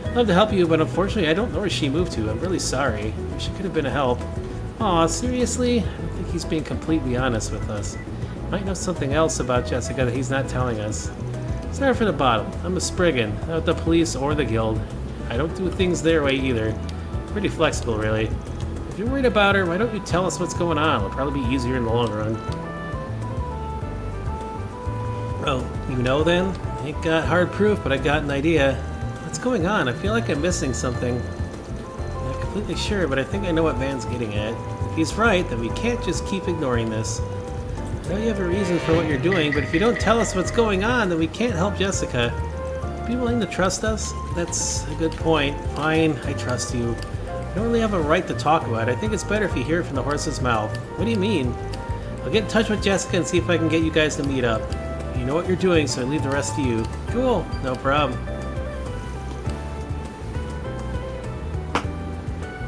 I'd love to help you, but unfortunately I don't know where she moved to. I'm really sorry. Wish it could have been a help. Aw, seriously? I don't think he's being completely honest with us. Might know something else about Jessica that he's not telling us. Sorry for the bottom. I'm a Spriggan, not the police or the guild. I don't do things their way either. Pretty flexible, really. If you're worried about her, why don't you tell us what's going on? It'll probably be easier in the long run. Oh, you know then? I ain't got hard proof, but I got an idea. What's going on? I feel like I'm missing something. I'm not completely sure, but I think I know what Van's getting at. If he's right, then we can't just keep ignoring this. I know you have a reason for what you're doing, but if you don't tell us what's going on, then we can't help Jessica. Be willing to trust us? That's a good point. Fine, I trust you. I don't really have a right to talk about it. I think it's better if you hear it from the horse's mouth. What do you mean? I'll get in touch with Jessica and see if I can get you guys to meet up. You know what you're doing, so I leave the rest to you. Cool, no problem.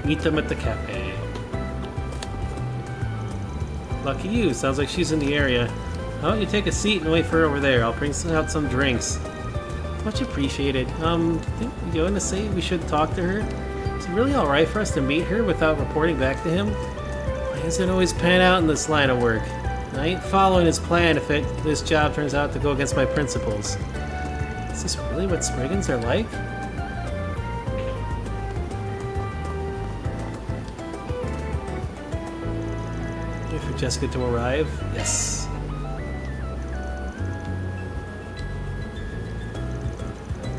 Meet them at the cafe. Lucky you, sounds like she's in the area. Why don't you take a seat and wait for her over there? I'll bring out some drinks. Much appreciated. Think you're going to say we should talk to her? Is it really alright for us to meet her without reporting back to him? Why does it always pan out in this line of work? I ain't following his plan if this job turns out to go against my principles. Is this really what Spriggans are like? Wait for Jessica to arrive. Yes.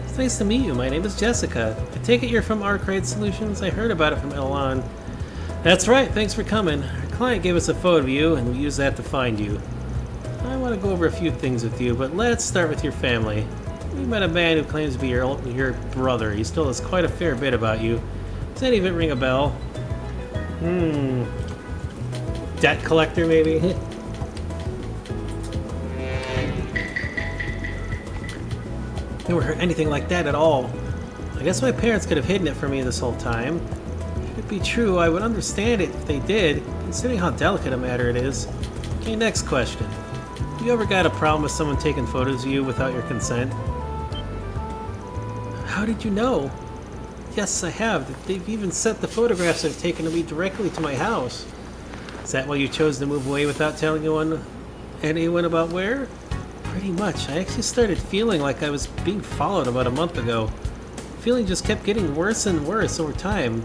It's nice to meet you. My name is Jessica. I take it you're from Arkwright Solutions? I heard about it from Elon. That's right. Thanks for coming. Our client gave us a photo of you, and we used that to find you. I want to go over a few things with you, but let's start with your family. We met a man who claims to be your brother. He told us quite a fair bit about you. Does any of it ring a bell? Debt collector, maybe? Never heard anything like that at all. I guess my parents could have hidden it from me this whole time. If it be true, I would understand it if they did, considering how delicate a matter it is. Okay, next question. Have you ever got a problem with someone taking photos of you without your consent? How did you know? Yes, I have. They've even sent the photographs I've taken of me directly to my house. Is that why you chose to move away without telling anyone about where? Pretty much. I actually started feeling like I was being followed about a month ago. The feeling just kept getting worse and worse over time.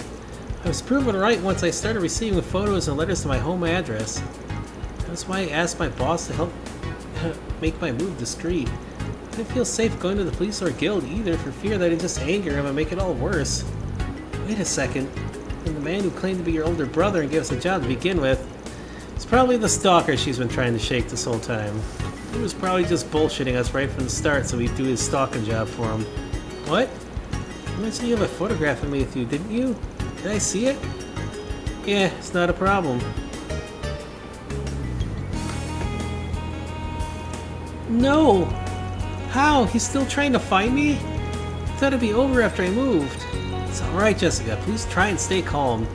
I was proven right once I started receiving photos and letters to my home address. I That's why I asked my boss to help make my move discreet. I didn't feel safe going to the police or guild either for fear that I'd just anger him and make it all worse. Wait a second. And the man who claimed to be your older brother and gave us a job to begin with is probably the stalker she's been trying to shake this whole time. He was probably just bullshitting us right from the start so we'd do his stalking job for him. What? You mentioned you have a photograph of me with you, didn't you? Did I see it? Yeah, it's not a problem. No! How? He's still trying to find me? I thought it'd be over after I moved. It's alright, Jessica. Please try and stay calm.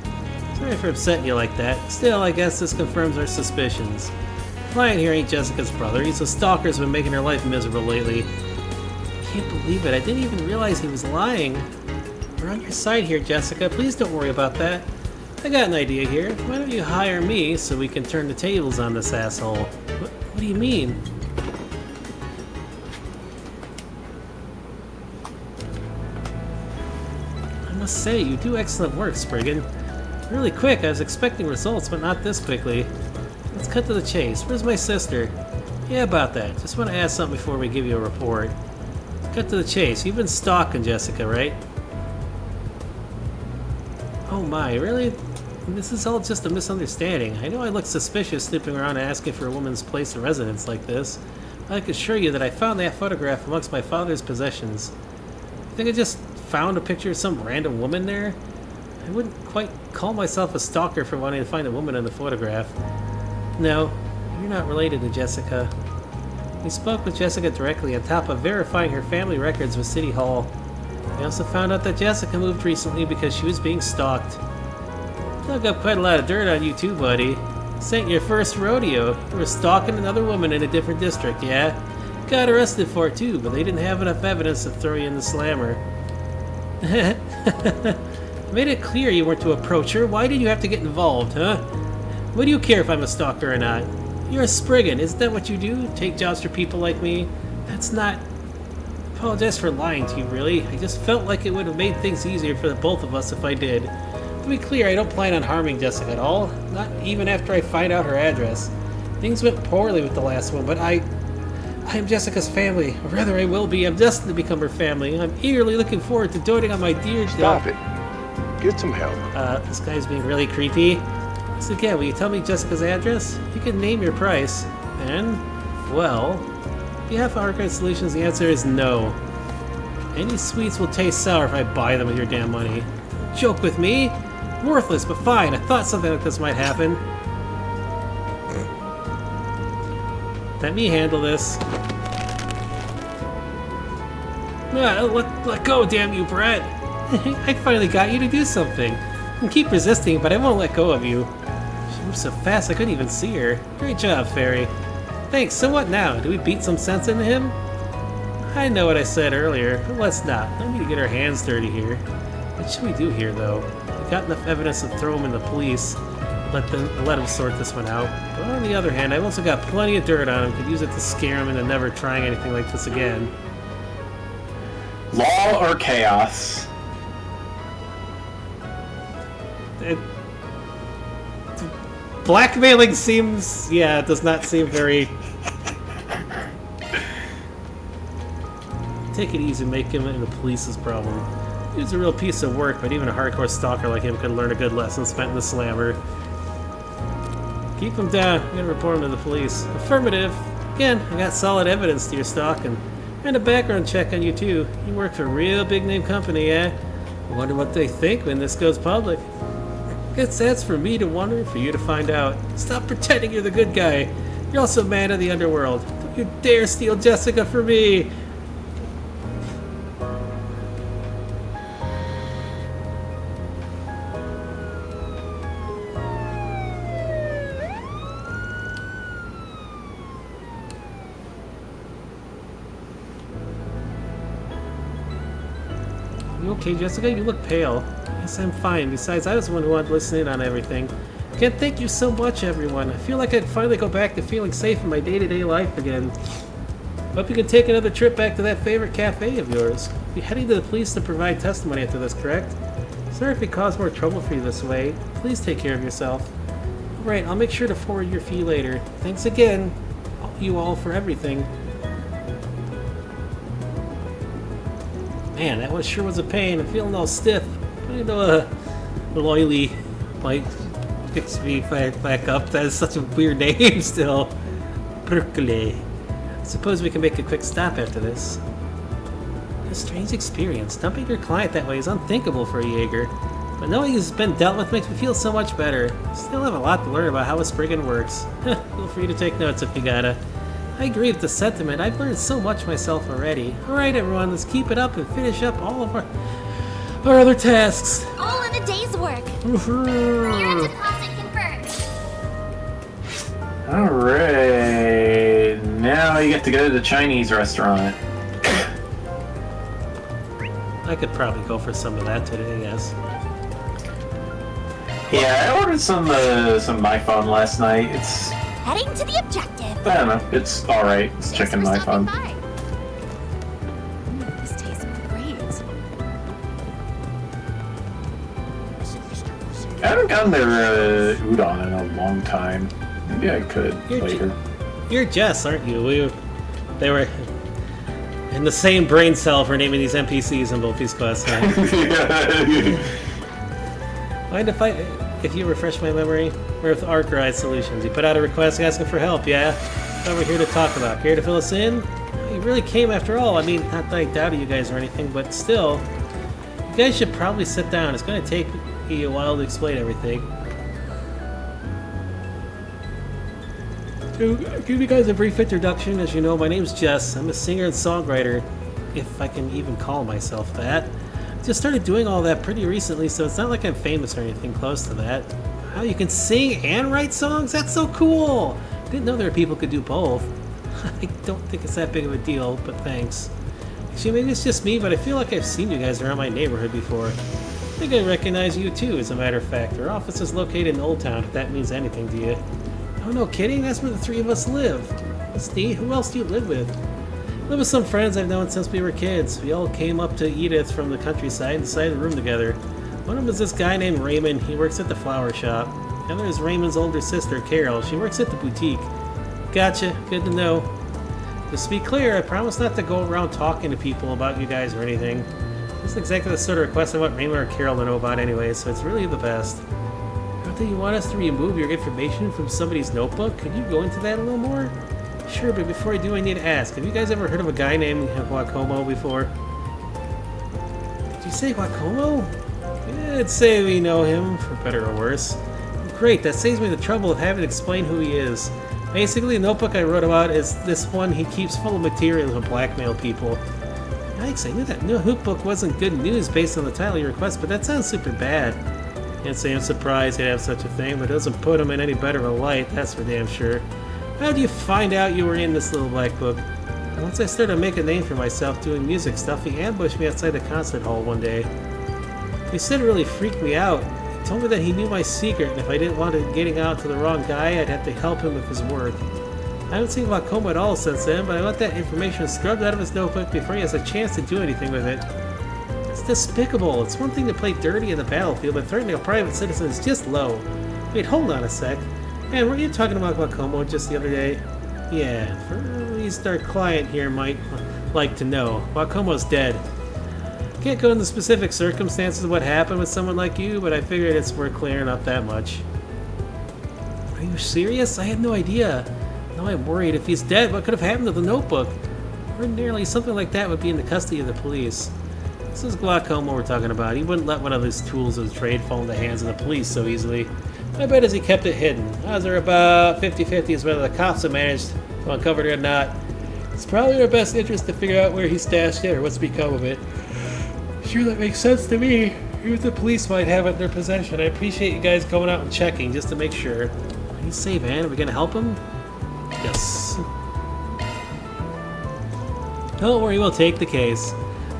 Sorry for upsetting you like that. Still, I guess this confirms our suspicions. The client here ain't Jessica's brother. He's a stalker who's been making her life miserable lately. I can't believe it. I didn't even realize he was lying. We're on your side here, Jessica. Please don't worry about that. I got an idea here. Why don't you hire me so we can turn the tables on this asshole? What do you mean? I must say, you do excellent work, Spriggan. Really quick. I was expecting results, but not this quickly. Let's cut to the chase. Where's my sister? Yeah, about that. Just want to ask something before we give you a report. Cut to the chase. You've been stalking Jessica, right? Oh my, really? This is all just a misunderstanding. I know I look suspicious snooping around and asking for a woman's place of residence like this, but I can assure you that I found that photograph amongst my father's possessions. You think I just found a picture of some random woman there? I wouldn't quite call myself a stalker for wanting to find a woman in the photograph. No, you're not related to Jessica. We spoke with Jessica directly on top of verifying her family records with City Hall. We also found out that Jessica moved recently because she was being stalked. Dug up quite a lot of dirt on you too, buddy. This ain't your first rodeo. You were stalking another woman in a different district, yeah? Got arrested for it too, but they didn't have enough evidence to throw you in the slammer. I made it clear you weren't to approach her. Why did you have to get involved, huh? What do you care if I'm a stalker or not? You're a Spriggan, isn't that what you do? Take jobs for people like me? That's not... I apologize for lying to you, really. I just felt like it would have made things easier for the both of us if I did. To be clear, I don't plan on harming Jessica at all. Not even after I find out her address. Things went poorly with the last one, but I am Jessica's family. Or rather, I will be. I'm destined to become her family. I'm eagerly looking forward to doting on my dear... Stop it. Get some help. This guy's being really creepy. So again, will you tell me Jessica's address? You can name your price. And, well, if you have Arcade Solutions, the answer is no. Any sweets will taste sour if I buy them with your damn money. Joke with me? Worthless, but fine. I thought something like this might happen. Let me handle this. Let go, damn you, Brett. I finally got you to do something. I can keep resisting, but I won't let go of you. She moves so fast I couldn't even see her. Great job, Fairy. Thanks, so what now? Do we beat some sense into him? I know what I said earlier, but let's not. No need to get our hands dirty here. What should we do here, though? We got enough evidence to throw him in the police. Let him sort this one out. But on the other hand, I've also got plenty of dirt on him. Could use it to scare him into never trying anything like this again. Law or chaos? Blackmailing seems... yeah, it does not seem very... Take it easy, make him into the police's problem. He's a real piece of work, but even a hardcore stalker like him could learn a good lesson spent in the slammer. Keep him down. I'm gonna report him to the police. Affirmative. Again, I got solid evidence to your stalking. And a background check on you too. You work for a real big name company, eh? I wonder what they think when this goes public. Guess that's for me to wonder, for you to find out. Stop pretending you're the good guy. You're also a man of the underworld. Don't you dare steal Jessica from me! You okay, Jessica? You look pale. Yes, I'm fine. Besides, I was the one who wanted to listen in on everything. Again, thank you so much, everyone. I feel like I'd finally go back to feeling safe in my day-to-day life again. Hope you can take another trip back to that favorite cafe of yours. You'll be heading to the police to provide testimony after this, correct? Sorry if we caused more trouble for you this way. Please take care of yourself. Right, I'll make sure to forward your fee later. Thanks again, you all, for everything. Man, that one sure was a pain. I'm feeling all stiff. I know Loyally might fix me back up. That is such a weird name still. Berkeley. Suppose we can make a quick stop after this. A strange experience. Dumping your client that way is unthinkable for a Jaeger. But knowing he's been dealt with makes me feel so much better. Still have a lot to learn about how a Spriggan works. Feel free to take notes if you gotta. I agree with the sentiment. I've learned so much myself already. Alright everyone, let's keep it up and finish up all of our other tasks. All in a day's work. Your deposit confirmed. Alright. Now you get to go to the Chinese restaurant. I could probably go for some of that today, yes. Yeah, I ordered some my phone last night. It's, Heading to the objective. I don't know, it's alright. It's chicken my phone. This tastes great. I haven't gotten their udon in a long time. Maybe I could later. You're Jess, aren't you? They were in the same brain cell for naming these NPCs in both these quests. Mind if you refresh my memory? We're with Arkwright Solutions. You put out a request asking for help, yeah? That's what we're here to talk about. Here to fill us in? You really came after all. I mean, not that I doubted you guys or anything, but still. You guys should probably sit down. It's going to take me a while to explain everything. To give you guys a brief introduction, as you know, my name's Jess. I'm a singer and songwriter, if I can even call myself that. Just started doing all that pretty recently, so it's not like I'm famous or anything close to that. Wow, you can sing and write songs? That's so cool! Didn't know there were people who could do both. I don't think it's that big of a deal, but thanks. Actually, maybe it's just me, but I feel like I've seen you guys around my neighborhood before. I think I recognize you too, as a matter of fact. Our office is located in Old Town, if that means anything to you. Oh, no kidding? That's where the three of us live. That's neat. Who else do you live with? Live with some friends I've known since we were kids. We all came up to Edith from the countryside and decided to room together. One of them is this guy named Raymond. He works at the flower shop. The other is Raymond's older sister, Carol. She works at the boutique. Gotcha. Good to know. Just to be clear, I promise not to go around talking to people about you guys or anything. This is exactly the sort of request I want Raymond or Carol to know about anyway, so it's really the best. Do you want us to remove your information from somebody's notebook? Could you go into that a little more? Sure, but before I do, I need to ask. Have you guys ever heard of a guy named Wacomo before? Did you say Wacomo? Yeah, I'd say we know him, for better or worse. Great, that saves me the trouble of having to explain who he is. Basically, the notebook I wrote about is this one he keeps full of material to blackmail people. Yikes, I knew that notebook wasn't good news based on the title of your request, but that sounds super bad. Can't say I'm surprised he'd have such a thing, but it doesn't put him in any better of a light, that's for damn sure. How did you find out you were in this little black book? Once I started to make a name for myself doing music stuff, he ambushed me outside the concert hall one day. He said it really freaked me out. He told me that he knew my secret, and if I didn't want it getting out to the wrong guy, I'd have to help him with his work. I haven't seen Wacomo at all since then, but I want that information scrubbed out of his notebook before he has a chance to do anything with it. It's despicable. It's one thing to play dirty in the battlefield, but threatening a private citizen is just low. Wait, hold on a sec. Man, weren't you talking about Wacomo just the other day? Yeah, for at least our client here might like to know. Wacomo's dead. Can't go into specific circumstances of what happened with someone like you, but I figured it's worth clearing up that much. Are you serious? I had no idea. Now I'm worried. If he's dead, what could have happened to the notebook? Ordinarily, something like that would be in the custody of the police. This is Wacomo we're talking about. He wouldn't let one of his tools of the trade fall in the hands of the police so easily. My bet is he kept it hidden. Odds are about 50-50 as whether the cops have managed to uncover it or not. It's probably in our best interest to figure out where he stashed it or what's become of it. Sure, that makes sense to me. Even if the police might have it in their possession, I appreciate you guys going out and checking just to make sure. What do you say, Van? Are we gonna help him? Yes. Don't worry, we'll take the case.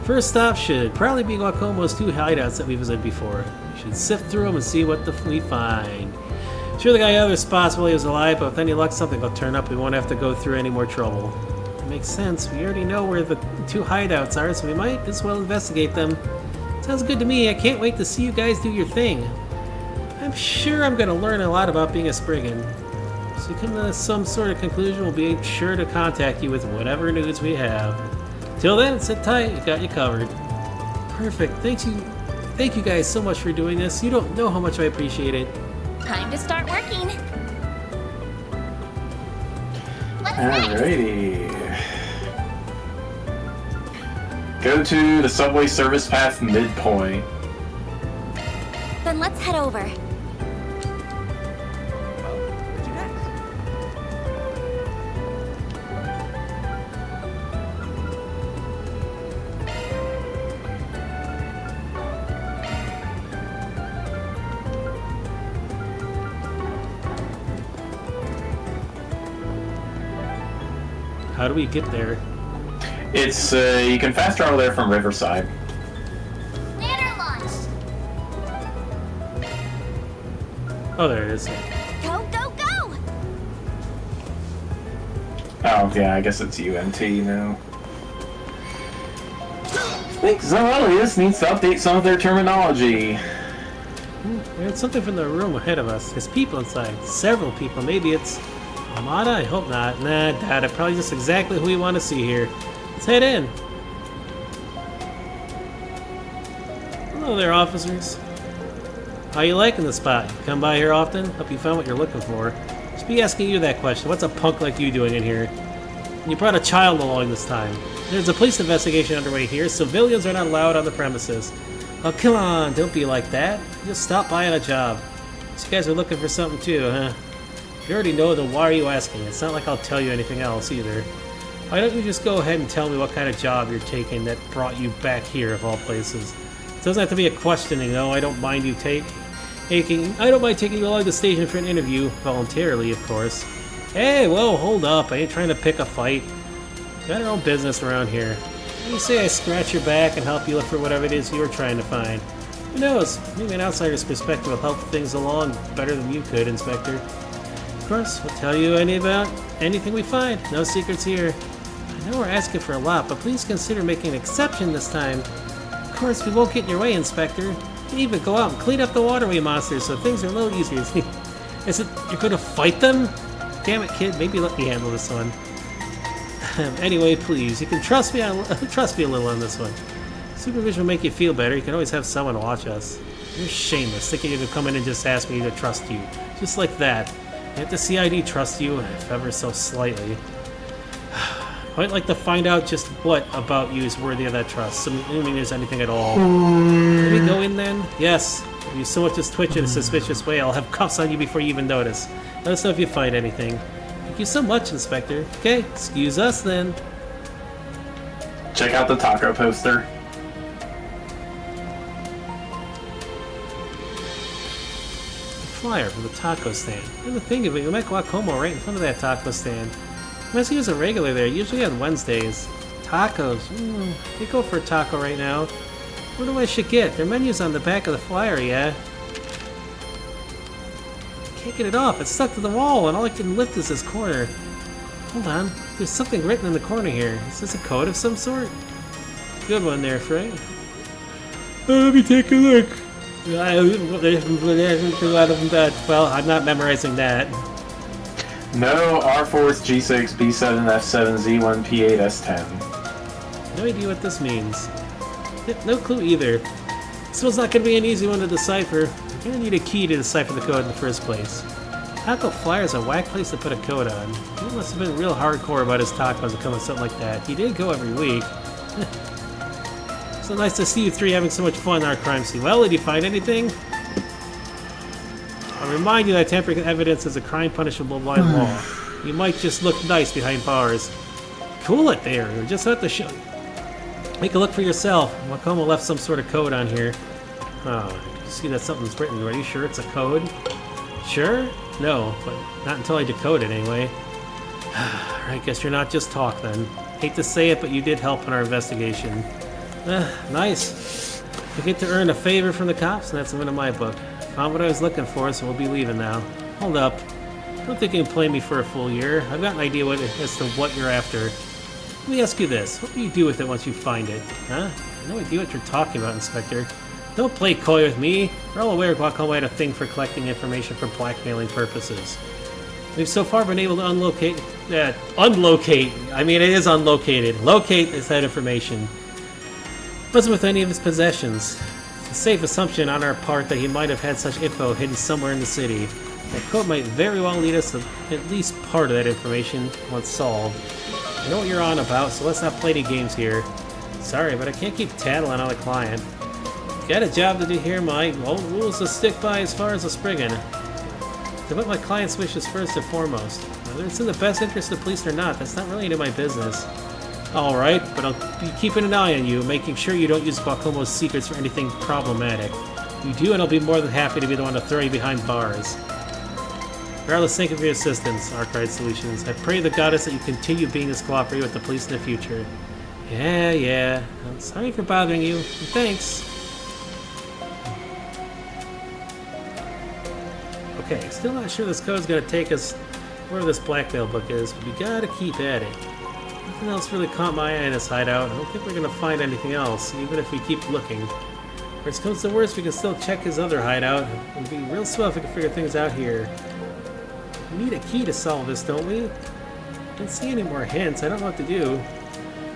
First stop should probably be Wacomo's two hideouts that we visited before. We should sift through them and see what we find. Sure, the guy got responsible he was alive, but with any luck something will turn up. We won't have to go through any more trouble. It makes sense. We already know where the two hideouts are, so we might as well investigate them. Sounds good to me. I can't wait to see you guys do your thing. I I'm sure I'm gonna learn a lot about being a Spriggan. So you come to some sort of conclusion, we'll be sure to contact you with whatever news we have. Till then, sit tight, we got you covered. Perfect, thank you guys so much for doing this. You don't know how much I appreciate it. Time to start working. Alrighty. Go to the subway service path midpoint. Then let's head over. How do we get there? It's, you can fast travel there from Riverside. Ladder launch. Oh, there it is. Go, go, go! Oh, yeah, I guess it's UNT now. I think Zoelius needs to update some of their terminology. We had something from the room ahead of us. There's people inside. Several people. Maybe it's Armada? I hope not. Nah, doubt it. Probably just exactly who we want to see here. Let's head in. Hello there, officers. How you liking the spot? You come by here often? Hope you found what you're looking for. Just be asking you that question. What's a punk like you doing in here? And you brought a child along this time. There's a police investigation underway here. Civilians are not allowed on the premises. Oh, come on. Don't be like that. Just stop by on a job. So you guys are looking for something too, huh? If you already know, then why are you asking? It's not like I'll tell you anything else either. Why don't you just go ahead and tell me what kind of job you're taking that brought you back here of all places? It doesn't have to be a questioning, though. I don't mind you taking you along the station for an interview, voluntarily, of course. Hey, whoa, hold up. I ain't trying to pick a fight. Got our own business around here. You say I scratch your back and help you look for whatever it is you're trying to find. Who knows? Maybe an outsider's perspective will help things along better than you could, Inspector. Of course, we'll tell you anything we find. No secrets here. I know we're asking for a lot, but please consider making an exception this time. Of course, we won't get in your way, Inspector. You even go out and clean up the waterway monsters so things are a little easier. Is it you're going to fight them? Damn it, kid. Maybe let me handle this one. Anyway, please, you can trust me a little on this one. Supervision will make you feel better. You can always have someone watch us. You're shameless, thinking you could come in and just ask me to trust you. Just like that. Yet the CID trust you, if ever so slightly. I'd like to find out just what about you is worthy of that trust. Assuming there's anything at all. Can we go in then? Yes. If you so much as twitch in a suspicious way, I'll have cuffs on you before you even notice. Let us know if you find anything. Thank you so much, Inspector. Okay, excuse us then. Check out the taco poster. Flyer from the taco stand. And the thing of it, you met Guacomo right in front of that taco stand. Unless he was a regular there, usually on Wednesdays. Tacos. You go for a taco right now. What do I should get? Their menu's on the back of the flyer, yeah? Can't get it off. It's stuck to the wall, and all I can lift is this corner. Hold on. There's something written in the corner here. Is this a code of some sort? Good one there, Frank. Let me take a look. Well, I'm not memorizing that. No R4, G6, B7, F7, Z1, P8, S10. No idea what this means. No clue either. This one's not going to be an easy one to decipher. You're going to need a key to decipher the code in the first place. Taco Flyer's a whack place to put a code on. He must have been real hardcore about his tacos to come with something like that. He did go every week. So nice to see you three having so much fun in our crime scene. Well, did you find anything? I'll remind you that tampering evidence is a crime punishable by law. You might just look nice behind bars. Cool it there. You're just at the show. Take a look for yourself. Wacomo left some sort of code on here. Oh, you see that something's written. Are you sure it's a code? Sure? No, but not until I decode it anyway. I guess you're not just talk then. Hate to say it, but you did help in our investigation. Nice. You get to earn a favor from the cops, and that's the win in my book. Found what I was looking for, so we'll be leaving now. Hold up. Don't think you can play me for a full year. I've got an idea as to what you're after. Let me ask you this. What will you do with it once you find it? Huh? I have no idea what you're talking about, Inspector. Don't play coy with me. We're all aware Guacamole had a thing for collecting information for blackmailing purposes. We've so far been able to unlocate, I mean it is unlocated, locate this that information. It wasn't with any of his possessions. It's a safe assumption on our part that he might have had such info hidden somewhere in the city. That quote might very well lead us to at least part of that information once solved. I know what you're on about, so let's not play any games here. Sorry, but I can't keep tattling on a client. Got a job to do here, my own rules to stick by as far as the Spriggan. To put my client's wishes first and foremost. Whether it's in the best interest of the police or not, that's not really into my business. Alright, but I'll be keeping an eye on you, making sure you don't use Guacamo's secrets for anything problematic. If you do, and I'll be more than happy to be the one to throw you behind bars. Regardless, thank you for your assistance, Arkwright Solutions. I pray to the goddess that you continue being as cooperative with the police in the future. Yeah. I'm sorry for bothering you, and thanks. Okay, still not sure this code's gonna take us where this blackmail book is, but we gotta keep at it. Nothing else really caught my eye in this hideout. I don't think we're gonna find anything else, even if we keep looking. Worst comes to worst, we can still check his other hideout. It'd be real swell if we can figure things out here. We need a key to solve this, don't we? Don't see any more hints. I don't know what to do.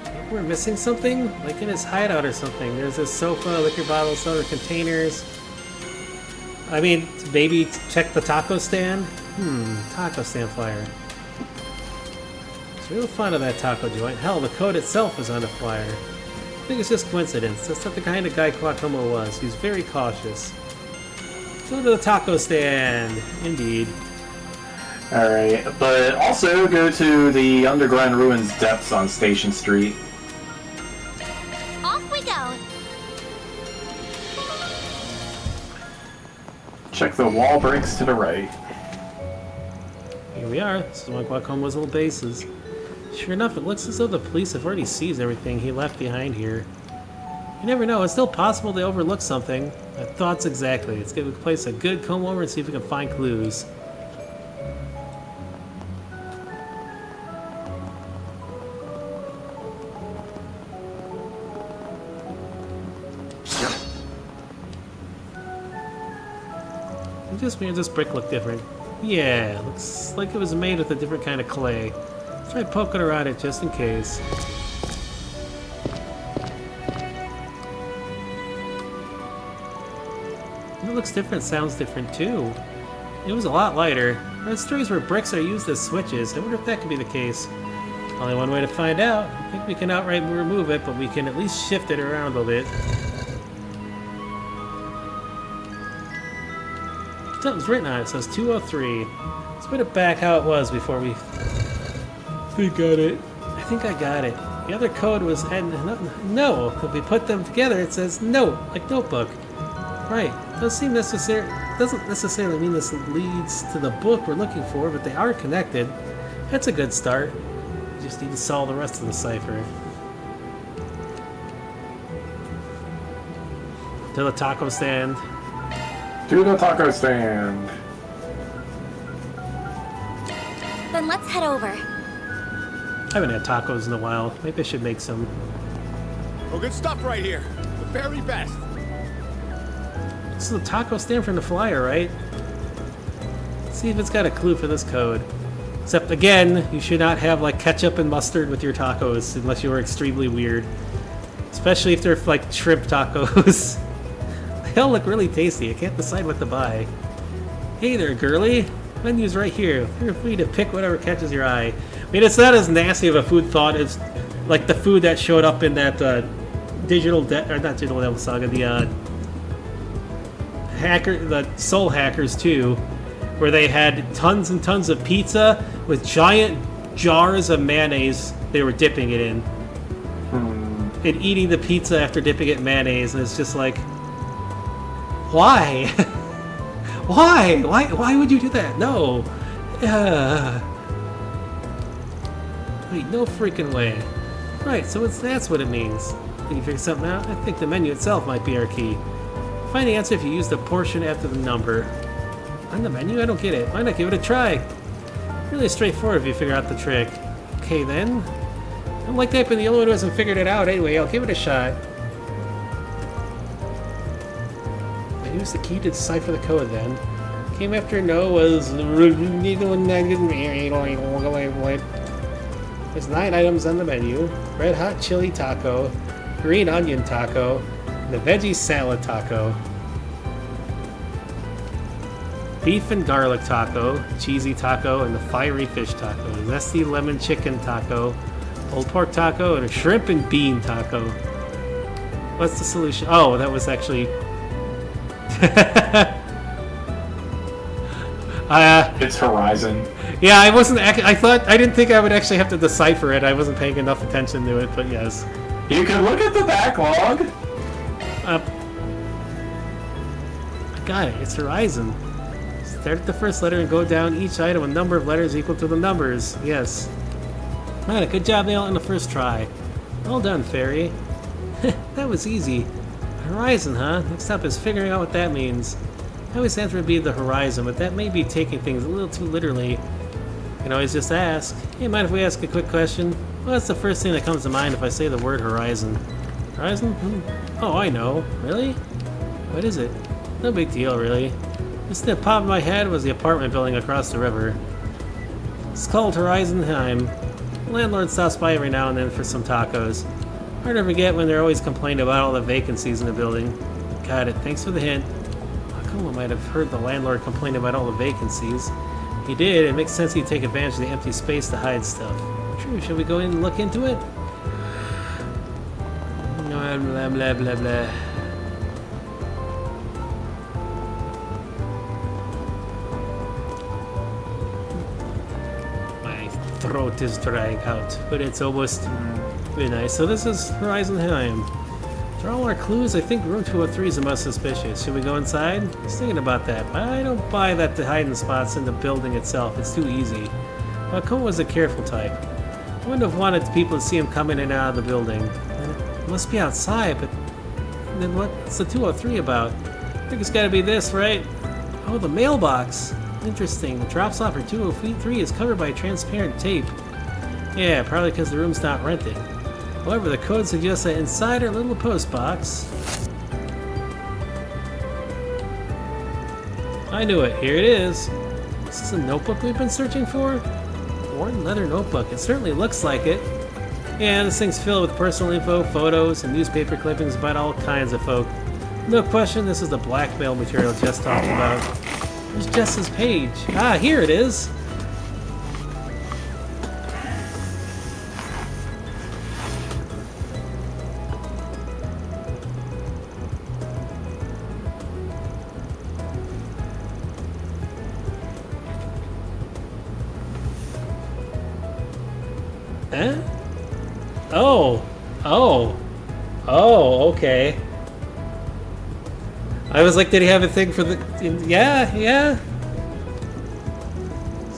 Maybe we're missing something? Like in his hideout or something. There's this sofa, liquor bottles, other containers. I mean, maybe check the taco stand? Taco stand flyer. It's real fun of that taco joint. Hell, the code itself is on the flyer. I think it's just coincidence. That's not the kind of guy Guacamola was. He's very cautious. Go to the taco stand. Indeed. Alright, but also go to the Underground Ruins depths on Station Street. Off we go. Check the wall breaks to the right. Here we are. This is one of Guacamo's little bases. Sure enough, it looks as though the police have already seized everything he left behind here. You never know, it's still possible they overlooked something. My thoughts exactly. Let's give the place a good comb over and see if we can find clues. Just made this brick look different. Yeah, looks like it was made with a different kind of clay. Try poking around it just in case. It looks different, sounds different too. It was a lot lighter. There's stories where bricks are used as switches. I wonder if that could be the case. Only one way to find out. I think we can outright remove it, but we can at least shift it around a bit. Something's written on it. It says 203. Let's put it back how it was before we got it. I think I got it. The other code was no. If we put them together, it says no, like notebook. Right. Doesn't necessarily mean this leads to the book we're looking for, but they are connected. That's a good start. We just need to solve the rest of the cipher. To the taco stand. To the taco stand. Then let's head over. I haven't had tacos in a while. Maybe I should make some. Oh, good stuff right here. The very best. This is the taco stand from the flyer, right? Let's see if it's got a clue for this code. Except, again, you should not have, like, ketchup and mustard with your tacos unless you are extremely weird. Especially if they're, like, shrimp tacos. They all look really tasty. I can't decide what to buy. Hey there, girly. Menu's right here. Feel free to pick whatever catches your eye. I mean, it's not as nasty of a food thought as, like, the food that showed up in that, not Digital Devil Saga, the Soul Hackers 2, where they had tons and tons of pizza with giant jars of mayonnaise they were dipping it in. And eating the pizza after dipping it in mayonnaise, and it's just like, why? Why would you do that? No. Wait, no freaking way. Right, so that's what it means. Can you figure something out? I think the menu itself might be our key. Find the answer if you use the portion after the number. On the menu? I don't get it. Why not give it a try? Really straightforward if you figure out the trick. Okay then. I don't like that, but the only one who hasn't figured it out anyway. I'll give it a shot. Use the key to decipher the code then. Came after no was... There's 9 items on the menu. Red hot chili taco, green onion taco, and the veggie salad taco. Beef and garlic taco, cheesy taco, and the fiery fish taco. Zesty lemon chicken taco, pulled pork taco, and a shrimp and bean taco. What's the solution? Oh, that was actually... It's Horizon. Yeah, I wasn't. I didn't think I would actually have to decipher it. I wasn't paying enough attention to it, but yes. You can look at the backlog. I got it. It's Horizon. Start at the first letter and go down each item a number of letters equal to the numbers. Yes. Man, good job nailing it on the first try. Well done, Fairy. That was easy. Horizon, huh? Next up is figuring out what that means. I always answer would be the horizon, but that may be taking things a little too literally. You can always just ask, hey, mind if we ask a quick question? Well, that's the first thing that comes to mind if I say the word horizon. Horizon? Oh, I know. Really? What is it? No big deal, really. Just the pop in my head was the apartment building across the river. It's called Horizon Heim. The landlord stops by every now and then for some tacos. Hard to forget when they're always complaining about all the vacancies in the building. Got it. Thanks for the hint. I might have heard the landlord complain about all the vacancies. He did. It makes sense he'd take advantage of the empty space to hide stuff. True. Should we go in and look into it? Blah, blah, blah, blah, blah. My throat is drying out, but it's almost very nice. So this is Horizon Heim. For all our clues, I think room 203 is the most suspicious. Should we go inside? I was thinking about that, but I don't buy that the hiding spots in the building itself. It's too easy. Cole was a careful type. I wouldn't have wanted people to see him come in and out of the building. It must be outside, but then what's the 203 about? I think it's gotta be this, right? Oh, the mailbox. Interesting. The drops off for 203 is covered by transparent tape. Yeah, probably because the room's not rented. However, the code suggests that inside our little post box... I knew it. Here it is. Is this a notebook we've been searching for? Worn leather notebook. It certainly looks like it. Yeah, this thing's filled with personal info, photos, and newspaper clippings about all kinds of folk. No question, this is the blackmail material Jess talked about. There's Jess's page. Ah, here it is. Huh? Oh, okay. I was like, did he have a thing for the... Yeah.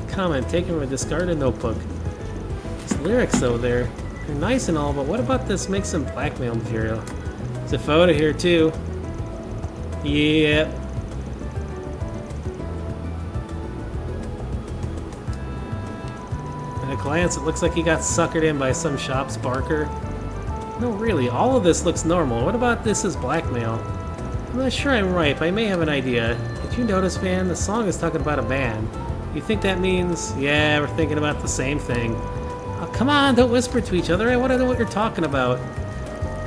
Comment, taken from a discarded notebook. These lyrics, though, they're nice and all, but what about this makes some blackmail material? There's a photo here, too. Yep. At a glance, it looks like he got suckered in by some shop's barker. No, really, all of this looks normal. What about this as blackmail? I'm not sure I'm right, but I may have an idea. Did you notice, Van? The song is talking about a band. You think that means... Yeah, we're thinking about the same thing. Oh, come on, don't whisper to each other. I want to know what you're talking about.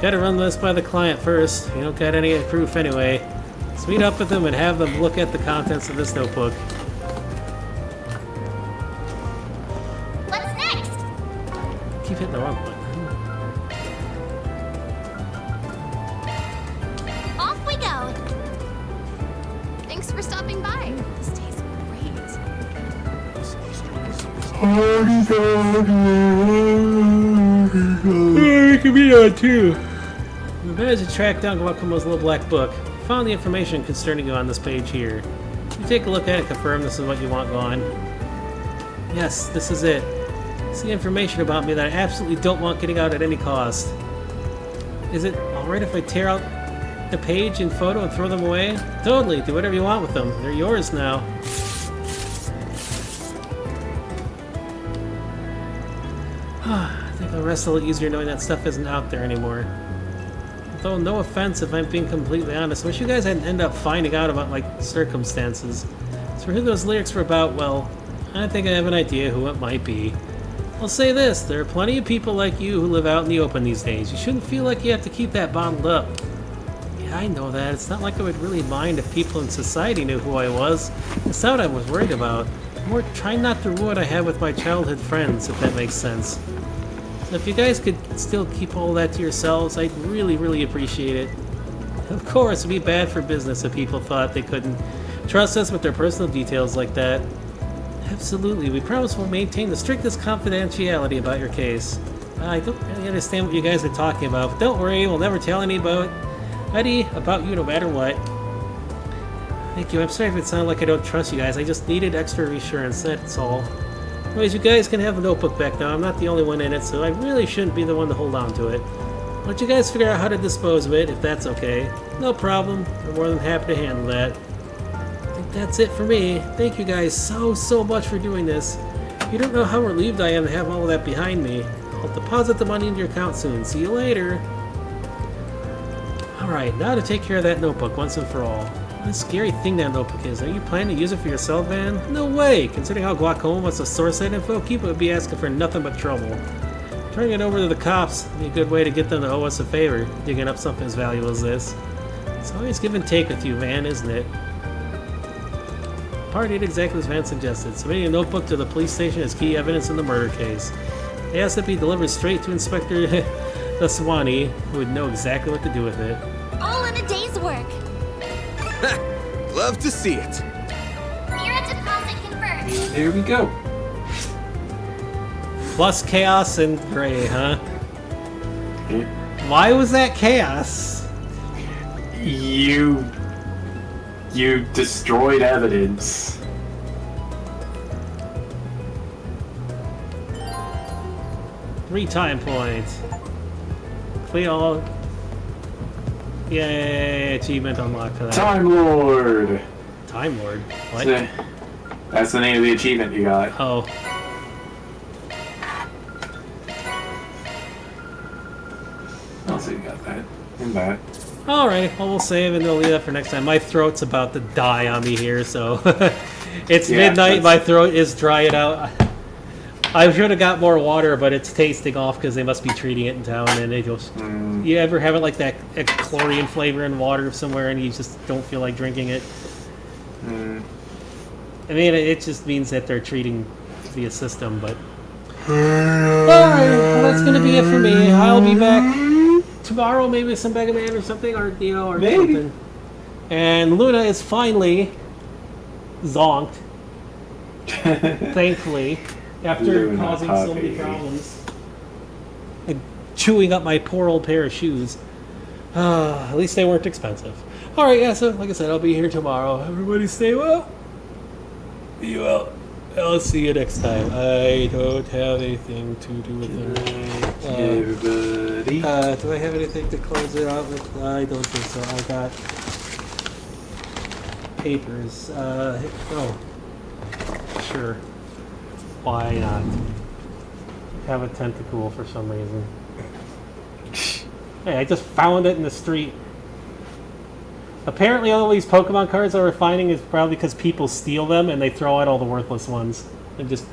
Gotta run this by the client first. You don't got any proof anyway. Let's meet up with them and have them look at the contents of this notebook. What's next? Keep hitting the wrong button. Off we go. Thanks for stopping by. This tastes great. It could be on too. We managed to track down Guacamo's little black book. Found the information concerning you on this page here. You take a look at it, confirm this is what you want gone. Yes, this is it. It's the information about me that I absolutely don't want getting out at any cost. Is it alright if I tear out the page and photo and throw them away? Totally, do whatever you want with them. They're yours now. I think I'll rest a little easier knowing that stuff isn't out there anymore. Though no offense if I'm being completely honest, I wish you guys hadn't end up finding out about my circumstances. So for who those lyrics were about, well, I think I have an idea who it might be. I'll say this, there are plenty of people like you who live out in the open these days. You shouldn't feel like you have to keep that bottled up. Yeah, I know that. It's not like I would really mind if people in society knew who I was. That's not what I was worried about. I'm more trying not to ruin what I have with my childhood friends, if that makes sense. So if you guys could still keep all that to yourselves, I'd really, really appreciate it. Of course, it'd be bad for business if people thought they couldn't trust us with their personal details like that. Absolutely, we promise we'll maintain the strictest confidentiality about your case. I don't really understand what you guys are talking about, but don't worry, we'll never tell anybody about you no matter what. Thank you, I'm sorry if it sounded like I don't trust you guys, I just needed extra reassurance, that's all. Anyways, you guys can have the notebook back now, I'm not the only one in it, so I really shouldn't be the one to hold on to it. I'll let you guys figure out how to dispose of it, if that's okay. No problem, I'm more than happy to handle that. That's it for me. Thank you guys so much for doing this. You don't know how relieved I am to have all of that behind me. I'll deposit the money into your account soon. See you later. Alright, now to take care of that notebook once and for all. What a scary thing that notebook is. Are you planning to use it for yourself, Van? No way! Considering how Glaucoma wants to source that info, Keeper would be asking for nothing but trouble. Turning it over to the cops would be a good way to get them to owe us a favor, digging up something as valuable as this. It's always give and take with you, Van, isn't it? Part did exactly as Van suggested, submitting a notebook to the police station as key evidence in the murder case. They asked it be delivered straight to Inspector Daswani, who would know exactly what to do with it. All in a day's work. Love to see it. Mirror deposit confirmed. Here we go. Plus chaos and gray, huh? Why was that chaos? You destroyed evidence. Three time points. Complete all. Yay! Achievement unlocked for that. Time Lord. Time Lord. What? That's the name of the achievement you got. Oh. Also, you got that. And that. Alright, well we'll save and we'll leave that for next time. My throat's about to die on me here, so it's midnight, my throat is drying out. I should have got more water, but it's tasting off because they must be treating it in town, and they just... You ever have it like that chlorine flavor in water somewhere and you just don't feel like drinking it? I mean, it just means that they're treating the system, but... Alright, well that's gonna be it for me. I'll be back tomorrow, maybe with some Mega Man or something, or or something. And Luna is finally zonked. Thankfully, after Luna, causing so many problems and chewing up my poor old pair of shoes. At least they weren't expensive. All right, yeah. So, like I said, I'll be here tomorrow. Everybody, stay well. Be well. I'll see you next time. I don't have anything to do with it. Everybody. Do I have anything to close it out with? I don't think so. I got papers. Oh, sure. Why not? Have a tentacle for some reason. Hey, I just found it in the street. Apparently all these Pokemon cards that we're finding is probably because people steal them and they throw out all the worthless ones. And just...